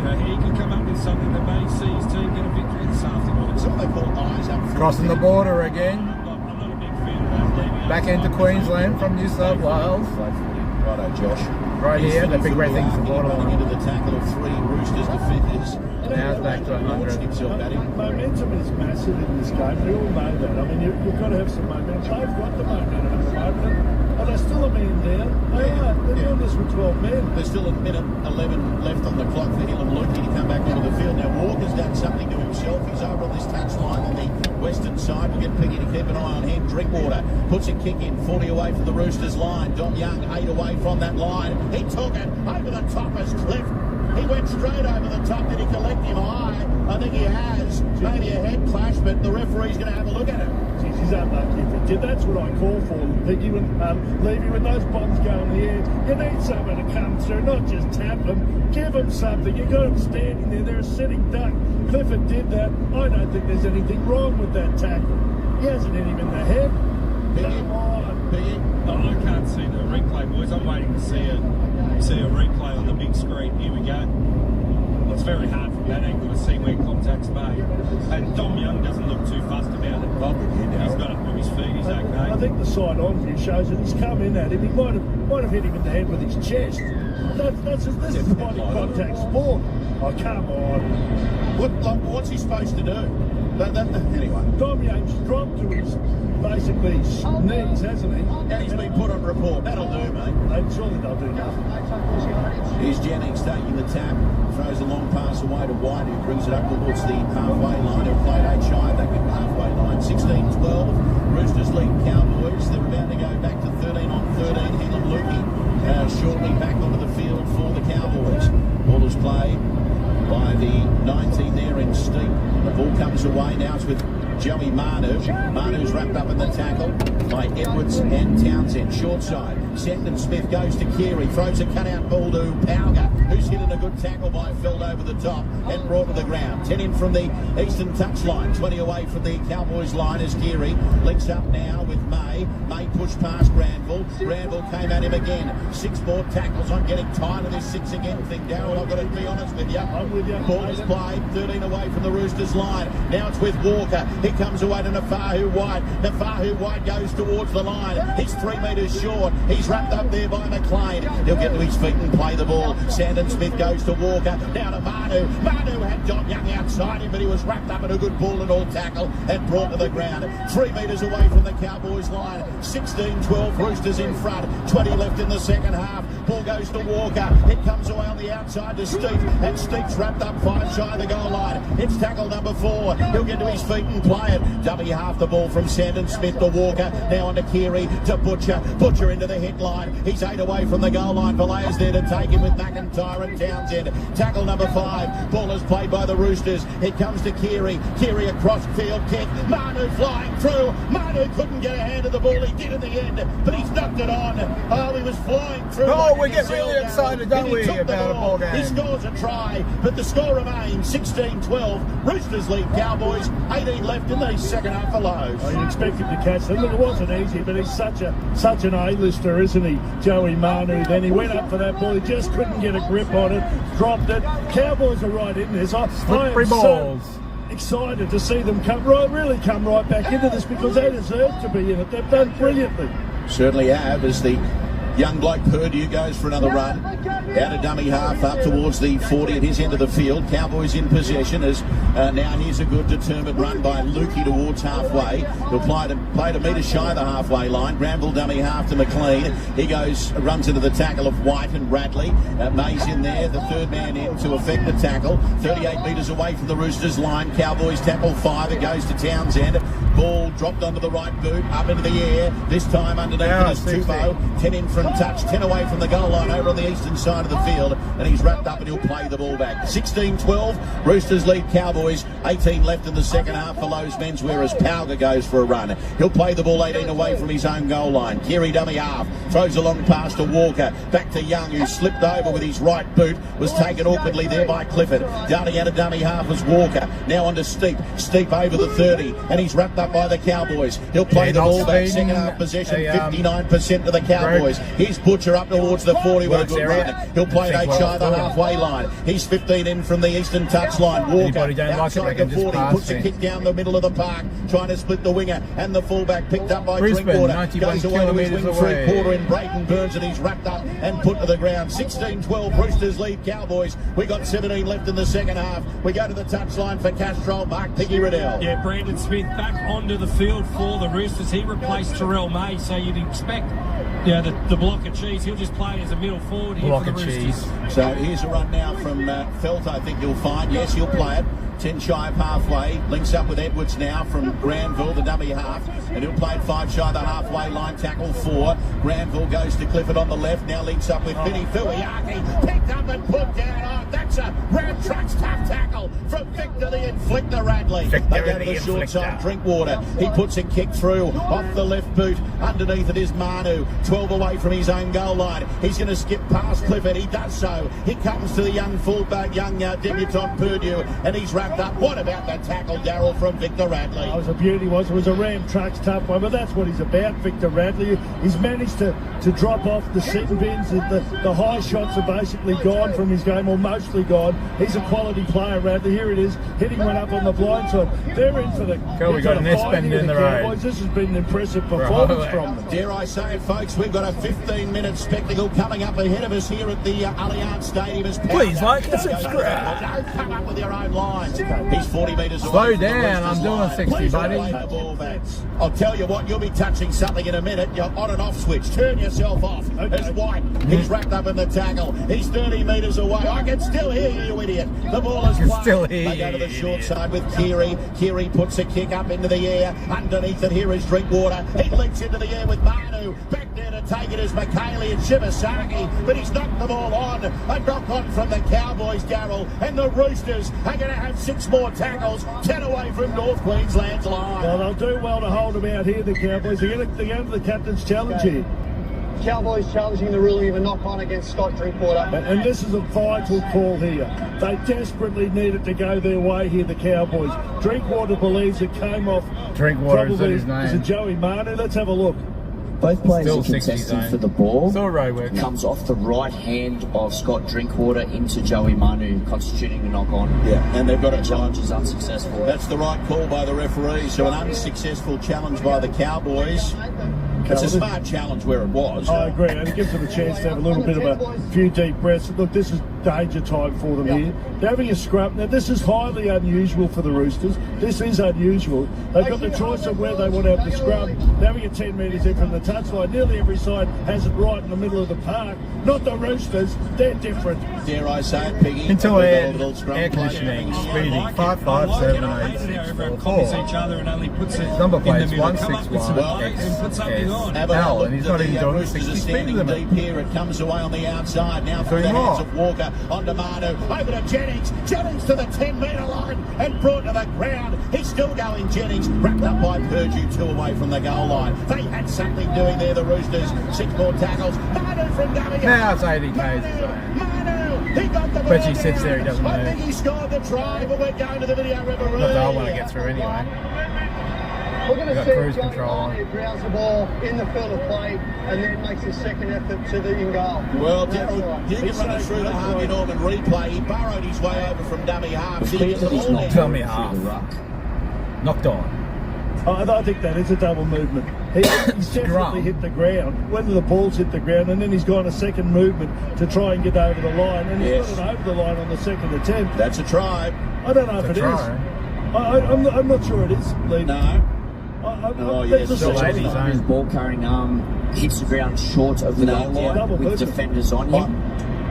he can come up with something that may see his team get a victory this afternoon.
It's what they call eyes up front.
Crossing the border again.
I'm not a big fan of that.
Back into Queensland from New South Wales.
Righto, Josh.
Right here, the big red thing's the borderline.
Into the tackle of 3 Roosters defenders.
Now it's back to 100.
Momentum is massive in this game. We all know that. I mean, you've got to have some momentum. They've got the momentum at the moment. But they're still a man down. They're doing this with 12 men.
There's still a minute 11 left on the clock for Hill and Lukey to come back onto the field. Now, Walker's done something to himself. He's over on this touchline on the western side. We'll get Piggy to keep an eye on him. Drinkwater puts a kick in, 40 away from the Roosters line. Dom Young, 8 away from that line. He took it over the top as Cliff. He went straight over the top. Did he collect him high? I think he has. Maybe a head clash, but the referee's going to have a look at it.
Jeez, he's unlucky if he did. That's what I call for, Piggy. Levy, when those bombs go in the air, you need someone to come through, not just tap them. Give them something. You got them standing there. They're a sitting duck. Clifford did that. I don't think there's anything wrong with that tackle. He hasn't hit him in the head. Come on.
Piggy. No, I can't see the replay, boys. I'm waiting to see a replay on the big screen. Here we go. Well, it's very hard from that angle to see where contact's made. And Dom Young doesn't look too fussed about it. He's got up to his feet. He's okay.
I think the side on view shows that he's come in at him. He might have hit him in the head with his chest. This is the body contact sport. Oh, come on.
What's he supposed to do? Anyway.
Dom Young's dropped to his basically knees, hasn't he?
And he's been put on report. That'll do, mate.
Surely they'll do nothing.
Here's Jennings taking the tap. Throws a long pass away to White, who brings it up towards the halfway line. He'll play 8 shy back at the halfway line. 16-12. Roosters lead Cowboys. They're about to go back to 13 on 13. Hill and Lukey shortly back onto the field for the Cowboys. Ball is played by the 19 there in Steep. The ball comes away. Now it's with Joey Manu. Manu's wrapped up in the tackle by Edwards and Townsend. Short side. Sandon Smith goes to Keary. Throws a cutout ball to Pauga, who's hit in a good tackle by Feld over the top and brought to the ground. 10 in from the eastern touchline. 20 away from the Cowboys line as Keary links up now with May. May pushed past Granville. Granville came at him again. 6 more tackles. I'm getting tired of this 6 again thing, Darryl. I've got to be honest with you.
I'm with you.
Ball is played. 13 away from the Roosters line. Now it's with Walker. He comes away to Nafahu White. Nafahu White goes towards the line. He's 3 metres short. He's wrapped up there by McLean. He'll get to his feet and play the ball. Sandon Smith goes to Walker. Now to Manu. Manu had Dom Young outside him, but he was wrapped up in a good ball and all tackle and brought to the ground. 3 metres away from the Cowboys line. 16-12 Roosters in front. 20 left in the second half. Ball goes to Walker. It comes away on the outside to Steep, and Steep's wrapped up 5 shy of the goal line. It's tackle number 4. He'll get to his feet and play it. Dummy half the ball from Sandon Smith to Walker. Now on to Keary to Butcher. Butcher into the hit line. He's 8 away from the goal line. Vallejo's there to take him with McIntyre and Townsend. Tackle number 5. Ball is played by the Roosters. It comes to Keary. Keary across field kick. Manu flying through. Manu couldn't get a hand of the ball. He did in the end, but he's knocked it on. Oh, he was flying through.
Oh, we get really excited, don't we, about a ball game?
He scores a try, but the score remains 16-12. Roosters lead Cowboys. 18 left in the second half for Lowe's.
Oh, you expect him to catch that. Look, it wasn't easy, but he's such an A-lister, isn't he, Joey Manu? Then he went up for that ball. He just couldn't get a grip on it. Dropped it. Cowboys are right in this. I am
balls.
So excited to see them come right back into this because they deserve to be in it. They've done brilliantly.
Certainly have, as the young bloke Purdue goes for another run. Out of dummy half up towards the 40 at his end of the field. Cowboys in possession as now here's a good determined run by Lukey towards halfway. He'll play to metre shy of the halfway line. Granville dummy half to McLean. He runs into the tackle of White and Bradley. May's in there, the third man in to effect the tackle. 38 metres away from the Roosters line. Cowboys tackle 5. It goes to Townsend. Ball dropped onto the right boot, up into the air. This time underneath it is Tupou. 10 in from touch, 10 away from the goal line over on the eastern side of the field. and he's wrapped up and he'll play the ball back. 16-12, Roosters lead Cowboys. 18 left in the second half for Lowe's Menswear as Pauga goes for a run. He'll play the ball 18 away from his own goal line. Keary dummy half, throws a long pass to Walker, back to Young, who slipped over with his right boot, was taken awkwardly there by Clifford. Darting out a dummy half was Walker, now on to Steep over the 30, and he's wrapped up by the Cowboys. He'll play the ball back, second half possession, 59% to the Cowboys. Here's Butcher up towards the 40 with a good run. He'll play it 8 shy of the halfway line. He's 15 in from the eastern touchline. Walker outside the 40, puts a kick down the middle of the park, trying to split the winger and the fullback, picked up by Drinkwater. Goes away to his wing three-quarter in Brayton Burns, and he's wrapped up and put to the ground. 16-12, Roosters lead Cowboys. We got 17 left in the second half. We go to the touchline for Castro, Mark Piggy Riddell.
Yeah, Brandon Smith back onto the field for the Roosters. He replaced Terrell May, so you'd expect the block of cheese. He'll just play as a middle forward here for the Roosters.
So here's a run now from Felt, I think you'll find. Yes, he'll play it. 10 shy of halfway, links up with Edwards now from Granville, the dummy half, and he'll play it 5 shy of the halfway line, tackle 4. Granville goes to Clifford on the left, now links up with Vinny Fuiaki, picked up and put down. Oh, that's a Ram Trucks tough tackle from Victor the Inflictor Radley. They go to the short side, Drinkwater. He puts a kick through off the left boot. Underneath it is Manu, 12 away from his own goal line. He's going to skip past Clifford. He does so. He comes to the young fullback, young debutant Purdue, and he's wrapped up. What about that tackle, Darryl, from Victor Radley?
It was a beauty, it was a Ram Trucks tough one, but that's what he's about, Victor Radley. He's managed to drop off the sin bins. The high shots are basically gone from his game, or mostly gone. He's a quality player, Radley. Here it is, hitting one up on the blind side. They're in for the
we got an S-bend in the road.
This has been an impressive performance from them.
Dare I say it, folks, we've got a 15-minute spectacle coming up ahead of us here at the Allianz Stadium.
Please like and subscribe.
Don't come up with your own lines. He's 40 metres away.
Slow down, I'm doing 60, buddy.
I'll tell you what, you'll be touching something in a minute. You're on and off switch. Turn yourself off. It's White. He's wrapped up in the tackle. He's 30 metres away. I can still hear you, you idiot. The ball is played. They go to the short side with Keary. Keary puts a kick up into the air. Underneath it, here is Drinkwater. He leaps into the air with Manu. Back there to take it is McKaylee and Shibasaki, but he's knocked the ball on. A knock on from the Cowboys, Darryl, and the Roosters are going to have 6 more tackles, 10 away from North Queensland's line.
Well, they'll do well to hold them out here, the Cowboys. They're going to the captain's challenge here.
Cowboys challenging the ruling of a knock-on against Scott Drinkwater.
And this is a vital call here. They desperately needed to go their way here, the Cowboys. Drinkwater believes it came off.
Drinkwater, is that his name?
Is it Joey Manu? Let's have a look.
Both players are contesting for the ball.
It
comes off the right hand of Scott Drinkwater into Joey Manu, constituting a knock-on.
Yeah, and they've got a
challenge is unsuccessful.
That's the right call by the referee. So an unsuccessful challenge by the Cowboys. It's a smart challenge where it was.
I agree, and it gives them a chance to have a little bit of a few deep breaths. Look, this is danger time for them here. They're having a scrap. Now, this is highly unusual for the Roosters. This is unusual. They've got the choice of where they want to have the scrub. They're having it 10 metres in from the touchline. Nearly every side has it right in the middle of the park. Not the Roosters. They're different.
Dare I say it, Piggy?
Into air conditioning, speeding 55784.
Each other and only puts it
number plates
in the
161 L, and he's not even doing 60 speed limit.
Deep here, it comes away on the outside now from the hands of Walker onto Manu, over to Jennings. Jennings to the 10-metre line and brought to the ground. He's still going, Jennings, wrapped up by Purdue, 2 away from the goal line. They had something doing there, the Roosters. 6 more tackles. Manu from W.
Now it's 80 k's.
He got the ball.
But he sits there, he doesn't move.
I think he scored the try, but we're going to the video referee.
Not that I want to get through anyway.
We're going to see
cruise
Joey
control
Manu grounds the ball in the field of play and then makes a second effort to the in goal.
Well, you can run it through the Harvey Norman replay. He burrowed his way over from dummy half.
Dummy half. Knocked on.
I think that is a double movement. He's definitely hit the ground. Whether the ball's hit the ground, and then he's gone a second movement to try and get over the line, and he's got it over the line on the second attempt.
That's a try.
I don't know if it is. I'm not sure it is, Lee.
No.
His ball carrying arm hits the ground short of the goal line with defenders on him.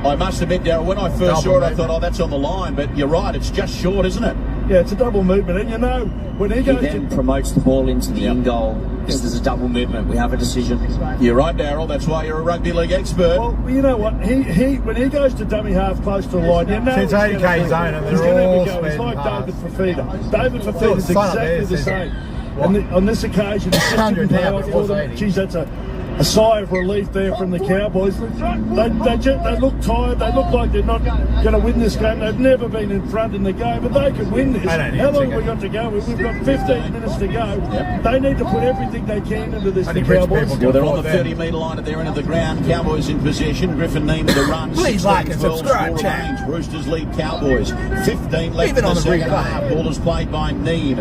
I must admit, Darryl, when I first saw it, I thought, oh, that's on the line. But you're right, it's just short, isn't it?
Yeah, it's a double movement, and you know when he goes
then promotes the ball into the in goal. This is a double movement. We have a decision.
You're right, Daryl. That's why you're a rugby league expert.
Well, you know what? He when he goes to dummy half close to the line, you know
Since 80k zone, and they're all
It's like
past.
David Fafita. David Fafita is exactly the same. And on this occasion, it's just
100
pay
now,
off
but it
for
was
them.
80.
Geez, that's a sigh of relief there from the Cowboys. They look tired. They look like they're not going to win this game. They've never been in front in the game, but they can win this. How long have we got to go? We've got 15 minutes to go. They need to put everything they can into this, the Cowboys.
Well, they're on the 30-metre line at their end of the ground. Cowboys in possession. Griffin Neem the run.
Please like and
12,
subscribe,
score
chat.
remains. Roosters lead Cowboys. 15 left
Even
in
on
the
the
second
replay.
half. Ball is played by Neem.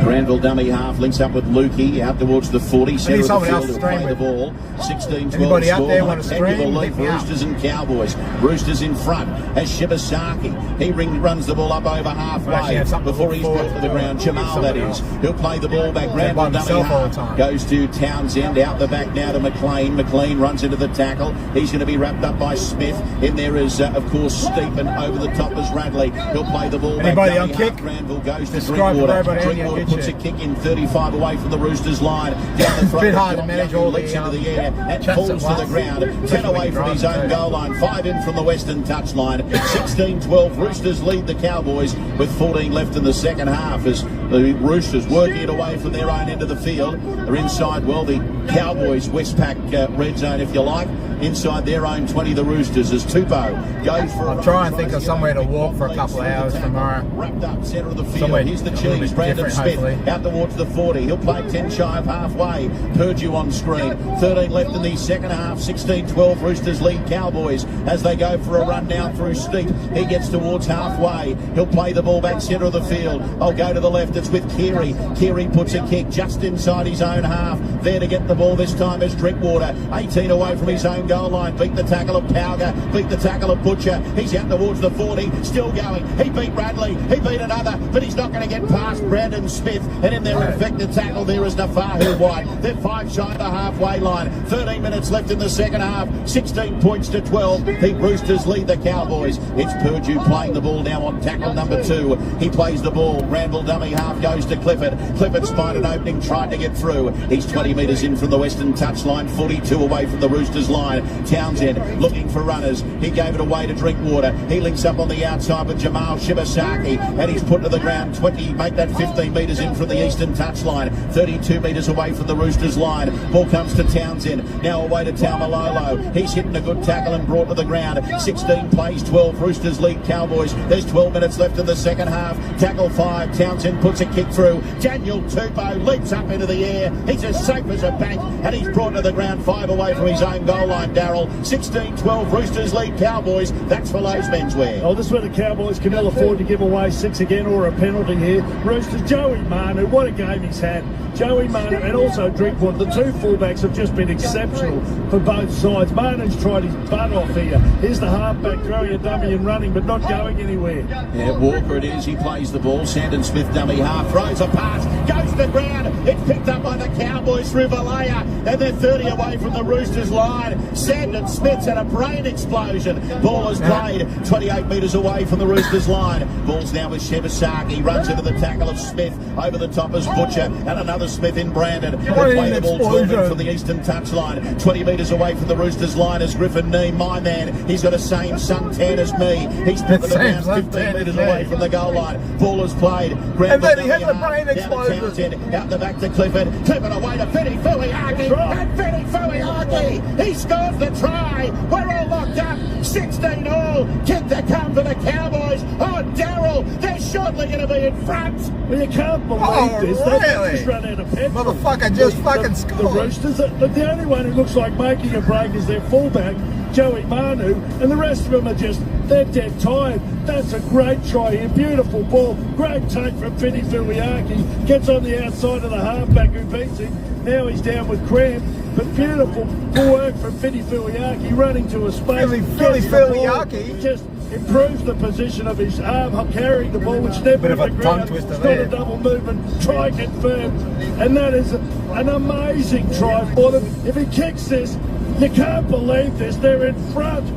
Granville dummy half links up with Lukey out towards the 40. Centre of the
someone
field
else
will
stream
play the
with.
ball. 16-12
Anybody out
score.
there want to
Tangible
stream?
lead
Hit
for
me up.
Roosters and Cowboys. Roosters in front as Shibasaki. He runs the ball up over
Actually,
halfway
have something
before
to
he's
look
brought to the
forward
ground.
to.
Jamal, that is. He'll play the ball back.
by
Granville dummy
himself all
half
the time.
goes to Townsend. Out the back now to McLean. McLean runs into the tackle. He's going to be wrapped up by Smith. In there is, of course, Stephen. Over the top is Radley. He'll play the ball
Anybody
back.
on
Dummy
kick?
half. Granville goes to
Describe the
Drinkwater.
robot area,
Drinkwater
get
puts a
you.
kick in 35 away from the Roosters line. Down the front.
Bit hard to manage all the,
leaps into the air and
chats
falls
at
to the
once.
ground. 10 away from his own goal line. 5 in from the western touchline. 16-12. Roosters lead the Cowboys with 14 left in the second half as the Roosters working it away from their own end of the field. They're inside, well, the Cowboys Westpac red zone, if you like. Inside their own 20, the Roosters as Tupou goes for
I'll try and think of somewhere to walk for a couple of hours tomorrow.
Wrapped up centre of the field.
Somewhere
Here's the
a little
cheese.
bit
Brandon
different,
Smith
hopefully.
out towards the 40. He'll play 10 shy of halfway. Purdue on screen. 13 left in the second half. 16-12. Roosters lead Cowboys as they go for a run down through Steep. He gets towards halfway. He'll play the ball back centre of the field. I'll go to the left. It's with Keary. Keary puts a kick just inside his own half. There to get the ball this time is Drinkwater. 18 away from his own goal line. Beat the tackle of Powger. Beat the tackle of Butcher. He's out towards the 40. Still going. He beat Radley. He beat another. But he's not going to get past Brandon Smith. And in their effective tackle there is Nafahu White. They're 5 shy of the halfway line. 13 minutes left in the second half. 16 points to 12. The Roosters lead the Cowboys. It's Purdue playing the ball now on tackle number 2. He plays the ball. Granville dummy half goes to Clifford. Clifford spied an opening, tried to get through. He's 20 metres in from the western touchline. 42 away from the Roosters line. Townsend looking for runners. He gave it away to Drinkwater. He links up on the outside with Jamal Shibasaki. And he's put to the ground 20. Make that 15 metres in from the eastern touchline. 32 metres away from the Roosters line. Ball comes to Townsend. Now away to Taumalolo. He's hitting a good tackle and brought to the ground. 16 plays 12. Roosters lead Cowboys. There's 12 minutes left in the second half. Tackle 5. Townsend puts a kick through. Daniel Tupou leaps up into the air. He's as safe as a bank. And he's brought to the ground 5 away from his own goal line, Darryl. 16-12. Roosters lead Cowboys. That's for Lowe's menswear.
Oh, this is where the Cowboys can ill afford to give away 6 again or a penalty here. Roosters, Joey Manu, what a game he's had. Joey Manu and also Drinkwater, the 2 fullbacks have just been exceptional for both sides. Manu's tried his butt off here. Here's the halfback throwing a dummy and running but not going anywhere.
Yeah, Walker it is. He plays the ball. Sandon Smith dummy half. Throws a pass. Goes to the ground. It's picked up by the Cowboys through Valleja. And they're 30 away from the Roosters line. Sandon Smith's had a brain explosion. Ball is played 28 metres away from the Roosters line. Ball's now with Shibasaki. Runs into the tackle of Smith. Over the top is Butcher. And another Smith in Brandon. They play the ball 12 in from the eastern touchline. 20 metres away from the Roosters line is Griffin Neem, my man. He's got the same suntan as me. He's put to the ground 15 metres away from the goal line. Ball is played.
And then he has a brain explosion.
Out the back to Clifford. Clifford away to Fini Fuiaki. And Fini Fuiaki. He scores the try. We're all locked up. 16-all. Kick to come for the Cowboys. Oh, Darryl, they're shortly going to be in front.
Well, you can't believe this.
Really?
They've just run out of petrol.
Motherfucker just fucking scored.
The Roosters, the only one who looks like making a break is their fullback, Joey Manu, and the rest of them are just, they're dead tired. That's a great try here. Beautiful ball. Great take from Fini Fuiaki. Gets on the outside of the halfback who beats him. Now he's down with cramp. But beautiful work from Fini Fuiaki running to a space.
Fini Fuiaki
just improves the position of his arm carrying the ball, which never
Bit of a
the
tongue
ground.
twister
It's
there.
not a double movement. Try confirmed. And that is an amazing try for them. If he kicks this, you can't believe this. They're in front.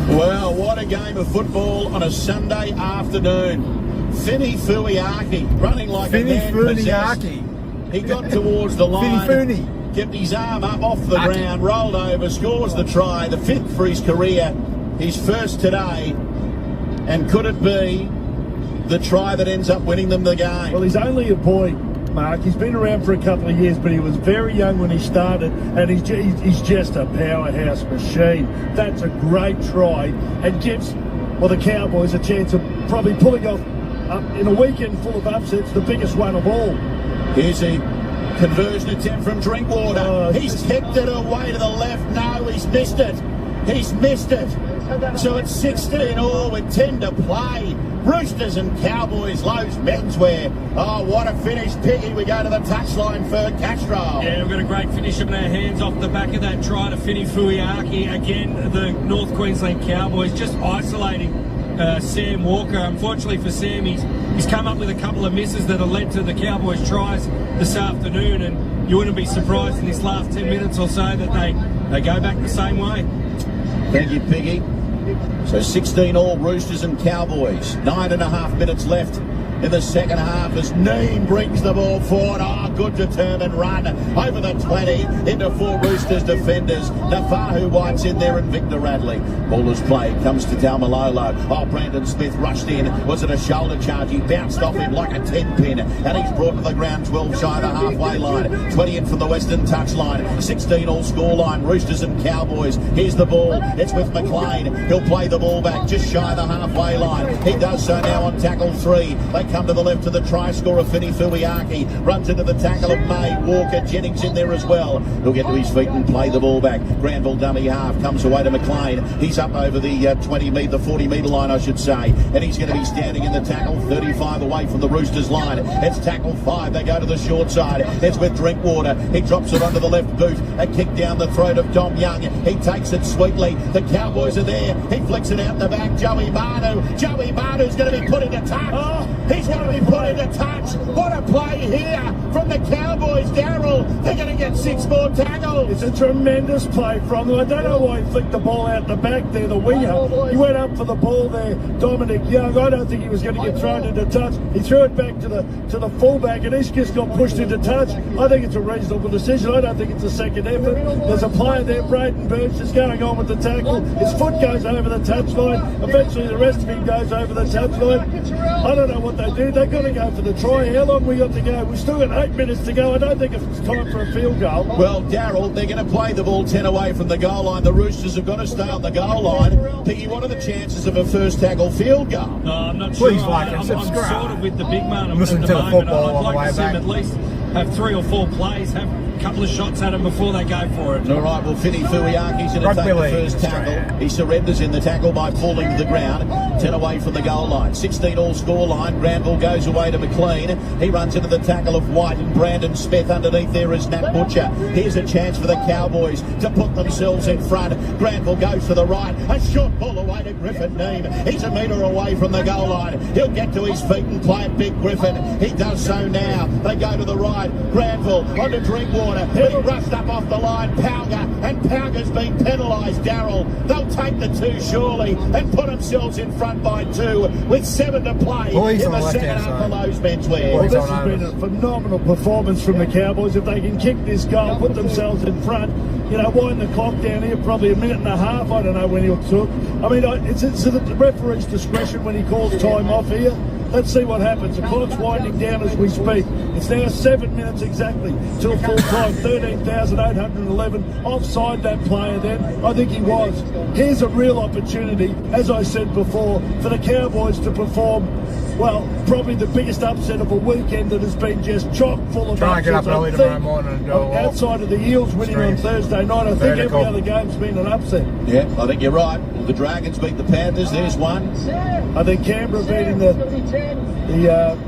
Well, what a game of football on a Sunday afternoon. Finny Fuiaki running like a man possessed. He got towards the line, kept his arm up off the ground, rolled over, scores the try, the 5th for his career, his first today. And could it be the try that ends up winning them the game?
Well, he's only a boy, Mark. He's been around for a couple of years, but he was very young when he started, and he's just a powerhouse machine. That's a great try and gives, well, the Cowboys a chance of probably pulling off, in a weekend full of upsets, the biggest one of all.
Here's a conversion attempt from Drinkwater. He's tipped it away to the left. No, he's missed it. He's missed it. So it's 16 all with 10 to play. Roosters and Cowboys, Lowe's menswear. Oh, what a finish, Piggy. We go to the touchline for Castro.
Yeah, we've got a great finish in our hands off the back of that try to Finny Fuiaki. Again, the North Queensland Cowboys just isolating Sam Walker. Unfortunately for Sam, he's come up with a couple of misses that have led to the Cowboys' tries this afternoon, and you wouldn't be surprised in this last 10 minutes or so that they go back the same way.
Thank you, Piggy. So 16 all, Roosters and Cowboys. 9.5 minutes left in the second half as Neem brings the ball forward. Oh, good determined run over the 20 into 4 Roosters defenders. Nafahu White's in there and Victor Radley. Ball is played, comes to Taumalolo. Oh, Brandon Smith rushed in. Was it a shoulder charge? He bounced off him like a 10-pin, and he's brought to the ground 12 shy of the halfway line. 20 in from the western touchline. 16 all scoreline, Roosters and Cowboys. Here's the ball. It's with McLean. He'll play the ball back just shy of the halfway line. He does so now on tackle 3. They come to the left to the try scorer, Finny Fuiaki. Runs into the tackle of May. Walker, Jennings in there as well. He'll get to his feet and play the ball back. Granville dummy half. Comes away to McLean. He's up over the 40-metre line, I should say. And he's going to be standing in the tackle, 35 away from the Roosters line. It's tackle 5. They go to the short side. It's with Drinkwater. He drops it onto the left boot. A kick down the throat of Dom Young. He takes it sweetly. The Cowboys are there. He flicks it out the back. Joey Manu. Joey Manu's going to be put into touch. Oh, he's going to be put into touch. What a play here from the Cowboys, Darryl. They're going to get 6 more tackles.
It's a tremendous play from them. I don't know why he flicked the ball out the back there, the winger. He went up for the ball there, Dominic Young. I don't think he was going to get thrown into touch. He threw it back to the fullback, and he's just got pushed into touch. I think it's a reasonable decision. I don't think it's a second effort. There's a player there, Braden Burns, is going on with the tackle. His foot goes over the touchline. Eventually the rest of him goes over the touchline. I don't know what they do. They've got to go for the try. How long we got to go? We've still got 8 minutes to go. I don't think it's time for a field goal.
Well, Darryl, they're going to play the ball 10 away from the goal line. The Roosters have got to stay on the goal line. Piggy, what are the chances of a first tackle field goal?
No, I'm not sure.
Please like
I'm
and subscribe.
sort of with the big man
Listen
at
to
the
the
moment.
football
I'd
on the
like
way
to see him
back.
at least have 3 or 4 plays, have a couple of shots at him before they go for it.
All right, well, Finny Fuiaki's going to take the first tackle. He surrenders in the tackle by falling to the ground. 10 away from the goal line. 16 all score line. Granville goes away to McLean. He runs into the tackle of White and Brandon Smith. Underneath there is Nat Butcher. Here's a chance for the Cowboys to put themselves in front. Granville goes to the right. A short ball away to Griffin Neem. He's a metre away from the goal line. He'll get to his feet and play it big, Griffin. He does so now. They go to the right. Granville onto Drinkwater. But he rushed up off the line. Pauga. And Pauga's been penalised, Darryl. They'll take the 2 surely and put themselves in front by 2 with 7 to play in the second half of Lowe's menswear.
Well, this has been a phenomenal performance from the Cowboys. If they can kick this goal, put themselves in front, wind the clock down here probably a minute and a half. I don't know when he'll took. I mean, it's at the referee's discretion when he calls time off here. Let's see what happens. The clock's winding down as we speak. It's now 7 minutes exactly till full time. 13,811 offside that player then. I think he was. Here's a real opportunity, as I said before, for the Cowboys to perform, well, probably the biggest upset of a weekend that has been just chock full of
Try and get up early tomorrow morning and go
outside of the Eels winning on Thursday night. I think every other game's been an upset.
Yeah, I think you're right. The Dragons beat the Panthers. There's one.
I think Canberra beating the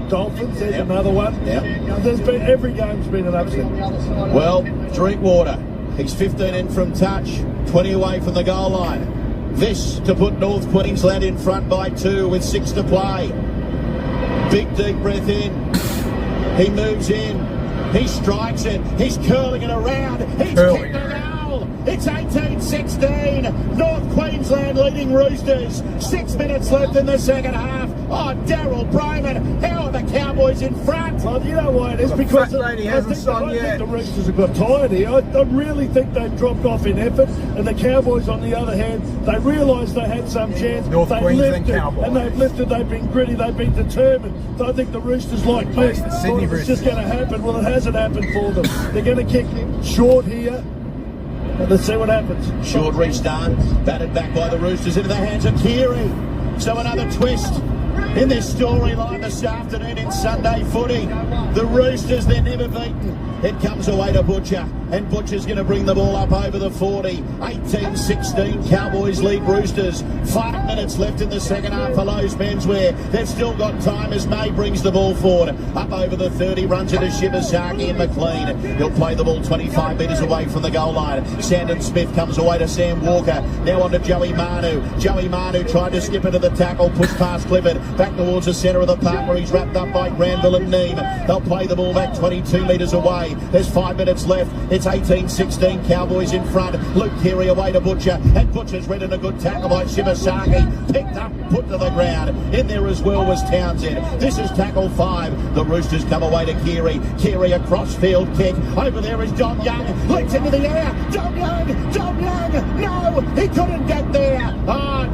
Dolphins. There's another one. There's been every game's been an upset.
Well, Drinkwater. He's 15 in from touch, 20 away from the goal line. This to put North Queensland in front by 2 with 6 to play. Big deep breath in. He moves in. He strikes it. He's curling it around. He's kicked it out. It's 18-16. North Queensland leading Roosters. 6 minutes left in the second half. Oh, Daryl Bryman, how are the Cowboys in front?
Well, you know why it is? Because I think the Roosters have got tired here. I really think they've dropped off in effort, and the Cowboys, on the other hand, they realised they had some chance.
North Queensland Cowboys.
And they've lifted, they've been gritty, they've been determined. So I think the Roosters, like me, it's just going to happen. Well, it hasn't happened for them. They're going to kick short here. Let's see what happens.
Short restart, batted back by the Roosters into the hands of Keary. So another twist in this storyline this afternoon in Sunday footy. The Roosters, they're never beaten. It comes away to Butcher, and Butcher's going to bring the ball up over the 40. 18-16, Cowboys lead Roosters. 5 minutes left in the second half for Lowe's Menswear. They've still got time as May brings the ball forward. Up over the 30, runs into Shibasaki and McLean. He'll play the ball 25 metres away from the goal line. Sandon Smith comes away to Sam Walker. Now on to Joey Manu. Joey Manu tried to skip into the tackle, push past Clifford. Back towards the centre of the park where he's wrapped up by Granville and Neem. They'll play the ball back 22 metres away. There's 5 minutes left. It's 18-16, Cowboys in front. Luke Keary away to Butcher, and Butcher's read in a good tackle by Shibasaki. Picked up, put to the ground. In there as well was Townsend. This is tackle 5. The Roosters come away to Keary. Keary across field kick. Over there is Dom Young. Leaps into the air. Dom Young! Dom Young! No! He couldn't get there!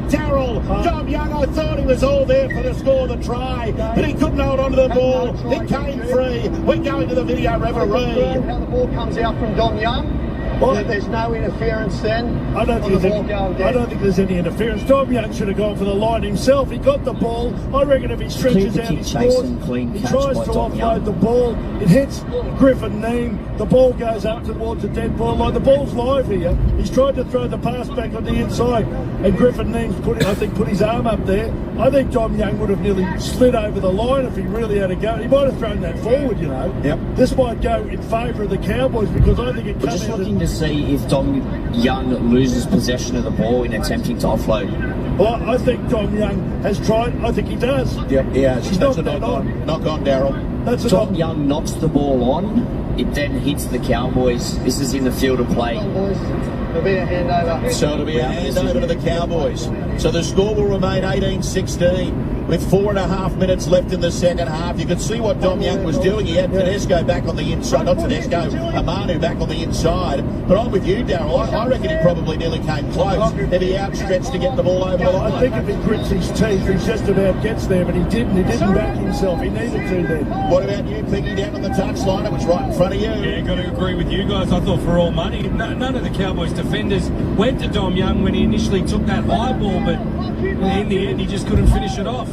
Darryl! Dom Young, I thought he was all there for the score of the try, but he couldn't hold on to the ball. It came free. We're going to the video referee.
How the ball comes out from Dom Young. Well, there's no interference then.
I don't think there's any interference. Dom Young should have gone for the line himself. He got the ball. I reckon if he stretches out his scores, he tries to offload the ball. It hits Griffin Neem. The ball goes up towards the dead ball line. The ball's live here. He's tried to throw the pass back on the inside, and Griffin Neem's put his arm up there. I think Dom Young would have nearly slid over the line if he really had a go. He might have thrown that forward, you know.
Yep.
This might go in favour of the Cowboys because I think it comes
just looking to see if Dom Young loses possession of the ball in attempting to offload.
Well, I think Dom Young has tried. I think he does.
Yep, he has.
He's knocked that on.
Knock on, Daryl.
That's a
Dom Young knocks the ball on. It then hits the Cowboys. This is in the field of play.
It'll be a handover.
So it'll be a handover to the Cowboys. So the score will remain 18-16. With 4.5 minutes left in the second half. You could see what Dom Young was doing. He had Tedesco back on the inside. Not Tedesco, Amanu back on the inside. But I'm with you, Daryl. I reckon he probably nearly came close. If he outstretched to get the ball over the line.
I think if he grits his teeth, he just about gets there, but he didn't. He didn't back himself. He needed to then.
What about you, Piggy, down on the touchline? It was right in front of you.
Yeah, got to agree with you guys. I thought for all money, none of the Cowboys defenders went to Dom Young when he initially took that high ball, but in the end, he just couldn't finish it off.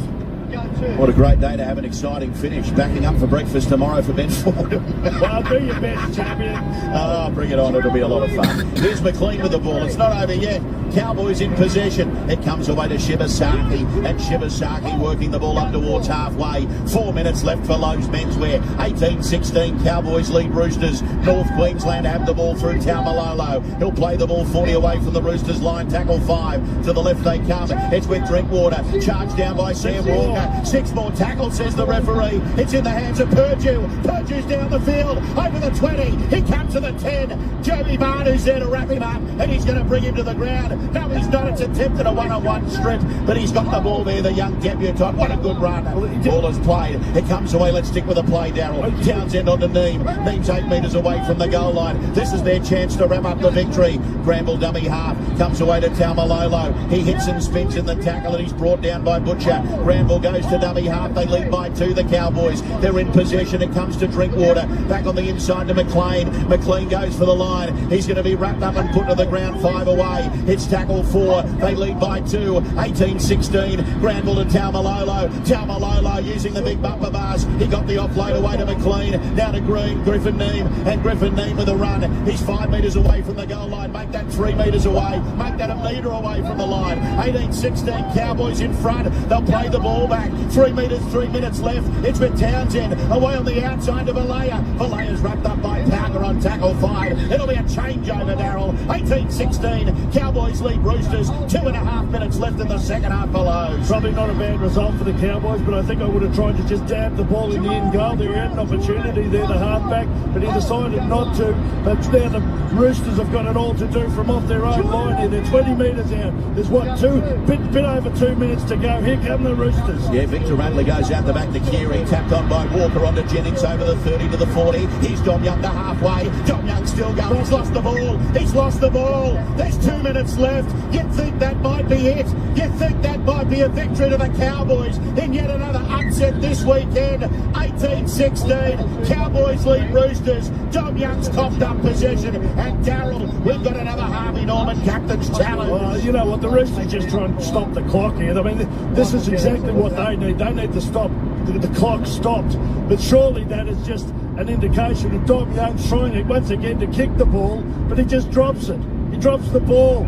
What a great day to have an exciting finish. Backing up for breakfast tomorrow for Ben Ford.
Well, do your best, champion.
Oh, bring it on. It'll be a lot of fun. Here's McLean with the ball. It's not over yet. Cowboys in possession. It comes away to Shibasaki, and Shibasaki working the ball up towards halfway. 4 minutes left for Lowe's Menswear. 18-16, Cowboys lead Roosters. North Queensland have the ball through Taumalolo. He'll play the ball 40 away from the Roosters line. Tackle 5. To the left they come. It's with Drinkwater. Charged down by Sam Walker. 6 more tackles, says the referee. It's in the hands of Purdue. Purdue's down the field. Over the 20. He comes to the 10. Joey Manu's there to wrap him up, and he's going to bring him to the ground. No, he's not. It's attempted a one-on-one strip, but he's got the ball there, the young debutant. What a good run. Ball is played. It comes away. Let's stick with the play, Daryl. Townsend on to Neem. Neem's 8 metres away from the goal line. This is their chance to wrap up the victory. Granville dummy half. Comes away to Taumalolo. He hits and spins in the tackle, and he's brought down by Butcher. Granville goes to dummy half. They lead by 2, the Cowboys. They're in possession. It comes to Drinkwater. Back on the inside to McLean. McLean goes for the line. He's going to be wrapped up and put to the ground. 5 away. It's tackle 4. They lead by 2. 18-16. Granville to Taumalolo. Taumalolo using the big bumper bars. He got the offload away to McLean. Down to Green. Griffin Neem. And Griffin Neem with a run. He's 5 metres away from the goal line. Make that 3 metres away. Make that a metre away from the line. 18-16. Cowboys in front. They'll play the ball back. fullback. 3 metres, 3 minutes left. It's with Townsend away on the outside to Valleja. Valleja's wrapped up by Parker on tackle 5. It'll be a changeover, Darryl. 18-16. Cowboys lead Roosters. 2.5 minutes left in the second half below.
Probably not a bad result for the Cowboys, but I think I would have tried to just dab the ball in the end goal. They had an opportunity there, the halfback, but he decided not to. But now the Roosters have got it all to do from off their own line here. They're 20 metres out. There's bit over 2 minutes to go. Here come the Roosters.
Yeah, Victor Radley goes out the back to Keary, tapped on by Walker onto Jennings over the 30 to the 40. Here's Dom Young to halfway. Dom Young still going. He's lost the ball. He's lost the ball. There's 2 minutes left. You'd think that might be it. You'd think that might be a victory to the Cowboys in yet another upset this weekend. 18-16. Cowboys lead Roosters. Dom Young's coughed up possession. And Darryl, we've got another Harvey Norman captain's challenge.
Well, you know what? The Roosters just trying to stop the clock here. I mean, this is exactly what they need. They need to stop. The clock stopped. But surely that is just an indication of Dom Young's trying once again to kick the ball, but he just drops it. He drops the ball.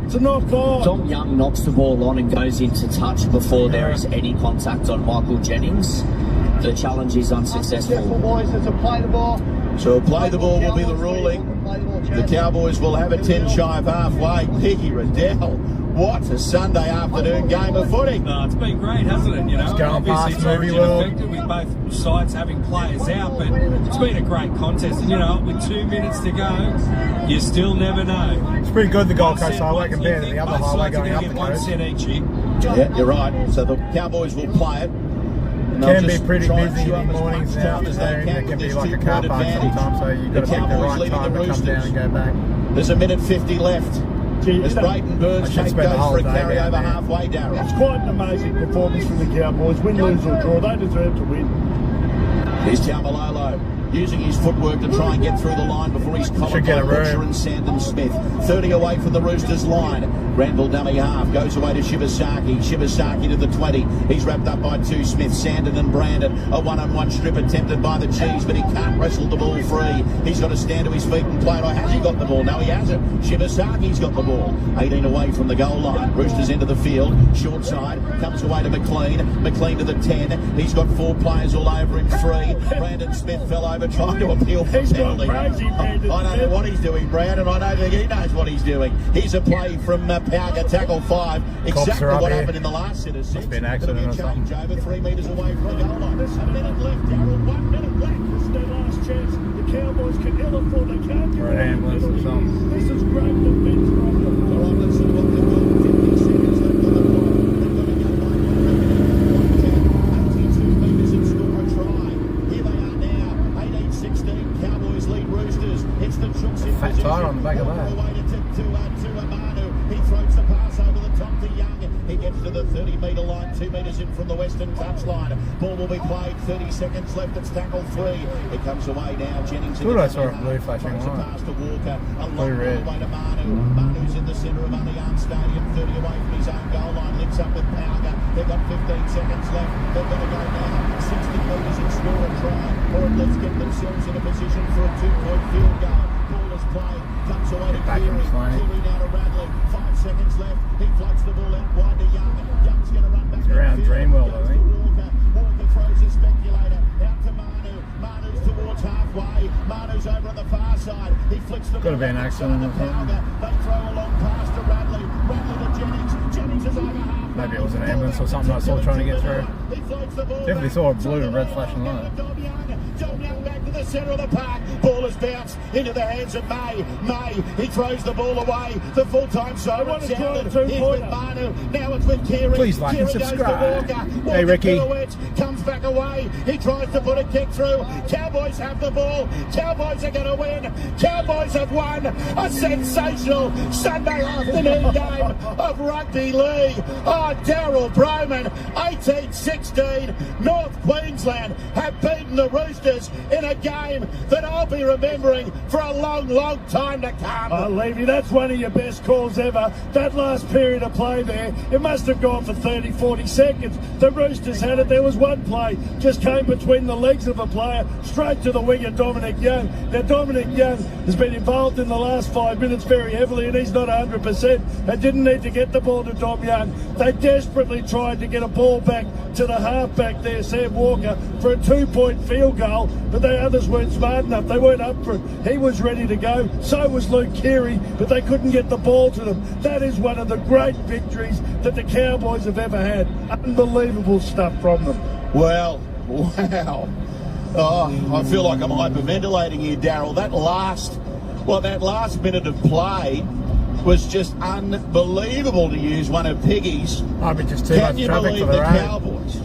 It's a knock on.
Dom Young knocks the ball on and goes into touch before there is any contact on Michael Jennings. The challenge is unsuccessful.
Boys, it's a play the ball.
So play the ball will be the ruling. The Cowboys will have a 10 shy of halfway. Peggy Riddell. What a Sunday afternoon game of footy.
No, it's been great, hasn't it? You know,
going
obviously
past
it's
movie
origin
world.
affected with both sides having players out, but it's been a great contest. And you know, with 2 minutes to go, you still never know.
It's pretty good, the Gold Coast Highway compared to the other highway going up the
one
coast.
set each year.
Yeah, you're right. So the Cowboys will play it. And
Can
they'll
be
just
pretty
try and
busy
chew
in
up
the
as
mornings
much
and
time as they
afternoon.
can
It can
with
be
this
like a
2-point
car park
advantage.
sometimes, so you've got to pick the
Cowboys
right
leading
time
the
to come down and go back.
There's a minute 50 left. As Brayton Burns
I should
take
spend the
goes
whole
for a
day
carry
down
over
there.
halfway, Darryl.
It's quite an amazing performance from the Cowboys. Win, lose or draw, they deserve to win.
Here's Taumalolo using his footwork to try and get through the line before he's collared by Butcher and Sandon Smith. 30 away from the Roosters line. Granville dummy half goes away to Shibasaki. Shibasaki to the 20. He's wrapped up by 2 Smith, Sandon and Brandon. A one-on-one strip attempted by the Cheese, but he can't wrestle the ball free. He's got to stand to his feet and play it. Oh, has he got the ball? No, he hasn't. Shibasaki's got the ball. 18 away from the goal line. Roosters into the field. Short side. Comes away to McLean. McLean to the 10. He's got 4 players all over him. 3. Brandon Smith fell over trying to appeal for penalty. I don't know what he's doing, Brandon. I don't think he knows what he's doing. Here's a play from Pauga, tackle 5. Exactly what happened in the last set of 6.
Must be an accident or something.
Change over 3 metres away from the goal line. A minute left, Darryl. 1 minute left.
This is their last chance. The Cowboys can ill afford. They can't get
Or an ambulance or something.
This is great defence from them.
All right, let's see what they've got. 50 seconds left on the clock. They've got to go by 82 metres and score a try. Here they are now. 18-16. Cowboys lead Roosters. It's the Chooks in
Fat
position.
tire on the back of that.
Away to Amanu. He throws the pass over the top to Young. He gets to the 30-metre line, 2 metres in from the western touchline. Ball will be played. 30 seconds left. It's tackle 3. It comes away now. Jennings.
Good, I saw a blue flashing
throws the
line.
pass to Walker. A long
Blue red.
ball away to Manu. Manu's in the centre of Allianz Stadium, 30 away from his own goal line. Links up with Pauga. They've got 15 seconds left. They've got to go now. 60 metres and score a try, or at least get themselves in a position for a 2-point field goal. Ball is played. Comes away to Keary. Keary now to Radley. 5 seconds left. He floats the ball out wide to Young. Young's going to run back.
It's around Dreamworld, I think.
Walker throws a speculator out to Manu. Manu's towards halfway. Manu's over on the far side. He flicks the ball.
Could have been an accident or something.
They throw a long pass to Radley. Radley to Jennings. Jennings is over half.
Maybe it was an ambulance or something I saw trying to get through.
He floats the ball.
Definitely saw a blue and red flashing light.
Dom Young back to the centre of the park. Ball is bounced into the hands of May. May, he throws the ball away. The full-time siren sounded. He's with Manu. Now it's with Keary.
Please like and
Keary goes to
subscribe.
Walker.
Hey, Ricky.
Pirouettes, comes back away. He tries to put a kick through. Cowboys have the ball. Cowboys are going to win. Cowboys have won a sensational Sunday afternoon game of rugby league. Oh, Darryl Broman, 18-16. North Queensland have beaten the Roosters in a game
game that I'll be remembering for a long, long time to come.
Oh, Levy, that's one of your best calls ever. That last period of play there, it must have gone for 30, 40 seconds. The Roosters had it. There was one play, just came between the legs of a player, straight to the winger, Dominic Young. Now, Dominic Young has been involved in the last 5 minutes very heavily, and he's not 100%. They didn't need to get the ball to Dom Young. They desperately tried to get a ball back to the halfback there, Sam Walker, for a 2-point field goal, but the others weren't smart enough. They weren't up for it. He was ready to go. So was Luke Keary, but they couldn't get the ball to them. That is one of the great victories that the Cowboys have ever had. Unbelievable stuff from them.
Well, wow. Oh, I feel like I'm hyperventilating here, Daryl. That last minute of play was just unbelievable, to use one of Piggy's.
I've been just too much traffic for the road.
Cowboys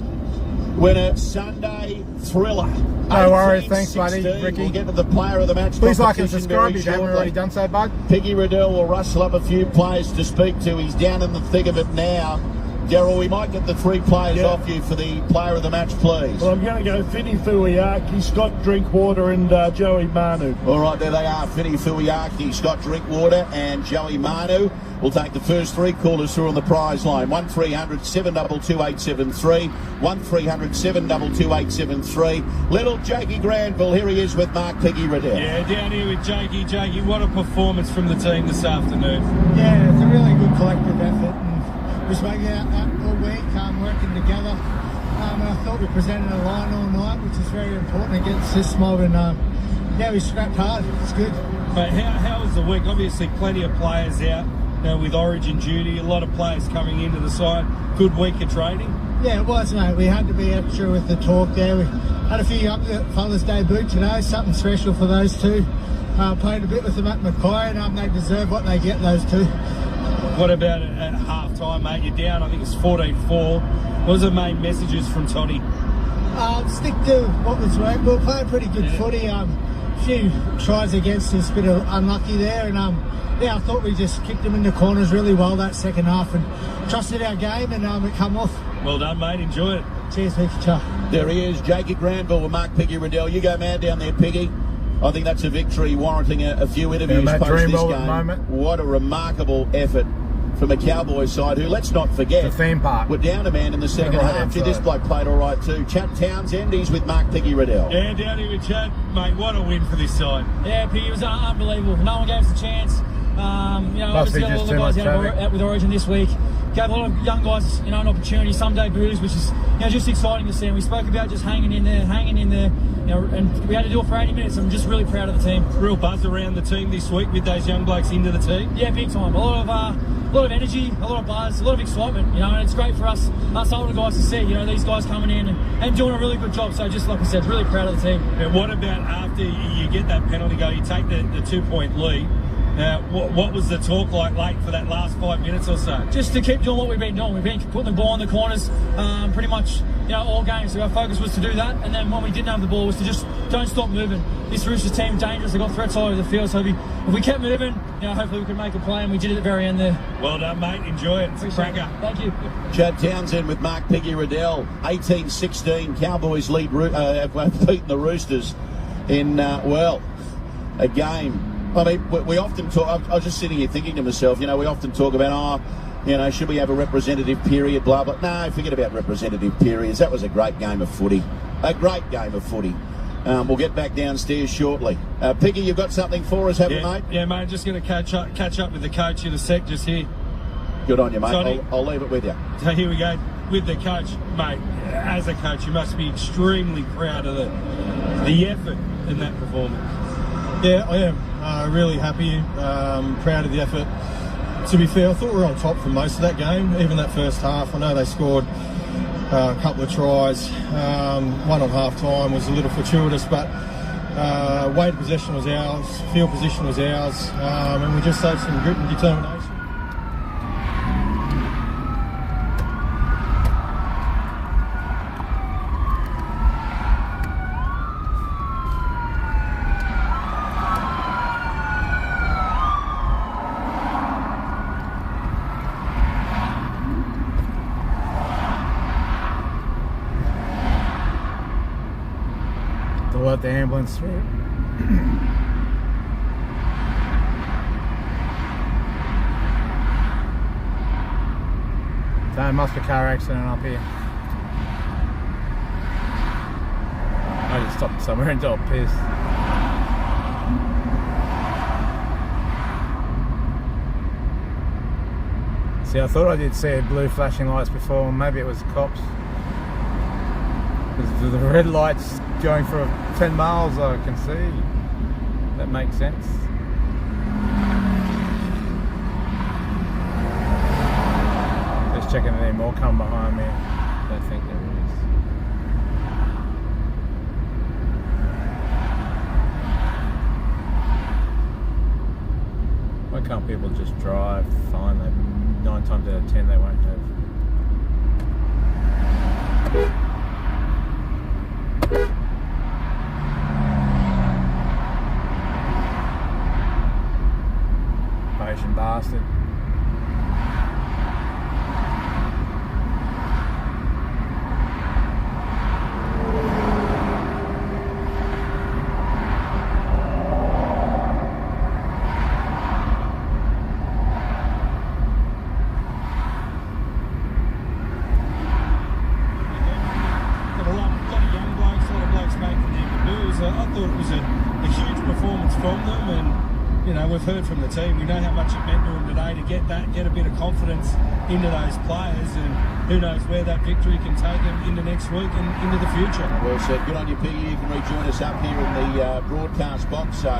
win a Sunday thriller.
No worries, thanks, buddy. Ricky.
We'll get to the player of the match.
Please like and subscribe if you haven't already done so, bud.
Piggy Riddell will rustle up a few players to speak to. He's down in the thick of it now. Daryl, we might get the 3 players off you for the player of the match, please.
Well, I'm going to go Finny Fuiaki, Scott Drinkwater and Joey Manu.
All right, there they are. Finny Fuiaki, Scott Drinkwater and Joey Manu. We'll take the first 3 callers through on the prize line. 1300 722 873. 1300 722 873. Little Jakey Granville, here he is with Mark Piggy Riddell.
Yeah, down here with Jakey. Jakey, what a performance from the team this afternoon.
Yeah, it's a really good collective effort. We've spoken out all week, working together. And I thought we presented a line all night, which is very important against this mob. And yeah, we scrapped hard. It's good.
But how was the week? Obviously, plenty of players out with Origin duty. A lot of players coming into the side. Good week of training.
Yeah, it was, mate. We had to be extra with the talk there. We had a few young fellas debut today. Something special for those two. Played a bit with them at Mackay, and they deserve what they get, those two.
What about at half-time, mate? You're down, I think it's 14-4. What was the main messages from Toddy?
Stick to what was right. We were playing pretty good footy. A few tries against us, a bit of unlucky there. And yeah, I thought we just kicked them in the corners really well that second half and trusted our game, and it come off.
Well done, mate. Enjoy it.
Cheers, Piggy.
There he is, Jakey Granville with Mark Piggy Riddell. You go mad down there, Piggy. I think that's a victory warranting a few interviews post this game. What a remarkable effort from a Cowboys side who, let's not forget,
the theme park.
We're down a man in the second half. This bloke played all right too. Chad Townsend, he's with Mark Piggy Riddell.
Yeah, down here with Chad. Mate, what a win for this side.
Yeah, Piggy, it was unbelievable. No one gave us a chance. Obviously got all the guys out with Origin this week. Gave a lot of young guys, an opportunity, some debuts, which is, just exciting to see. And we spoke about just hanging in there, and we had to do it for 80 minutes. I'm just really proud of the team.
Real buzz around the team this week with those young blokes into the team.
Yeah, big time. A lot of energy, a lot of buzz, a lot of excitement. And it's great for us older guys to see. These guys coming in and doing a really good job. So just like I said, really proud of the team.
Yeah, what about after you get that penalty goal, you take the 2-point lead? What was the talk like late for that last 5 minutes or so?
Just to keep doing what we've been doing. We've been putting the ball in the corners pretty much all games. So our focus was to do that. And then when we didn't have the ball was to just don't stop moving. This Roosters team dangerous. They got threats all over the field. So if we kept moving, hopefully we could make a play. And we did it at the very end there.
Well done, mate. Enjoy it. It's a cracker.
Thank you.
Chad Townsend with Mark Piggy Riddell. 18-16. Cowboys lead beating the Roosters in, a game. I mean, we often talk, I was just sitting here thinking to myself, we often talk about, should we have a representative period, blah, blah. No, forget about representative periods. That was a great game of footy. A great game of footy. We'll get back downstairs shortly. Piggy, you've got something for us, haven't you, mate?
Yeah, mate, just going to catch up with the coach in a sec, just here.
Good on you, mate. I'll leave it with you.
So here we go with the coach. Mate, as a coach, you must be extremely proud of the effort in that performance.
Yeah, I am. Really happy, proud of the effort. To be fair, I thought we were on top for most of that game, even that first half. I know they scored a couple of tries. One on half-time was a little fortuitous, but weight possession was ours, field position was ours, and we just showed some grit and determination.
to let the ambulance through. So it must be a car accident up here. I just stopped somewhere and got pissed. See, I thought I did see blue flashing lights before. Maybe it was the cops. The red lights going for 10 miles I can see. That makes sense. Just checking if any more come behind me. I don't think there is. Why can't people just drive fine? 9 times out of 10 they won't have. Patient bastard.
We've heard from the team, we know how much it meant to them today to get a bit of confidence into those players, and who knows where that victory can take them into next week and into the future.
Well said. Good on you, Piggy. You can rejoin us up here in the broadcast box. So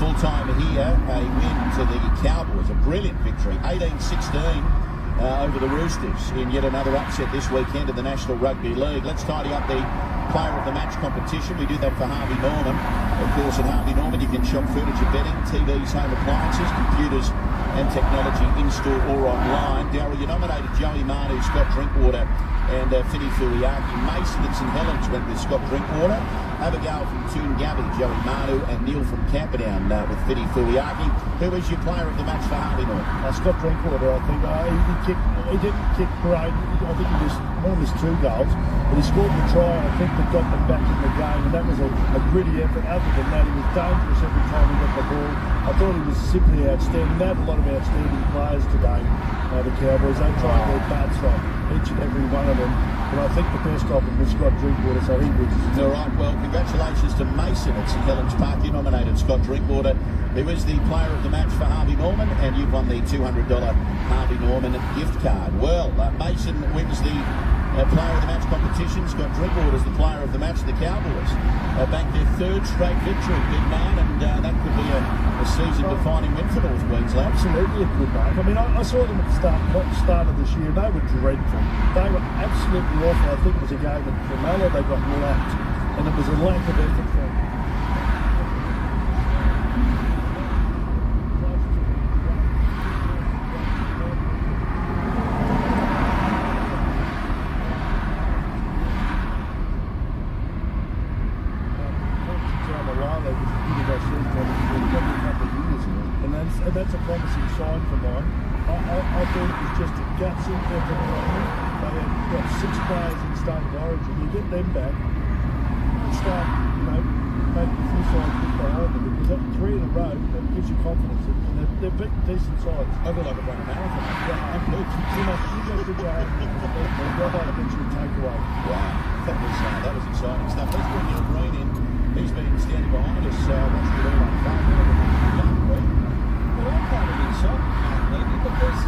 full time here, a win to the Cowboys, a brilliant victory, 18-16 over the Roosters in yet another upset this weekend of the National Rugby League. Let's tidy up the player of the match competition. We do that for Harvey Norman. Of course, at Harvey Norman you can shop furniture, bedding, TVs, home appliances, computers and technology in-store or online. Daryl, you nominated Joey Manu, Scott Drinkwater and Finny Fuliaki. Mason at St Helens went with Scott Drinkwater. Abigail from Toongabbie, Joey Manu, and Neil from Camperdown with Finny Fuliaki. Who is your player of the match for Harvey Norman?
Scott Drinkwater, I think. He didn't kick great. I think he missed 2 goals, but he scored the try, and I think that got them back in the game, and that was a gritty effort. Other than that, he was dangerous every time he got the ball. I thought he was simply outstanding. They had a lot of outstanding players today, the Cowboys. They tried their bats on each and every one of them, but I think the best of them was Scott Drinkwater, so he was.
All right, well, congratulations to Mason at St Helens Park. You nominated Scott Drinkwater, who is the player of the match for Harvey Norman, and you've won the $200 Harvey Norman gift card. Well, Mason wins the player of the match competition. Scott Drinkwater is the player of the match. The Cowboys banked their 3rd straight victory, big man, and that could be a season-defining win for North Queensland.
Absolutely a good mate. I mean, I saw them at the start of this year. They were dreadful. They were absolutely awful. I think it was a game at Cronulla. They got lapped, and it was a lack of effort from them. And that's a promising sign for mine. I thought it was just a gutsy effort from them. They had 6 players in starting origin. You get them back and start, making a few sides look behind them. Because that 3 in a row, that gives you confidence. And they're big, decent sides.
I feel like I've run a marathon.
You go to Joe. They'll go by eventually take away.
Wow, that was exciting stuff. Let's bring Neil Green in. He's been standing behind us, watching it all unfold.
Well, I'm kind of excited, maybe, because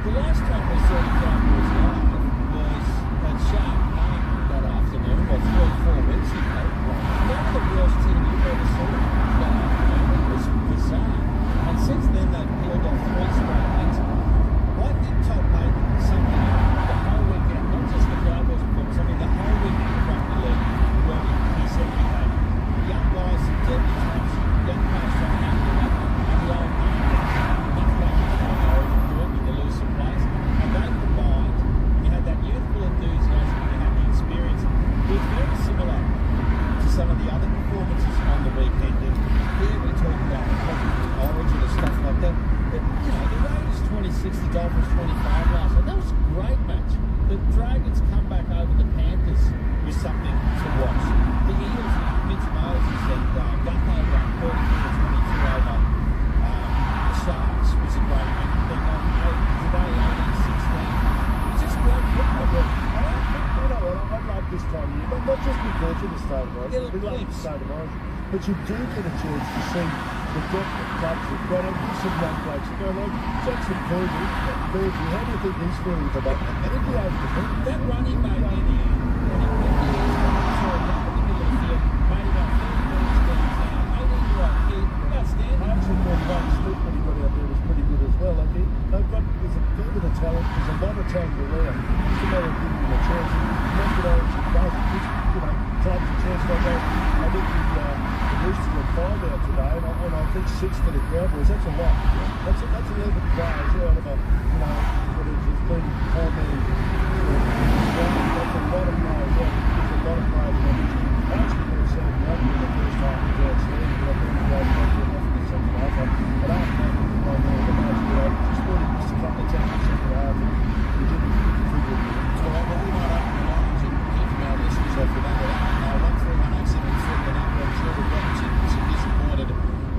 the last time we saw the Cowboys live was at Shark Park that afternoon, or 3 or 4 weeks ago. They were the worst team you've ever seen that afternoon. It was bizarre. And since then, they've peeled off 3 straight wins. I think Todd made something the whole weekend, not just the Cowboys performance, I mean the whole weekend of Rugby League, where he said we had young guys who get the touch, young players trying to handle that. Very similar
But you do get a chance to see the depth of clubs that got it. Some young blokes that go like Jackson Bergie. How do you think he's feeling today? He'd be able to hit.
That running mate in here,
there's a fair bit of talent, there's a lot of talent around. Just a matter of giving them a chance. That's what Origin does. It gives, clubs a chance. I think the Roosters will find out today, and I think 6 for the Cowboys. That's a lot. That's 11 players out of a, what has been 4 million. That's a lot of players. There's a lot of players in that. I actually would have said Rugby in the first half was outstanding, but I think the guys got it off in the second half. But after that, the match, just really missed a couple of tackles in the second half, and we didn't figure it out.
All right, well, we might open the lines and keep our listeners off the back of that. 13187 the number. I'm sure we've got some disappointed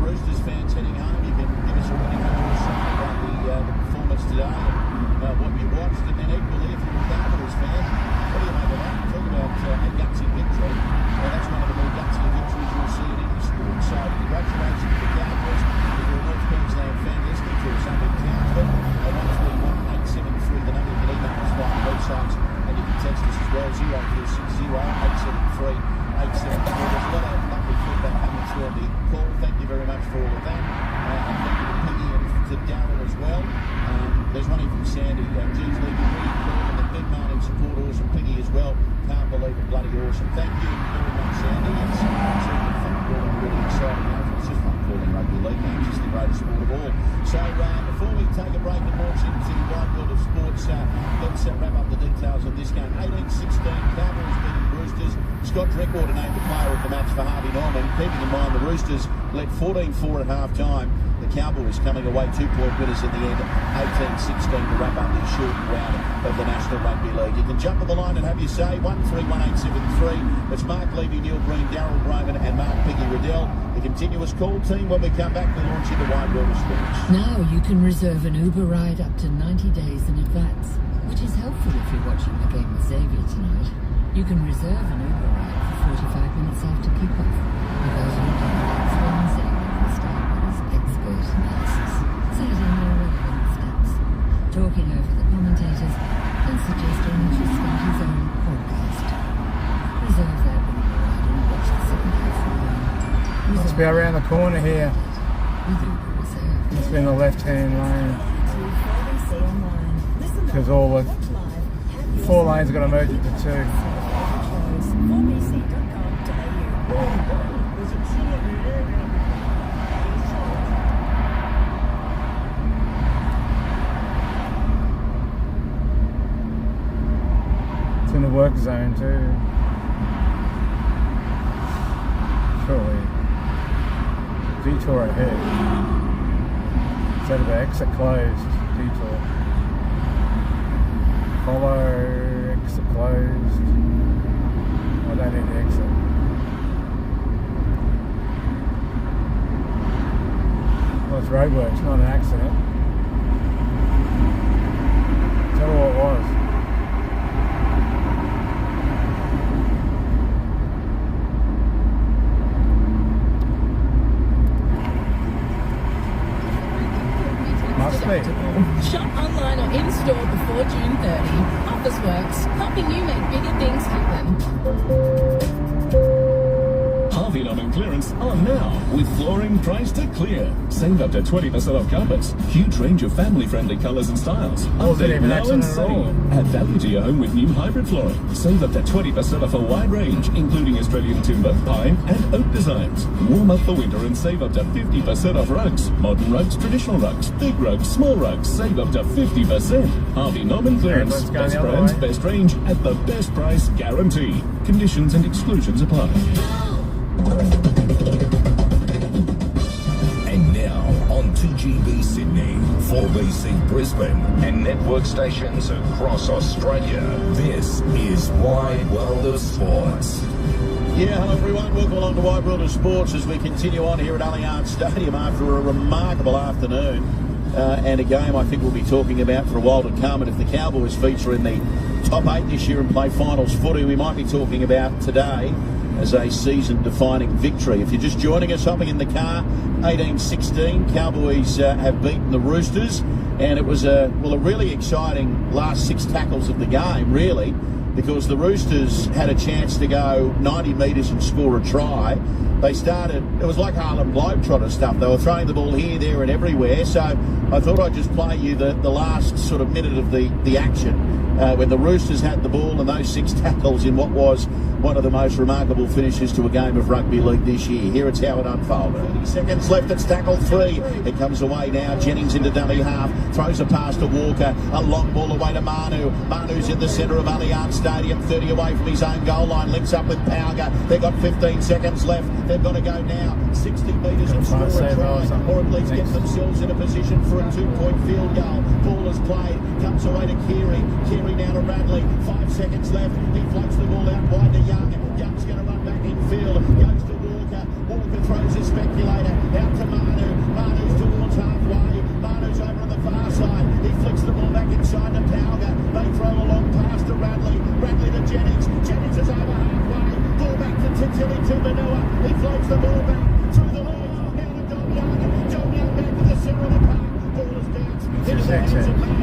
Roosters fans heading home. You can give us a running or something about the performance today and what you watched, and then equally if you're a Cowboys fan, what do you make of that? Talk about a gutsy victory. Well, that's one of the more gutsy victories you'll see in any sport. So congratulations to the Cowboys. If you're a North Queensland fan listening to us up in Townsville, 131-873 the number. You can email us via the websites, and you can text us as well, 0460-873-874. There's a lot of lovely feedback coming through on the call. Thank you very much for all of that. And thank you to Piggy and to Darryl as well. There's one in from Sandy. Geez, Lee, really cool. And the big man in support, awesome. Piggy as well. Can't believe it, bloody awesome. Thank you very much, Sandy. It's certainly fun calling, really exciting. It's just fun calling rugby league games. It's the greatest sport of all. So before we take a break and launch into the wide world of sports, let's wrap up the details of this game. 18-16, Cowboys beating Roosters. Scott Drinkwater named the player of the match for Harvey Norman. Keeping in mind the Roosters led 14-4 at half time. The Cowboys coming away 2-point winners in the end, 18-16 to wrap up this short round of the National Rugby League. You can jump on the line and have your say. 131-873. It's Mark Levy, Neil Green, Darryl Broman and Mark Piggy Riddell. The continuous call team. When we come back, we'll launch into wide world of sports.
Now you can reserve an Uber ride up to 90 days in advance, which is helpful if you're watching the game with Xavier tonight. You can reserve an Uber ride for 45 minutes after kickoff. With those details, when Xavier will start with his expert analysis, citing more relevant stats, talking over the commentators, and suggesting that you start his own podcast. Reserve that Uber ride and watch the second half from home.
Must be around the corner here.
With Uber Reserve.
Must be in the left-hand lane. Because all the 4 lanes are going to merge into 2. It's in the work zone too. Surely. Detour ahead. Instead of exit closed, detour. Follow, exit closed. I don't need the exit. Well, it's roadworks, not an accident. Tell her what it was. Must be.
Shop online or in-store before June 30. Officeworks, helping you make bigger things happen.
Harvey Norman clearance on now with flooring priced to clear. Save up to 20% off carpets. Huge range of family-friendly colours and styles. Update now and save. Add value to your home with new hybrid flooring. Save up to 20% off a wide range, including Australian timber, pine and oak designs. Warm up for winter and save up to 50% off rugs. Modern rugs, traditional rugs, big rugs, small rugs. Save up to 50%. Harvey Norman clearance. Best brands, best range at the best price guarantee. Conditions and exclusions apply.
And now on 2GB Sydney, 4BC Brisbane, and network stations across Australia. This is Wide World of Sports.
Yeah, hello everyone. Welcome along to Wide World of Sports as we continue on here at Allianz Stadium after a remarkable afternoon and a game I think we'll be talking about for a while to come. And if the Cowboys feature in the top 8 this year and play finals footy, we might be talking about today as a season-defining victory. If you're just joining us, hopping in the car, 18-16, Cowboys have beaten the Roosters, and it was a really exciting last 6 tackles of the game, really, because the Roosters had a chance to go 90 metres and score a try. They started, it was like Harlem Globetrotter stuff. They were throwing the ball here, there and everywhere. So I thought I'd just play you the last sort of minute of the action when the Roosters had the ball and those 6 tackles in what was one of the most remarkable finishes to a game of rugby league this year. Here it's how it unfolded. 30 seconds left, it's tackle 3. It comes away now, Jennings into dummy half, throws a pass to Walker, a long ball away to Manu. Manu's in the centre of Allianz Stadium, 30 away from his own goal line, links up with Pauga. They've got 15 seconds left. They've got to go now 60 metres and score a try, or at least get themselves in a position for a 2-point field goal. Ball is played, comes away to Keary. Keary now to Radley, 5 seconds left. He floats the ball out wide to Young. Young's going to run back in field, goes to Walker. Walker throws his speculator out to Manu. Manu's towards halfway. Manu's over on the far side. He flicks the ball back inside to Pauga. They throw a long pass to Radley. Radley to Jennings. Jennings is over halfway. Ball back to Tilly to Manua. He floats the ball back through the legs. Now to Dom Young. Dom Young back to the centre of the park. Ball is bounced into the hands of May.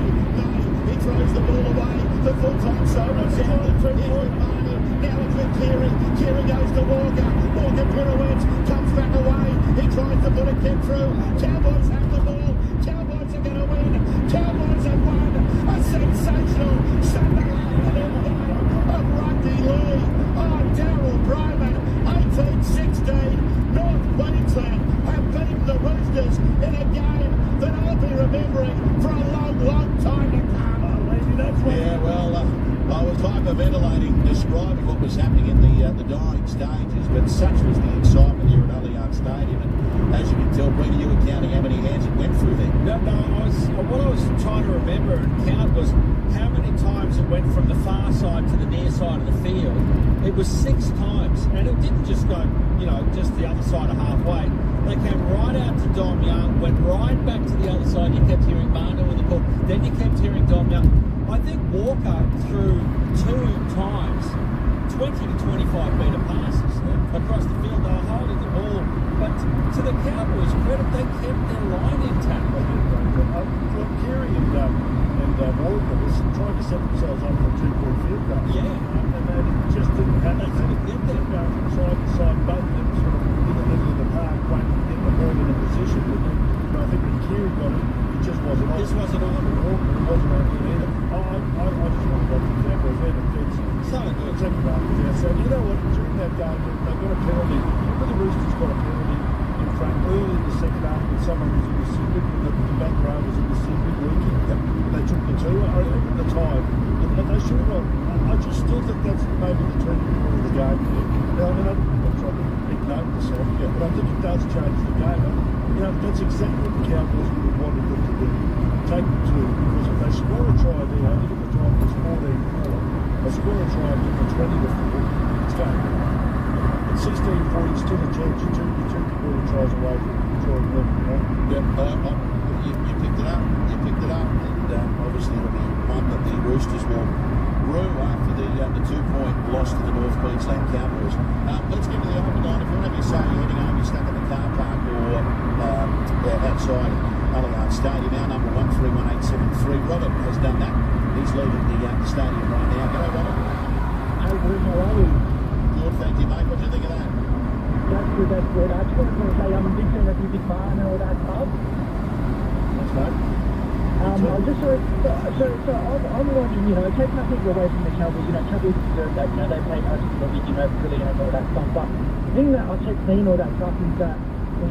He throws the ball away. The full-time Sonos down the through with Manu. Now it's with Keary. Keary goes to Walker. Walker pirouettes, comes back away. He tries to put a kick through. Cowboys have the ball. Cowboys are going to win. Cowboys have won a sensational Sunday afternoon game of rugby league. Oh, Darryl Bryman, 18-16. North Queensland have beaten the Roosters in a game that I'll be remembering for a long, long time to come. Yeah, well, I was hyperventilating, describing what was happening in the dying stages, but such was the excitement here at Allianz Stadium, and as you can tell, Brady, you were counting how many hands it went through there.
What I was trying to remember and count was how many times it went from the far side to the near side of the field. It was 6 times, and it didn't just go, just the other side of halfway. They came right out to Dom Young, went right back to the other side. You kept hearing Manu in the ball, then you kept hearing Dom Young. I think Walker threw 2 times 20 to 25 metre passes across the field. They were holding the ball, but to the Cowboys' credit, they kept their line intact.
Keary and Walker was trying to set themselves up for a 2-point field goal.
Yeah.
And they just didn't have that. They couldn't get there. Going from side to side, both of them sort of in the middle of the park, waiting to get the ball in a position. But I think when Keary got it, it just wasn't on.
This wasn't on.
It wasn't on him either. I just want to go to the example of their defence.
So good.
Second half was out. So you know what? During that game, they got a penalty. Remember the Roosters got a penalty in front early in the second half when someone was in the Sydney, the back row was in the Sydney leaking. They took the 2. I remember at the time, and they should have. I just still think that's maybe the turning point of the game. Now, I mean, I'm trying to ignore myself, but I think it does change the game. That's exactly what the Cowboys would have wanted them to do. Take the 2, because if they score a try there, I think at the time it was 14-4. They score a try and give them 20 to 4. It's game. At 16-40, still a chance. You two tries away from trying to win.
Yep, you picked it up. You picked it up, and obviously it'll be one that the Roosters will rue after the 2-point loss to the North Queensland Cowboys. Let's get to the open line. If you want to say you're heading home, you're stuck in the car park or outside Allianz Stadium, our number 131873. Robert has done that. He's leaving the stadium right now. Go, Robert.
Hey, Bruce, how are you?
Good, thank you, mate. What do you think of that?
That's good, that's good. I just wanted to say I'm a big fan of you, big fan and all that stuff.
That's right.
I'm just so I'm wondering, take nothing away from the Cowboys, Cowboys deserve that, they play nice for the league, brilliant and all that stuff, but the thing that I kept seeing all that stuff is that,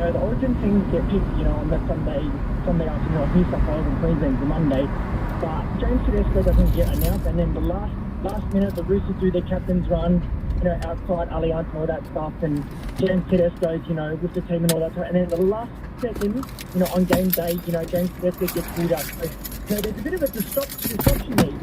the Origin things get picked, on that Sunday afternoon, New South Wales and Queensland the Monday, but James Tedesco doesn't get announced, and then the last minute the Roosters do their captain's run, outside Allianz and all that stuff, and James Tedesco's, with the team and all that stuff, and then the last second, on game day, James Tedesco gets pulled out. So, there's a bit of a disruption there.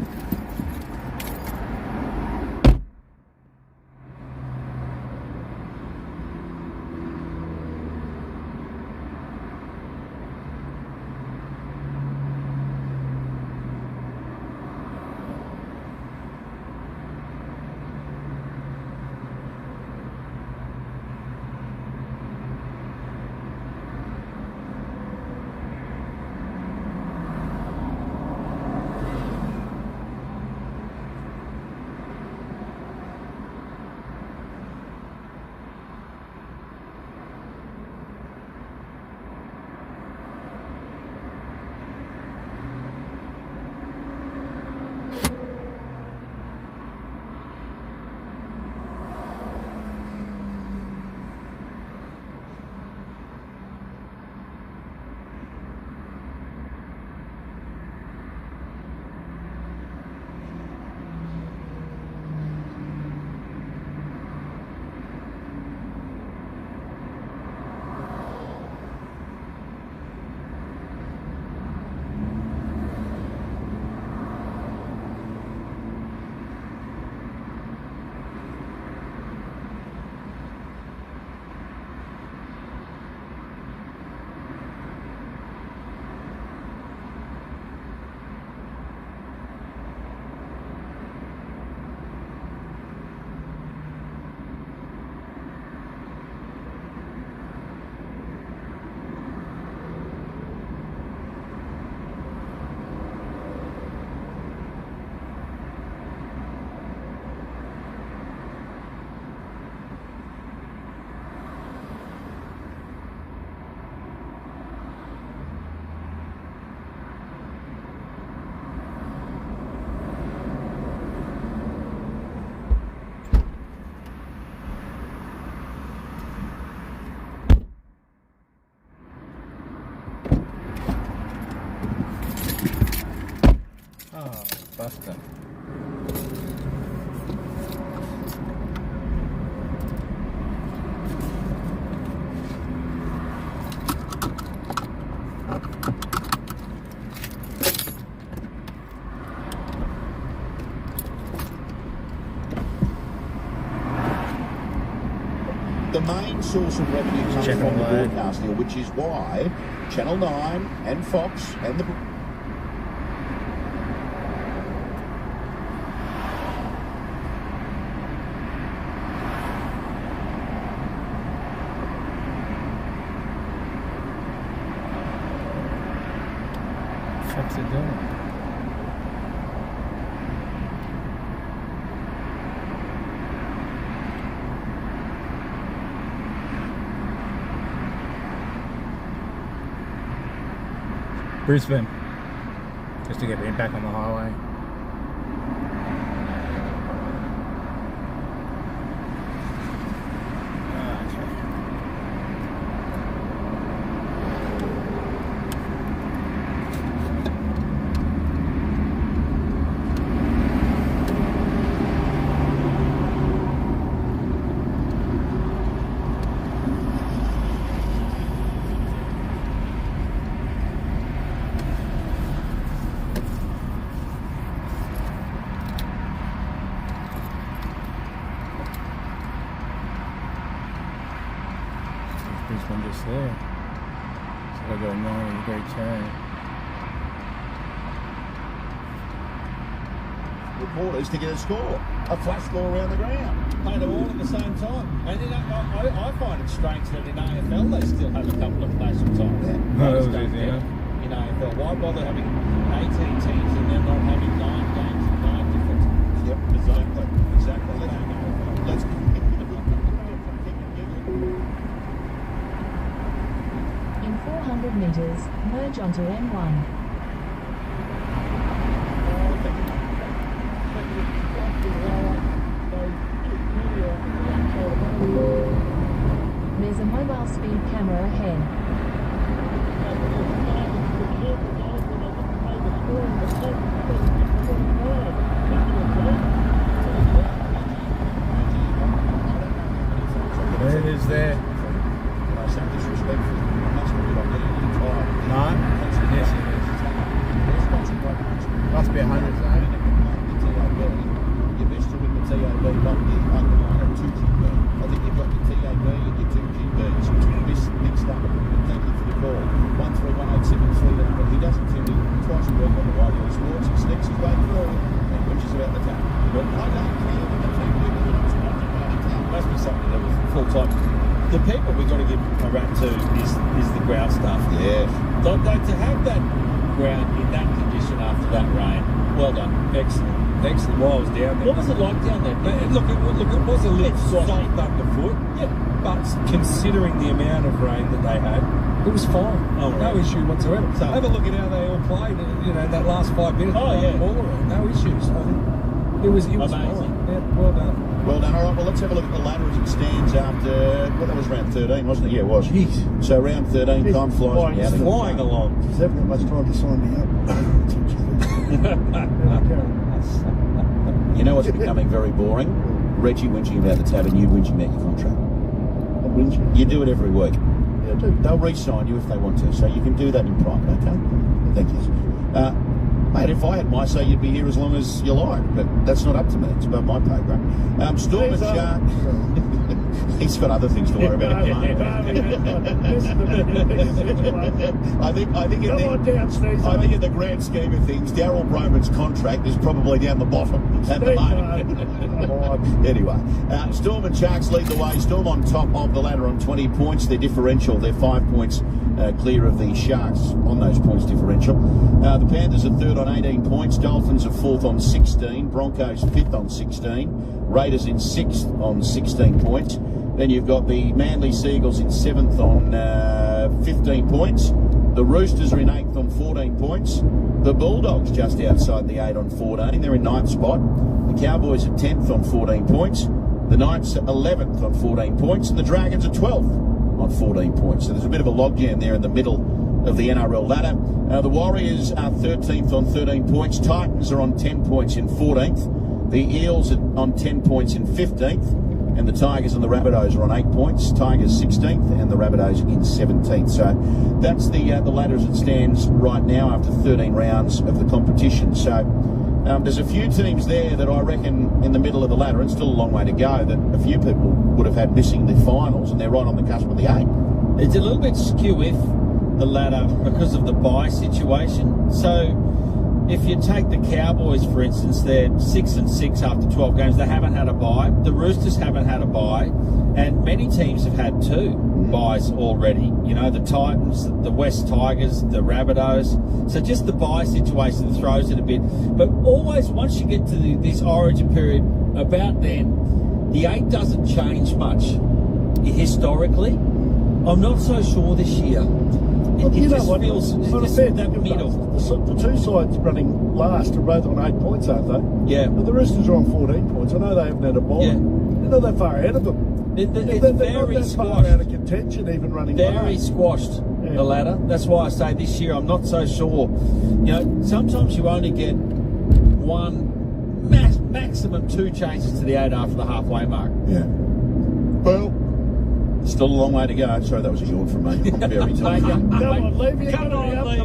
Buster.
The main source of revenue comes from the broadcast deal, which is why Channel 9 and Fox and the...
What's it doing? Brisbane, just to get it back on the highway. Brisbane just there. So I got a 90-degree turn.
Reporters to get a score, a flash score around the ground.
Play them all at the same time. And you know, I find it strange that in AFL they still have a couple of flashing times. In AFL, why bother having 18 teams and then not having 9 games and 9 different teams?
Yep, exactly. Let's
In 400 metres, merge onto M1. There's a mobile speed camera ahead.
There it is there. No? Yes, it is. Must be 100 zone.
Your best to win the TAB, not the 2GB. I think you've got your TAB and your 2GBs mixed up. Thank you for the call. 131873, the number. He doesn't tell you twice a week on the radio sports. He sneaks his way through and which is about the time. But I don't care what the team do.
Must be something that was full time. The people we've got to give a rap to is the ground staff.
Yeah.
To have that ground in that condition after that rain, well done. Excellent. While I was down there. What was it like down there?
Look, it was a little soft underfoot. Yeah. But considering the amount of rain that they had, it was fine. Oh, no issue whatsoever. So, have a look at how they all played. That last 5 minutes.
Oh yeah.
All around, no issues. It was
amazing.
Fine. Yeah, well done.
Well done. All right, well, let's have a look at the ladder as it stands after, well, that was round 13, wasn't it? Yeah, it was. Jeez. So round 13, time flies out.
Flying along.
He's having that much time to sign me up.
You know what's becoming very boring? Reggie whinging about the tab and you whinging about your contract. You do it every week.
Yeah, I do.
They'll re-sign you if they want to, so you can do that in private, okay? Thank you. Mate, if I had my say, you'd be here as long as you like, but that's not up to me. It's above my pay grade. Storm and Shark. He's got other things to worry about. I think in the grand scheme of things, Darryl Broman's contract is probably down the bottom at the moment. Anyway, Storm and Sharks lead the way. Storm on top of the ladder on 20 points. Their differential, they're 5 points clear of the Sharks on those points differential. The Panthers are third on 18 points. Dolphins are fourth on 16. Broncos fifth on 16. Raiders in sixth on 16 points. Then you've got the Manly Seagulls in seventh on 15 points. The Roosters are in eighth on 14 points. The Bulldogs just outside the 8 on 14. They're in ninth spot. The Cowboys are 10th on 14 points. The Knights are 11th on 14 points. And the Dragons are 12th on 14 points. So there's a bit of a logjam there in the middle of the NRL ladder. The Warriors are 13th on 13 points. Titans are on 10 points in 14th. The Eels are on 10 points in 15th. And the Tigers and the Rabbitohs are on 8 points. Tigers 16th and the Rabbitohs in 17th. So that's the ladder as it stands right now after 13 rounds of the competition. So there's a few teams there that I reckon in the middle of the ladder, and still a long way to go, that a few people would have had missing the finals, and they're right on the cusp of the 8.
It's a little bit skew with the ladder because of the bye situation. So if you take the Cowboys, for instance, they're 6-6 after 12 games. They haven't had a bye. The Roosters haven't had a bye. And many teams have had 2 byes already. You know, the Titans, the West Tigers, the Rabbitohs. So just the bye situation throws it a bit. But always, once you get to this origin period, about then, the 8 doesn't change much historically. I'm not so sure this year. It just feels that middle.
The 2 sides running last are both on 8 points, aren't they?
Yeah.
But the Roosters are on 14 points. I know they haven't had a bye.
Yeah.
They're not that far ahead of them.
It's
they're
very
not that
squashed.
far out of contention, even running
Very
last.
squashed, the ladder. That's why I say this year I'm not so sure. You know, sometimes you only get one, maximum 2 changes to the 8 after the halfway mark.
Yeah. Well, still a long way to go. Sorry, that was a yawn from me. I'm very tired.
Come on, Levy.
Come on, Levy.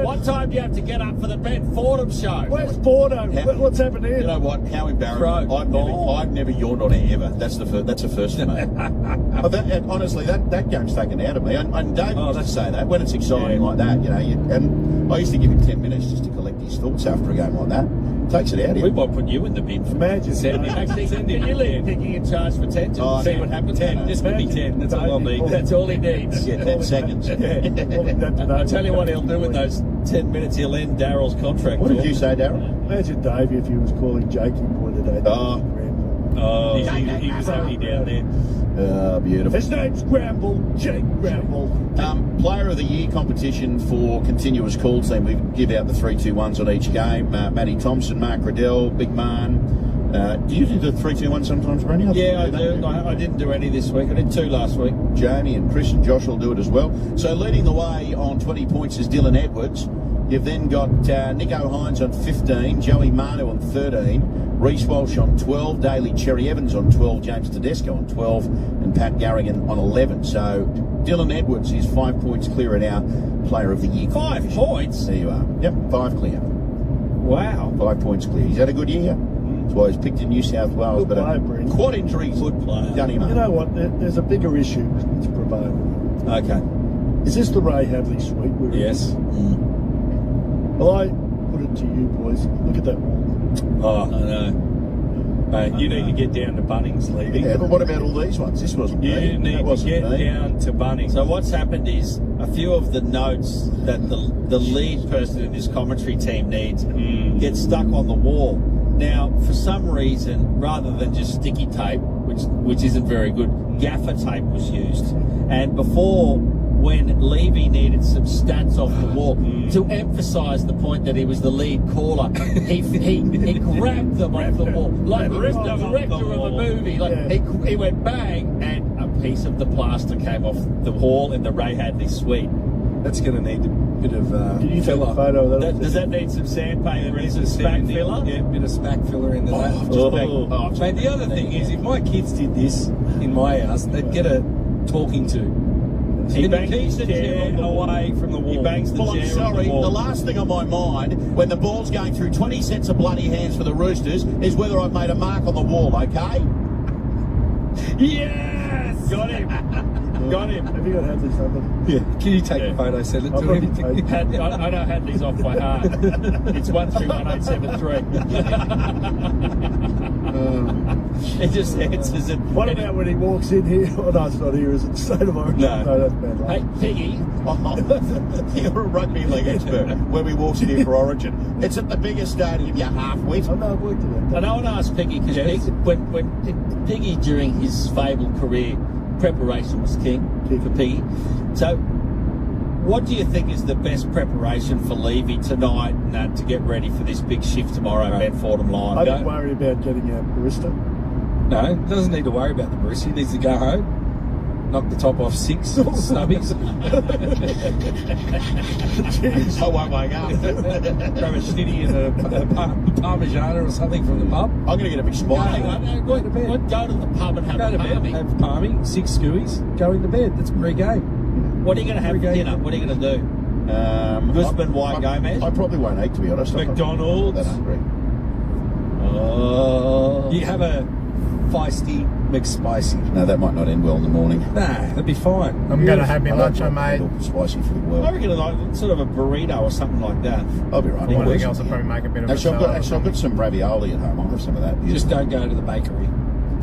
What time do you have to get up for the Ben Fordham show?
Where's Bordeaux? What's happening here?
You know what? How embarrassing. I've never yawned on air ever. That's a first for me. And honestly, that game's taken out of me. And Dave used to say that when it's exciting like that, you know. And I used to give him 10 minutes just to collect his thoughts after a game like that. Takes it out of you.
We might put you in the bin for
Magic.
Send him. You leave Piggy in charge for 10 to see what happens.
10. Just give me 10. That's all I'll need.
That's all he needs.
Yeah, 10 seconds.
I'll tell you what he'll do in those 10 minutes. He'll end Darryl's contract.
What did you say, Darryl?
Imagine Davey if he was calling Jakey point today.
Oh, he was happy down there.
Beautiful.
His name's Gramble, Jake Gramble.
Player of the Year competition for continuous call team. We give out the 3-2-1s on each game. Matty Thompson, Mark Riddell, Big Man. Do you do the 3-2-1 sometimes, Brenny?
Yeah, I do. I didn't do any this week. I did 2 last week.
Jamie and Chris and Josh will do it as well. So leading the way on 20 points is Dylan Edwards. You've then got Nico Hines on 15, Joey Manu on 13, Reece Walsh on 12, Daly Cherry Evans on 12, James Tedesco on 12, and Pat Garrigan on 11. So Dylan Edwards is 5 points clear in our Player of the Year.
5 points?
There you are. Yep, 5 clear.
Wow.
5 points clear. He's had a good year. That's why he's picked in New South Wales.
Good player,
but quad injuries done him up.
You know what? There's a bigger issue that's prevailing.
Okay.
Is this the Ray Hadley suite?
Yes.
Well, I put it to you boys. Look at that wall.
Oh, I know. Mate, you need to get down to Bunnings, Levy.
Yeah, but what about all these ones? This wasn't me.
You need to get down to Bunnings.
So what's happened is a few of the notes that the lead person in this commentary team needs get stuck on the wall. Now, for some reason, rather than just sticky tape, which isn't very good, gaffer tape was used. And before, when Levy needed some stats off the wall to emphasise the point that he was the lead caller, he grabbed them off the wall like he was the director of a movie. Like he went bang, and a piece of the plaster came off the wall in the Ray Hadley suite.
That's going to need a bit of
filler. Photo of
Does that need some sandpaper and some spack filler?
Yeah, a bit of spack filler in the Mate, the other thing is, if my kids did this in my house, they'd get a talking to.
He bangs the chair away from the wall. He bangs the chair.
I'm sorry,
the wall.
the last thing on my mind when the ball's going through 20 sets of bloody hands for the Roosters is whether I've made a mark on the wall, okay?
Yes! Got him. Got him.
Have you got Hadley's number?
Yeah. Can you take a photo, send it to him?
I know Hadley's off by heart. It's 131873. It just answers it.
What about when he walks in here? Oh, no, it's not here, is it? State of Origin? No, that's bad.
Hey, Piggy.
You're a rugby league expert when we walks in here for Origin. It's at the biggest stadium, you're half wet.
I know, I've worked at that.
And I want to ask Piggy, because when Piggy, during his fabled career, preparation was king for Piggy. So, what do you think is the best preparation for Levy tonight and to get ready for this big shift tomorrow at Ben Fordham Live?
I don't worry about getting a barista.
No, he doesn't need to worry about the barista. He needs to go home. knock the top off 6 snubbies.
Jeez, I won't wake up.
Grab a shitty and a parmigiana or something from the pub.
I'm going to get a big spicy.
Go to bed. Go to the pub and have
Go
a
to bed,
palmy.
have palmy, 6 skewies, go into bed. That's pre-game.
What are you going to have for dinner? What are you going to do? Guzman, White, Gomez?
I probably won't eat, to be honest.
McDonald's.
I'm not that hungry.
Oh.
You have a feisty McSpicy.
No, that might not end well in the morning.
Nah, that'd be fine.
I'm going to have my lunch, mate.
Spicy for the world.
I reckon like sort of a burrito or something like that.
I'll be right.
Anything else will probably make a bit of
Actually,
a
I've got some ravioli at home. I'll have some of that.
Just don't go to the bakery.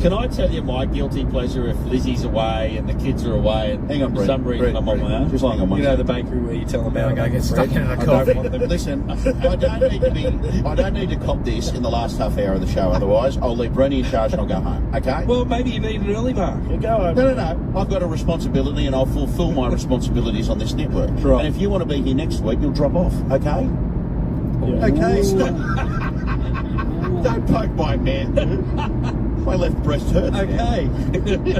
Can I tell you my guilty pleasure if Lizzie's away and the kids are away and
Hang on,
for
Brett.
some reason I'm on my own?
Just hang on one
You know
second.
the bakery where you tell them how to
Go
make
get
the
stuck
bread?
in a
I
coffee.
don't want them.
Listen, I don't need to cop this in the last half hour of the show. Otherwise, I'll leave Brenny in charge and I'll go home. Okay?
Well, maybe you need an early, Mark.
You go home.
No. I've got a responsibility, and I'll fulfil my responsibilities on this network.
Right.
And if you want to be here next week, you'll drop off. Okay?
Yeah.
Okay. Stop. Don't poke my man. My left breast hurts.
Okay.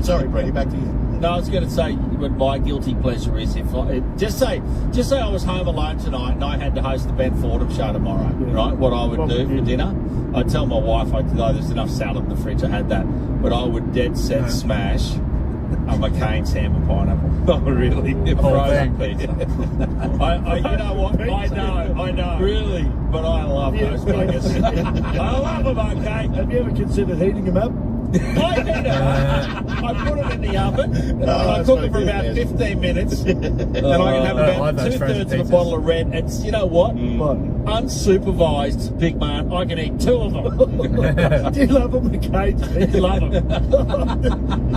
Sorry, Brenny. Back to you.
No, I was going to say what my guilty pleasure is if I just say I was home alone tonight and I had to host the Ben Fordham show tomorrow, right? What I would do for dinner, I'd tell my wife, there's enough salad in the fridge, I had that, but I would dead set smash a McCain's ham and pineapple.
Oh, really?
Frozen pizza. You know what? I know. Really? But I love those buggers. I love them, okay?
Have you ever considered heating them up?
I did. I put them in the oven. I cook them for about 15 minutes. And I can have about 2/3 of a bottle of red. And you know what? Unsupervised, big man, I can eat 2 of them.
Do you love them, McCain's?
Love them.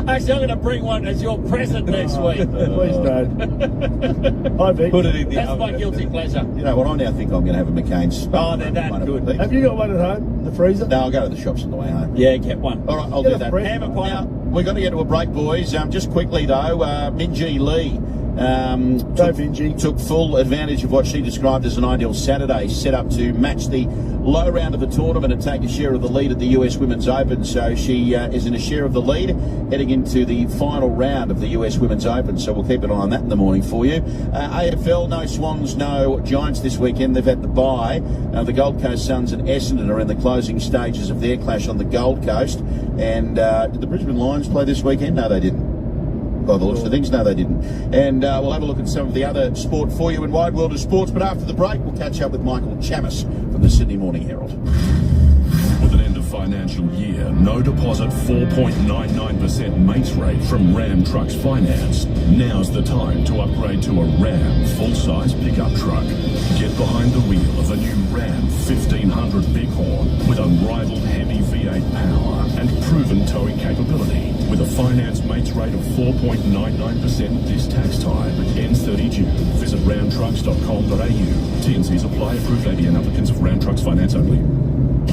Actually, I'm going to bring one as your present next week.
Please don't. I've eaten.
Put it in the
That's
oven.
my guilty pleasure.
You know what? I now think I'm going to have a McCain's.
Oh, they're that good.
Have you got one at home in the freezer?
No, I'll go to the shops on the way home.
Yeah, get one.
All right, I'll
Get
do
a
that.
fresh
Ham and
one.
pineapple.
We're going to get to a break, boys. Just quickly, though, Minjee Lee took full advantage of what she described as an ideal Saturday, set up to match the low round of the tournament and take a share of the lead at the US Women's Open. So she is in a share of the lead heading into the final round of the US Women's Open. So we'll keep an eye on that in the morning for you. AFL, no Swans, no Giants this weekend. They've had the bye. The Gold Coast Suns and Essendon are in the closing stages of their clash on the Gold Coast. And did the Brisbane Lions play this weekend? No, they didn't. By the looks of things, no, they didn't. And we'll have a look at some of the other sport for you in Wide World of Sports. But after the break, we'll catch up with Michael Chamis from the Sydney Morning Herald.
With an end of financial year, no deposit 4.99% mates rate from Ram Trucks Finance. Now's the time to upgrade to a Ram full-size pickup truck. Get behind the wheel of a new Ram 1500 Bighorn with unrivaled heavy V8 power and proven towing capability. With a finance mates rate of 4.99% this tax time. Ends 30 June. Visit ramtrucks.com.au. T&Cs apply. Approved ABN applicants of Ram Trucks Finance only.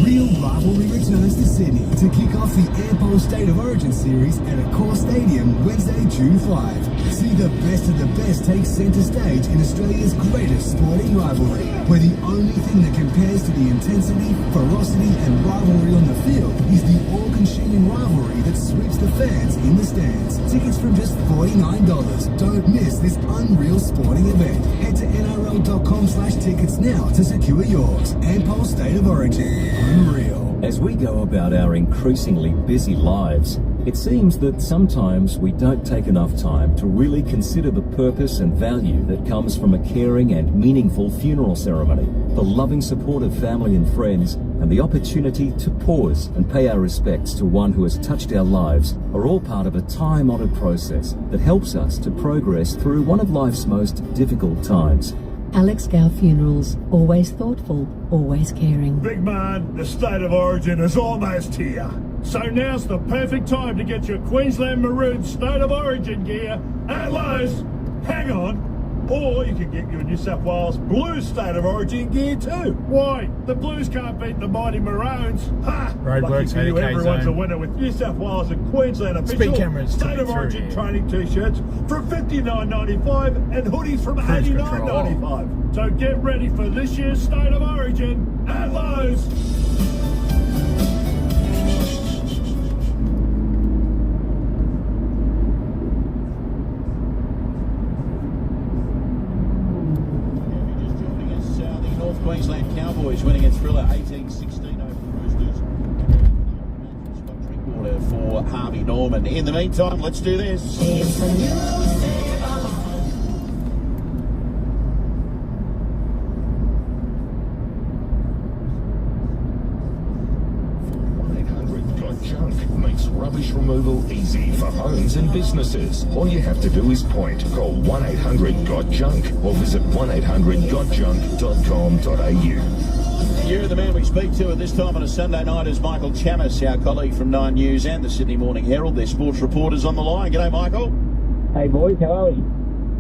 Real rivalry returns to Sydney to kick off the Airpole State of Origin series at Accor Stadium Wednesday, June 5. See the best of the best take centre stage in Australia's greatest sporting rivalry, where the only thing that compares to the intensity, ferocity and rivalry on the field is the all-consuming rivalry that sweeps the fans in the stands. Tickets from just $49. Don't miss this unreal sporting event. Head to nrl.com/tickets now to secure yours. Airpole State of Origin. Unreal.
As we go about our increasingly busy lives, it seems that sometimes we don't take enough time to really consider the purpose and value that comes from a caring and meaningful funeral ceremony. The loving support of family and friends and the opportunity to pause and pay our respects to one who has touched our lives are all part of a time-honoured process that helps us to progress through one of life's most difficult times.
Alex Gow Funerals. Always thoughtful, always caring.
Big man, the State of Origin is almost here. So now's the perfect time to get your Queensland Maroon State of Origin gear at Lowe's. Hang on. Or you can get your New South Wales Blues State of Origin gear too. Why? The Blues can't beat the mighty Maroons. Ha!
Roadworks,
Lucky for you,
80K
everyone's
zone.
a winner with New South Wales and Queensland
Speed
official
cameras
State of
coming
Origin
through.
training t-shirts from $59.95 and hoodies from
Cruise
$89.95. So get ready for this year's State of Origin at Lowe's.
Cowboys winning a thriller 18-16 over the Roosters. Scott Drinkwater for Harvey Norman. In the meantime, let's do this.
Junk makes rubbish removal easy for homes and businesses. All you have to do is point. Call 1-800-GOT-JUNK or visit 1-800-GOT-JUNK.com.au.
Here, the man we speak to at this time on a Sunday night is Michael Chammas, our colleague from 9 News and the Sydney Morning Herald. Their sports reporters on the line. G'day, Michael.
Hey, boys. How are we?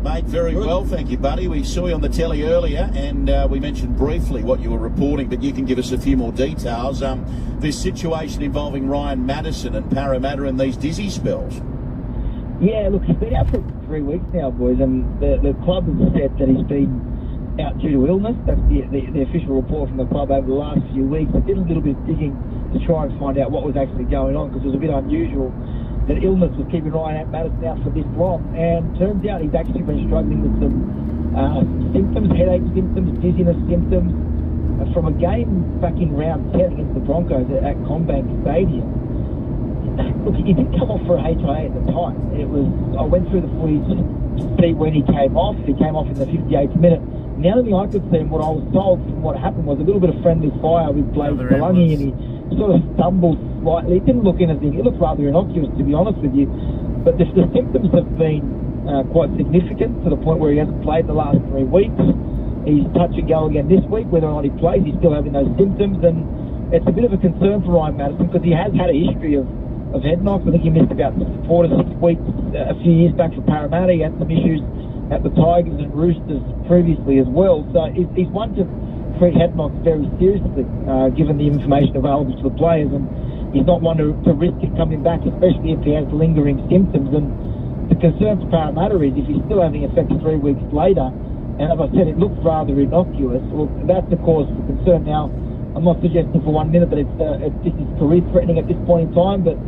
Mate, very well, thank you, buddy. We saw you on the telly earlier, and we mentioned briefly what you were reporting, but you can give us a few more details. This situation involving Ryan Madison and Parramatta and these dizzy spells.
Yeah, look, he's been out for 3 weeks now, boys, and the club has said that he's been out due to illness. That's the official report from the club over the last few weeks. I did a little bit of digging to try and find out what was actually going on, because it was a bit unusual that illness was keeping Ryan Madison out for this long, and turns out he's actually been struggling with some symptoms, headache symptoms, dizziness symptoms, from a game back in round 10 against the Broncos at Combank Stadium. Look, he did come off for a HIA at the time. I went through the footage to see when he came off. He came off in the 58th minute. The only thing I could see, and what I was told from what happened, was a little bit of friendly fire with Blaze Maloney, and he sort of stumbled slightly. It didn't look anything. It looked rather innocuous, to be honest with you. But the symptoms have been quite significant, to the point where he hasn't played the last 3 weeks. He's touch and go again this week. Whether or not he plays, he's still having those symptoms, and it's a bit of a concern for Ryan Madison, because he has had a history of head knocks. I think he missed about 4 to 6 weeks a few years back for Parramatta. He had some issues at the Tigers and Roosters previously as well. So he's one to treat head knocks very seriously, given the information available to the players, and he's not one to risk it coming back, especially if he has lingering symptoms. And the concern for Parramatta is if he's still having effects 3 weeks later, and as I said, it looks rather innocuous, well, that's the cause for concern. Now, I'm not suggesting for 1 minute that it's just his career threatening at this point in time, but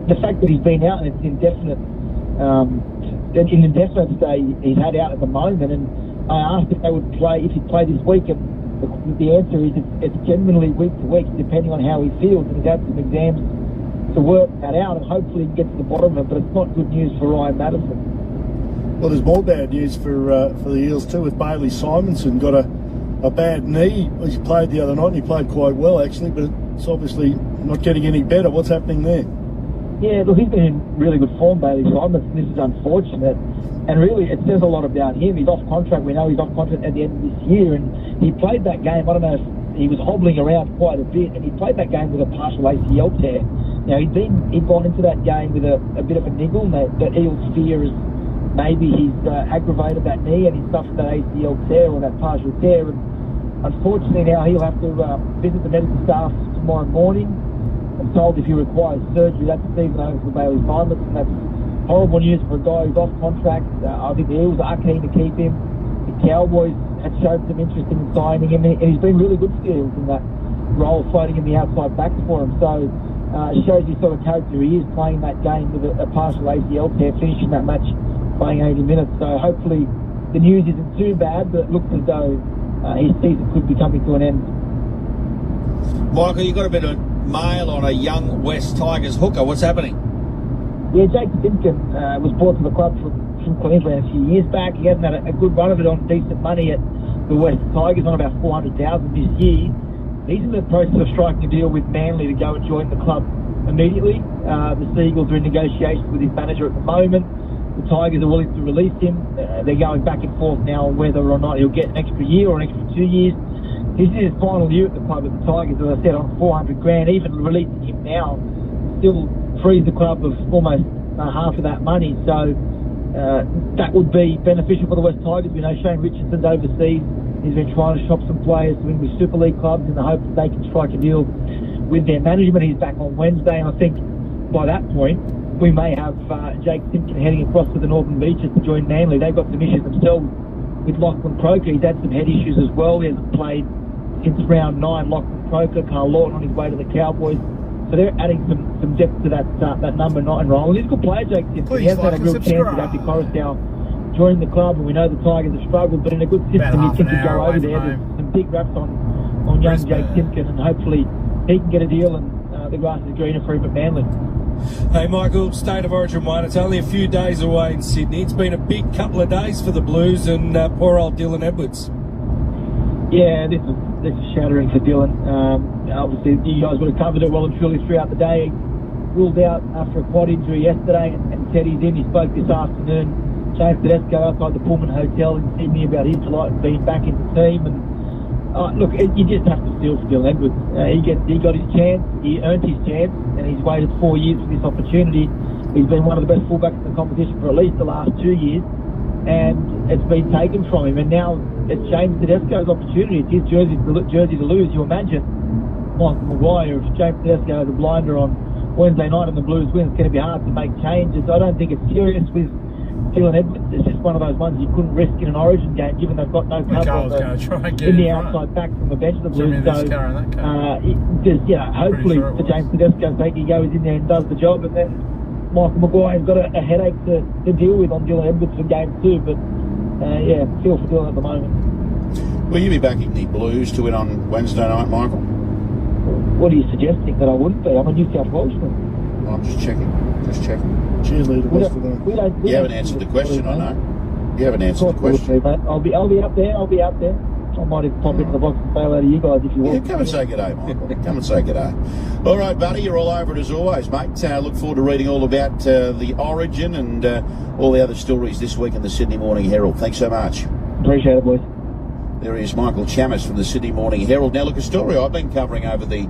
the fact that he's been out and it's indefinite stay he's had out at the moment, and I asked if they would play, if he'd play this week, and the answer is it's genuinely week to week, depending on how he feels, and he's had some exams to work that out, and hopefully he can get to the bottom of it, but it's not good news for Ryan Madison.
Well, there's more bad news for the Eels too, with Bailey Simonson. Got a bad knee. He played the other night, and he played quite well actually, but it's obviously not getting any better. What's happening there?
Yeah, look, he's been in really good form, Bailey Simonson. This is unfortunate, and really it says a lot about him. He's off contract. We know he's off contract at the end of this year, and he played that game. I don't know if he was hobbling around quite a bit, and he played that game with a partial ACL tear. Now he'd gone into that game with a bit of a niggle. That Eels fear is maybe he's aggravated that knee and he's suffered that ACL tear or that partial tear. And unfortunately now he'll have to visit the medical staff tomorrow morning. I'm told if he requires surgery, that's the season over for Bailey Simonson. That's horrible news for a guy who's off contract. I think the Eels are keen to keep him. The Cowboys had shown some interest in signing him, and he's been really good for the Eels in that role, floating in the outside backs for him. So it shows you sort of character he is, playing that game with a partial ACL tear, finishing that match playing 80 minutes. So hopefully the news isn't too bad, but it looks as though his season could be coming to an end.
Michael, you got a bit of mail on a young West Tigers hooker. What's happening?
Yeah, Jake Simpkin was brought to the club from Queensland a few years back. He hasn't had a good run of it on decent money at the West Tigers, on about $400,000 this year. He's in the process of striking a deal with Manly to go and join the club immediately. The Seagulls are in negotiations with his manager at the moment. The Tigers are willing to release him. They're going back and forth now on whether or not he'll get an extra year or an extra 2 years. He's in his final year at the club at the Tigers, as I said, on $400,000. Even releasing him now still frees the club of almost half of that money. So that would be beneficial for the West Tigers. We know Shane Richardson's overseas. He's been trying to shop some players to English Super League clubs in the hope that they can strike a deal with their management. He's back on Wednesday, and I think by that point we may have Jake Simpkin heading across to the Northern Beaches to join Manly. They've got some issues themselves with Lachlan Croker. He's had some head issues as well. He hasn't played since round 9. Lachlan Croker, Carl Lawton on his way to the Cowboys. So they're adding some depth to that number 9 role. And he's a good player, Jake Simpkin. He has had a real chance at Andy Coruscant joining the club, and we know the Tigers have struggled, but in a good system he can go over there. There's some big raps on on young Jake Timken, and hopefully he can get a deal and the grass is greener for him at Manly.
Hey Michael, State of Origin 1, it's only a few days away in Sydney. It's been a big couple of days for the Blues and poor old Dylan Edwards.
Yeah, this is shattering for Dylan. Obviously, you guys would have covered it well and truly throughout the day. Ruled out after a quad injury yesterday and said he's in. He spoke this afternoon. James Tedesco outside the Pullman Hotel in Sydney about his delight in being back in the team. And look, you just have to feel for Dylan Edwards. He got his chance, he earned his chance, and he's waited 4 years for this opportunity. He's been one of the best fullbacks in the competition for at least the last 2 years, and it's been taken from him. And now it's James Tedesco's opportunity. It's his jersey to lose. You imagine Michael Maguire, if James Tedesco has a blinder on Wednesday night and the Blues win, it's going to be hard to make changes. I don't think it's serious with Dylan Edwards. It's just one of those ones you couldn't risk in an Origin game, given they've got no cover in the outside back from the bench of the Blues. So, hopefully for James Tedesco's sake, he goes in there and does the job, and then Michael Maguire's got a headache to deal with on Dylan Edwards for game 2. But feel for Dylan at the moment.
Will you be backing the Blues to win on Wednesday night, Michael?
What are you suggesting that I wouldn't be? I'm a New South Welshman.
I'm just checking.
Cheerleader was for them.
You haven't answered the question, I know. You haven't answered the question.
I'll be up there. I might even pop into the box and say hello to you guys if you want.
Yeah, come and say g'day, Michael. Come and say g'day. All right, buddy, you're all over it as always, mate. Look forward to reading all about the Origin and all the other stories this week in the Sydney Morning Herald. Thanks so much.
Appreciate it, boys.
There is Michael Chammas from the Sydney Morning Herald. Now, look, a story I've been covering over the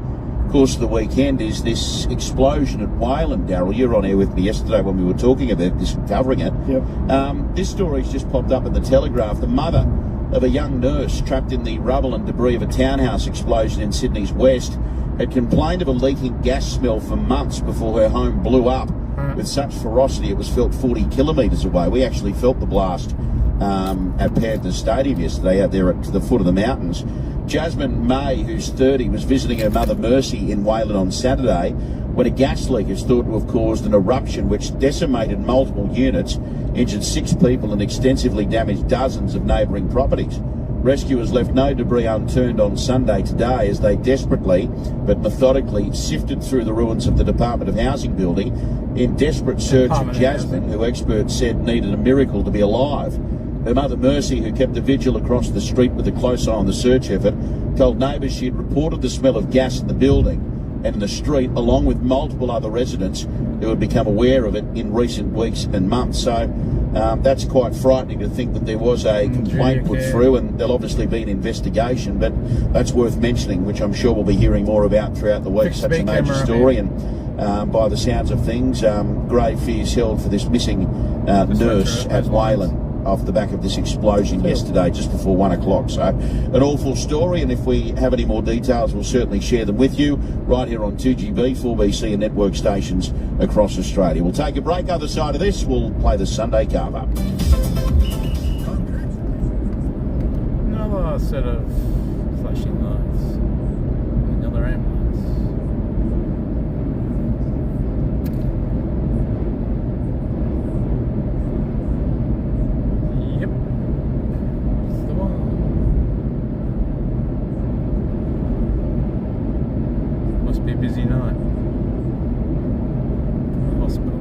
course of the weekend is this explosion at Wayland. Darryl, you were on air with me yesterday when we were talking about this, covering it.
Yep.
This story's just popped up in the Telegraph. The mother of a young nurse trapped in the rubble and debris of a townhouse explosion in Sydney's west had complained of a leaking gas smell for months before her home blew up with such ferocity it was felt 40 kilometres away. We actually felt the blast at Panthers Stadium yesterday out there at the foot of the mountains. Jasmine May, who's 30, was visiting her mother Mercy in Wayland on Saturday when a gas leak is thought to have caused an eruption which decimated multiple units, injured 6 people and extensively damaged dozens of neighbouring properties. Rescuers left no debris unturned on Sunday today as they desperately but methodically sifted through the ruins of the Department of Housing building in desperate search of Jasmine, who experts said needed a miracle to be alive. Her mother Mercy, who kept a vigil across the street with a close eye on the search effort, told neighbours she had reported the smell of gas in the building and in the street, along with multiple other residents who had become aware of it in recent weeks and months. So that's quite frightening to think that there was a complaint put through, and there'll obviously be an investigation, but that's worth mentioning, which I'm sure we'll be hearing more about throughout the week. Such a major story, and by the sounds of things, grave fears held for this missing nurse at Wayland off the back of this explosion yesterday just before 1 o'clock. So an awful story, and if we have any more details, we'll certainly share them with you right here on 2GB, 4BC and network stations across Australia. We'll take a break. Other side of this, we'll play the Sunday carve-up.
Another set of flashing lights. Another ambulance. Busy night. Hospital.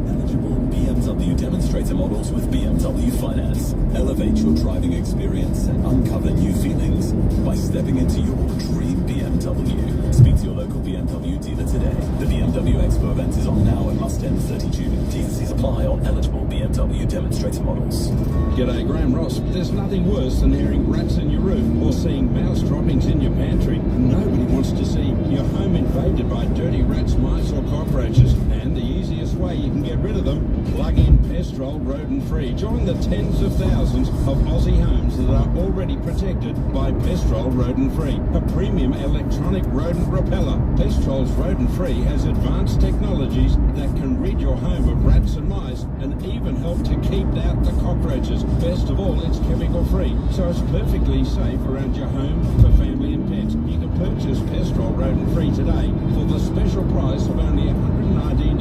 Eligible BMW demonstrator models with BMW Finance. Elevate your driving experience and uncover new feelings by stepping into your dream BMW. Speak to your local BMW dealer today. The BMW Expo event is on now and must end 30 June. T&Cs apply on eligible BMW demonstrator models.
G'day, Graham Ross. There's nothing worse than hearing rats in your roof or seeing mouse droppings in your pantry. Nobody wants to see your home invaded by dirty rats, mice or cockroaches. And the easiest way you can get rid of them, plug in Pestrol Rodent Free. Join the tens of thousands of Aussie homes that are already protected by Pestrol Rodent Free, a premium electronic rodent repeller. Pestrol's Rodent Free has advanced technologies that can rid your home of rats and mice and even help to keep out the cockroaches. Best of all, it's chemical free, so it's perfectly safe around your home for family and pets. You can Purchase Pestrol rodent-free today for the special price of only $119.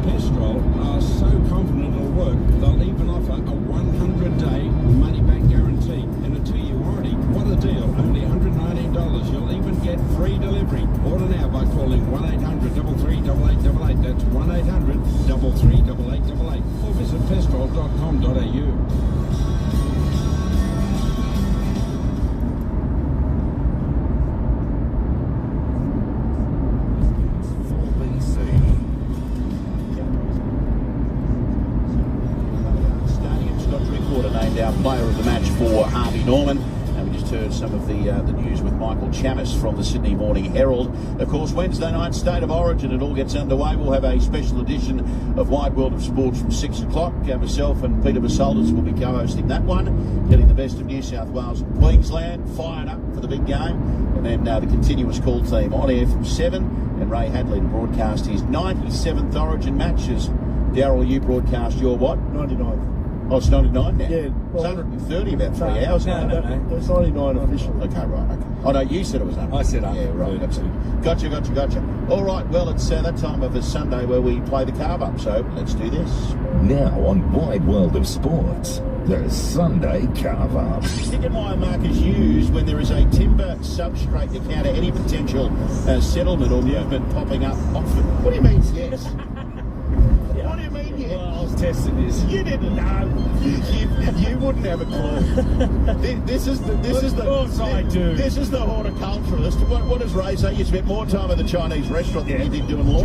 Pestrol are so confident it'll work, they'll even offer a 100-day money-back guarantee and a 2-year warranty. What a deal. Only $119. You'll even get free delivery. Order now by calling 1-800-338888. That's 1-800-338888. Or visit pestrol.com.au.
Our player of the match for Harvey Norman. And we just heard some of the news with Michael Chamis from the Sydney Morning Herald. Of course, Wednesday night, State of Origin, it all gets underway. We'll have a special edition of Wide World of Sports from 6 o'clock. Myself and Peter Basoldis will be co-hosting that one, getting the best of New South Wales and Queensland fired up for the big game. And then the continuous call team on air from 7, and Ray Hadley to broadcast his 97th Origin matches. Daryl, you broadcast your what?
99th.
Oh, it's 99 now?
Yeah.
Well, it's 130 about 3 hours ago.
No, it's 99 officially.
Okay, right. Okay. Oh, no, you said it was 100.
I said 100.
Yeah, right. Gotcha. All right, well, it's that time of the Sunday where we play the carve up, so let's do this.
Now on Wide World of Sports, the Sunday Carve Up.
Ticket wire markers used when there is a timber substrate to counter any potential settlement or movement popping up off it. What do you mean, yes? What do you mean, yes?
Well, I was testing this.
You didn't know. You wouldn't have a clue. This is the.
Of course I do.
This is the horticulturalist. What does Ray say? You spent more time at the Chinese restaurant than you did doing law.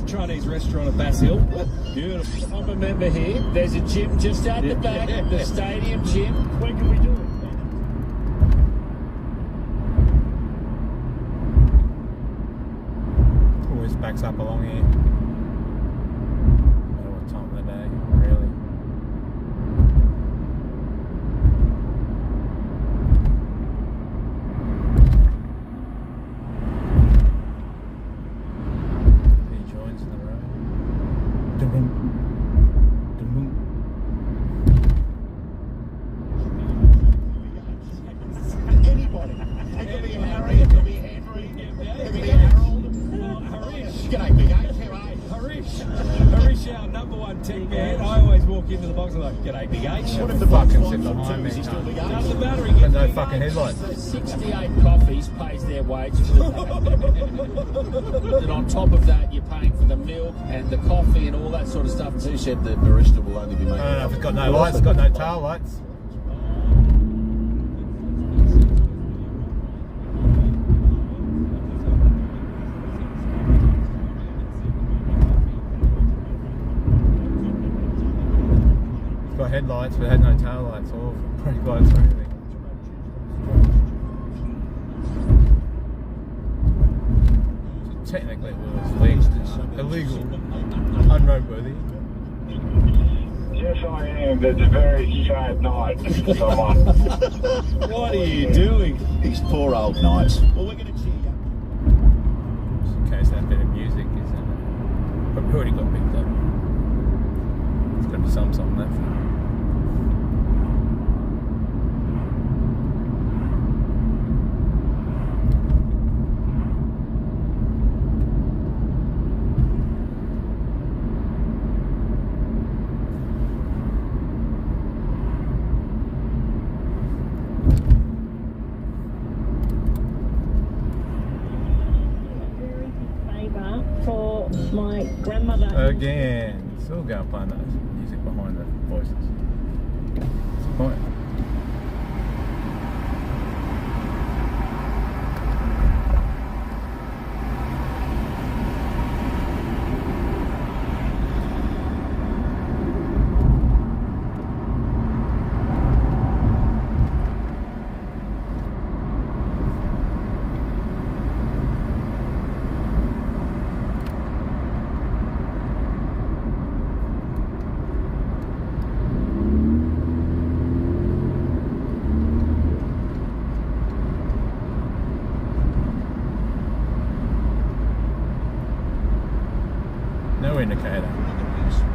Chinese restaurant at Bass Hill. Beautiful.
I'm a member here. There's a gym just out the back, the stadium gym.
When can we do it?
Always backs up along here. No matter what time of the day, really. He joins in the road. Dum-dum. Dum-dum.
Anybody. It could be Harry, it could be Henry, it could be Harold.
Harish.
G'day, Big H. How are you?
Harish, our number one tech man. I always walk into the box and I'm like, g'day, Big H.
What if the
Fucking
box
sit
finds
behind
him
me.
too? Is he still Big H?
Doesn't matter. He
Got
gets
no
Big
fucking
H.
headlights.
68 coffees pays their wage for the day. And on top of that, you're paying for the milk and the coffee and all that sort of stuff.
Who said the barista will only be making?
I don't know if it's got no lights, it's got no tail lights. It's got headlights, but it had no tail lights or brake lights or anything. So technically it was illegal, unroadworthy.
Yes, I am. It's a very sad night for someone.
What are you doing? These poor old nights. Well, we're going to cheer you.
Just in case that bit of music is in it. But we already got picked up. It's got to be something left.
For my grandmother.
Again, still going to find that music behind the voices. What's the point? No indicator.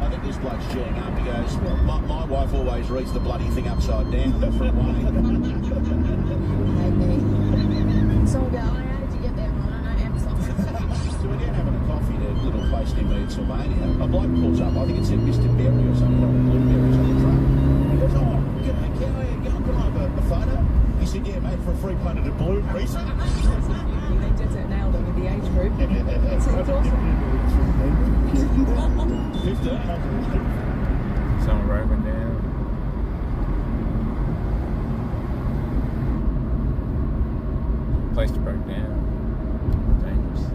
I think this bloke's chewing up. He goes, my wife always reads the bloody thing upside down. Different way.
So, how did you get there?
So we're down having a coffee at a little place near me in Sylvania. A bloke pulls up, I think it said Mr. Berry or something, or Blueberries on the truck. He goes, oh, g'day, Cow, how you going? Can I have a photo? He said, yeah, mate, for a free punt at a Blueberries.
They just nailed it with the age group. It's awesome.
15.
Someone roving down. Place to break down. Dangerous.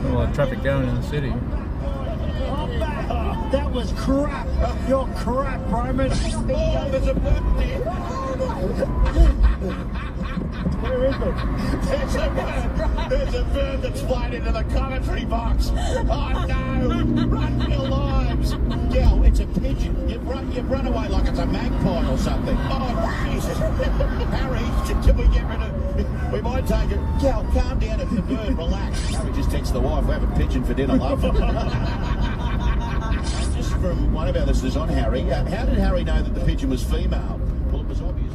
A lot of traffic going in the city.
That was crap. You're crap, Roman.
Oh, there's a bird there.
Where is it?
There's a bird. There's a bird that's flown into the commentary box. Oh no! Run for your lives. Gal, it's a pigeon. You've run away like it's a magpie or something. Oh Jesus! Harry, can we get rid of? We might take it. Gal, calm down. It's a bird. Relax. Harry just texts the wife. We have a pigeon for dinner, love. Just from one of our listeners on Harry, how did Harry know that the pigeon was female? Well, it was obvious.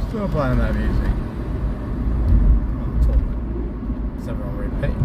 Still playing that music. It's never on repeat.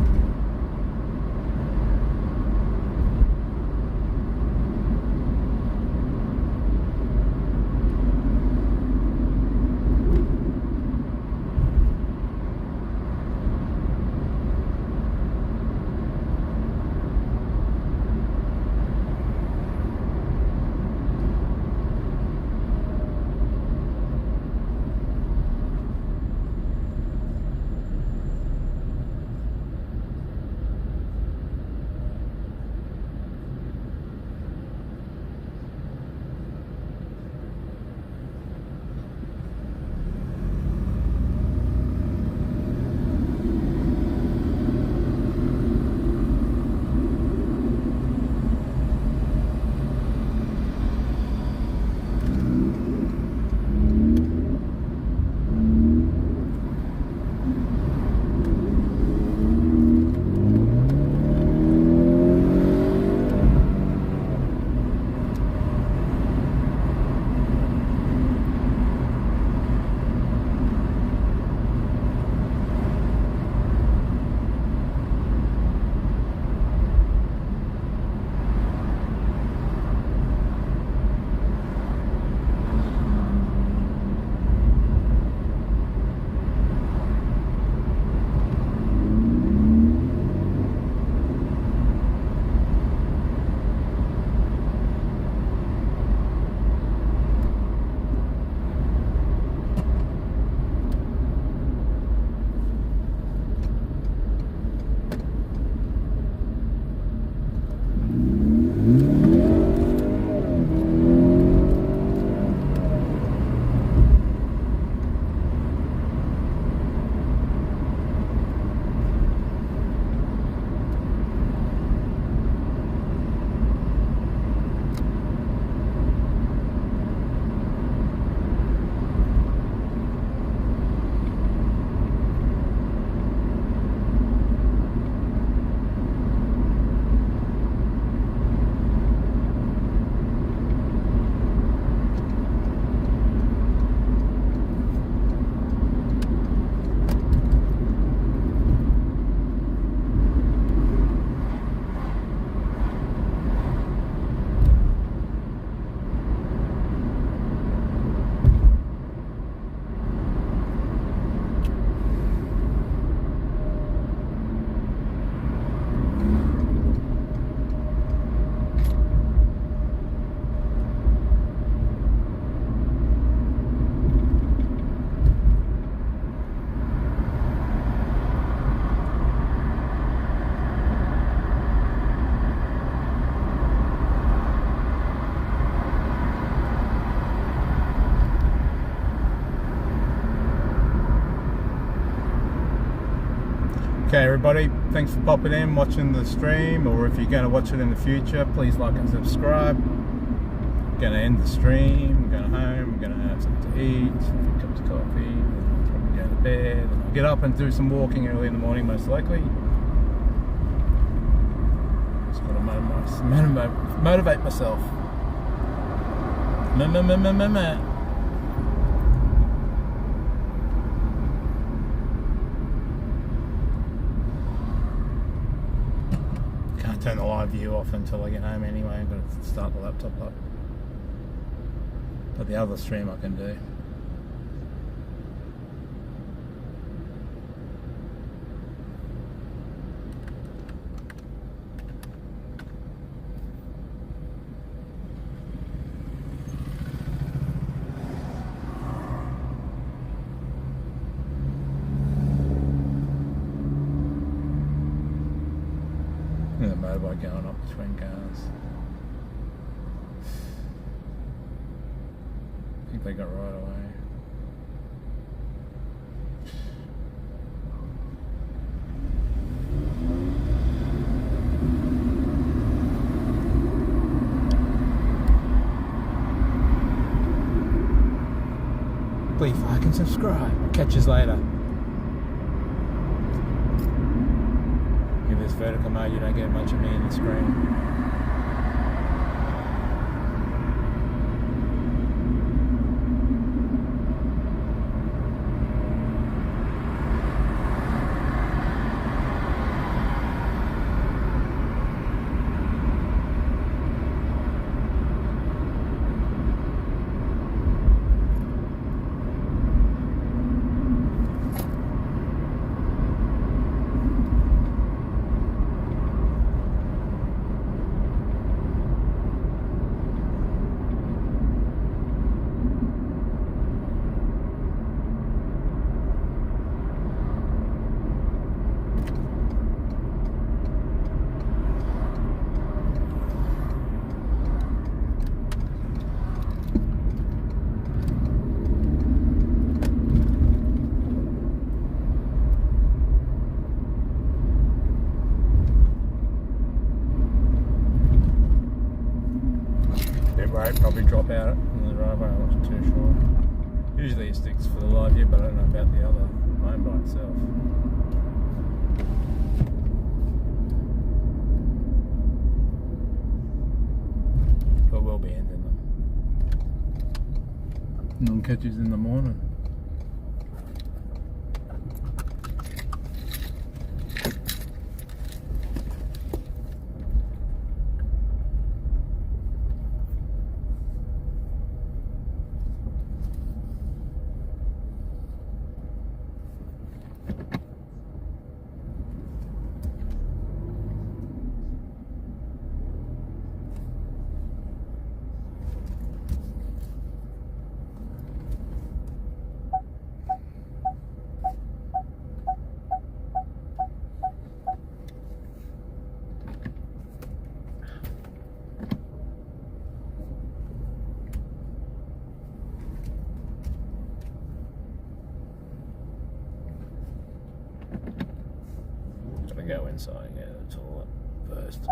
Okay, everybody, thanks for popping in, watching the stream, or if you're going to watch it in the future, please like and subscribe. I'm going to end the stream, I'm going home, I'm going to have something to eat, a few cups of coffee, then I'll probably go to bed, and I'll get up and do some walking early in the morning, most likely. Just got to motivate myself. Can't turn the live view off until I get home anyway. I've got to start the laptop up. But the other stream I can do. And the motorbike going up between cars. I think they got right away. Please like and subscribe. Catch us later. In this vertical mode, you don't get much of me in the screen. Probably drop out in the driveway, I'm not too sure. Usually it sticks for the live view, but I don't know about the other phone by itself. But we'll be ending them. And I'll catch you in the morning. Go inside, yeah, that's all first.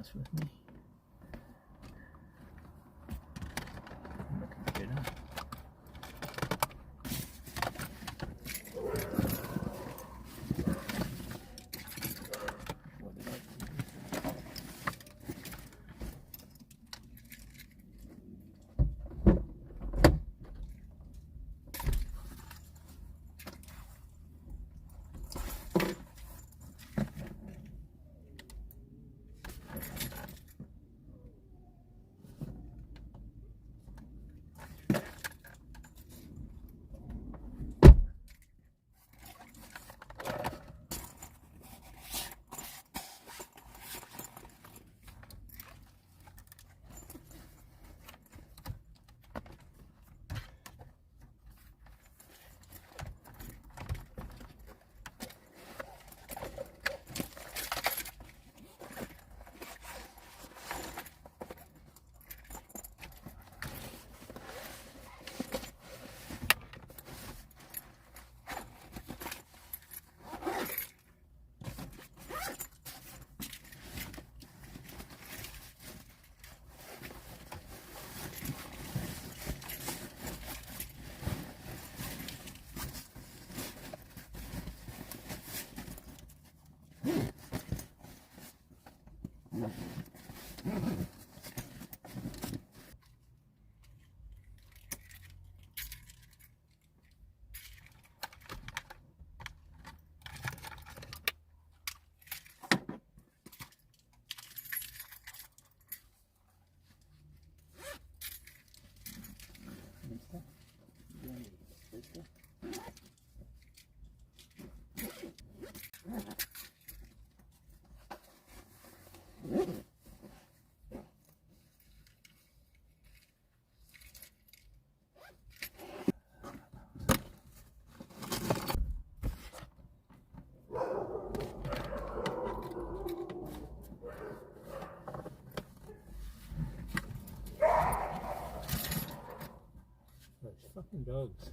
nice with me. Fucking dogs.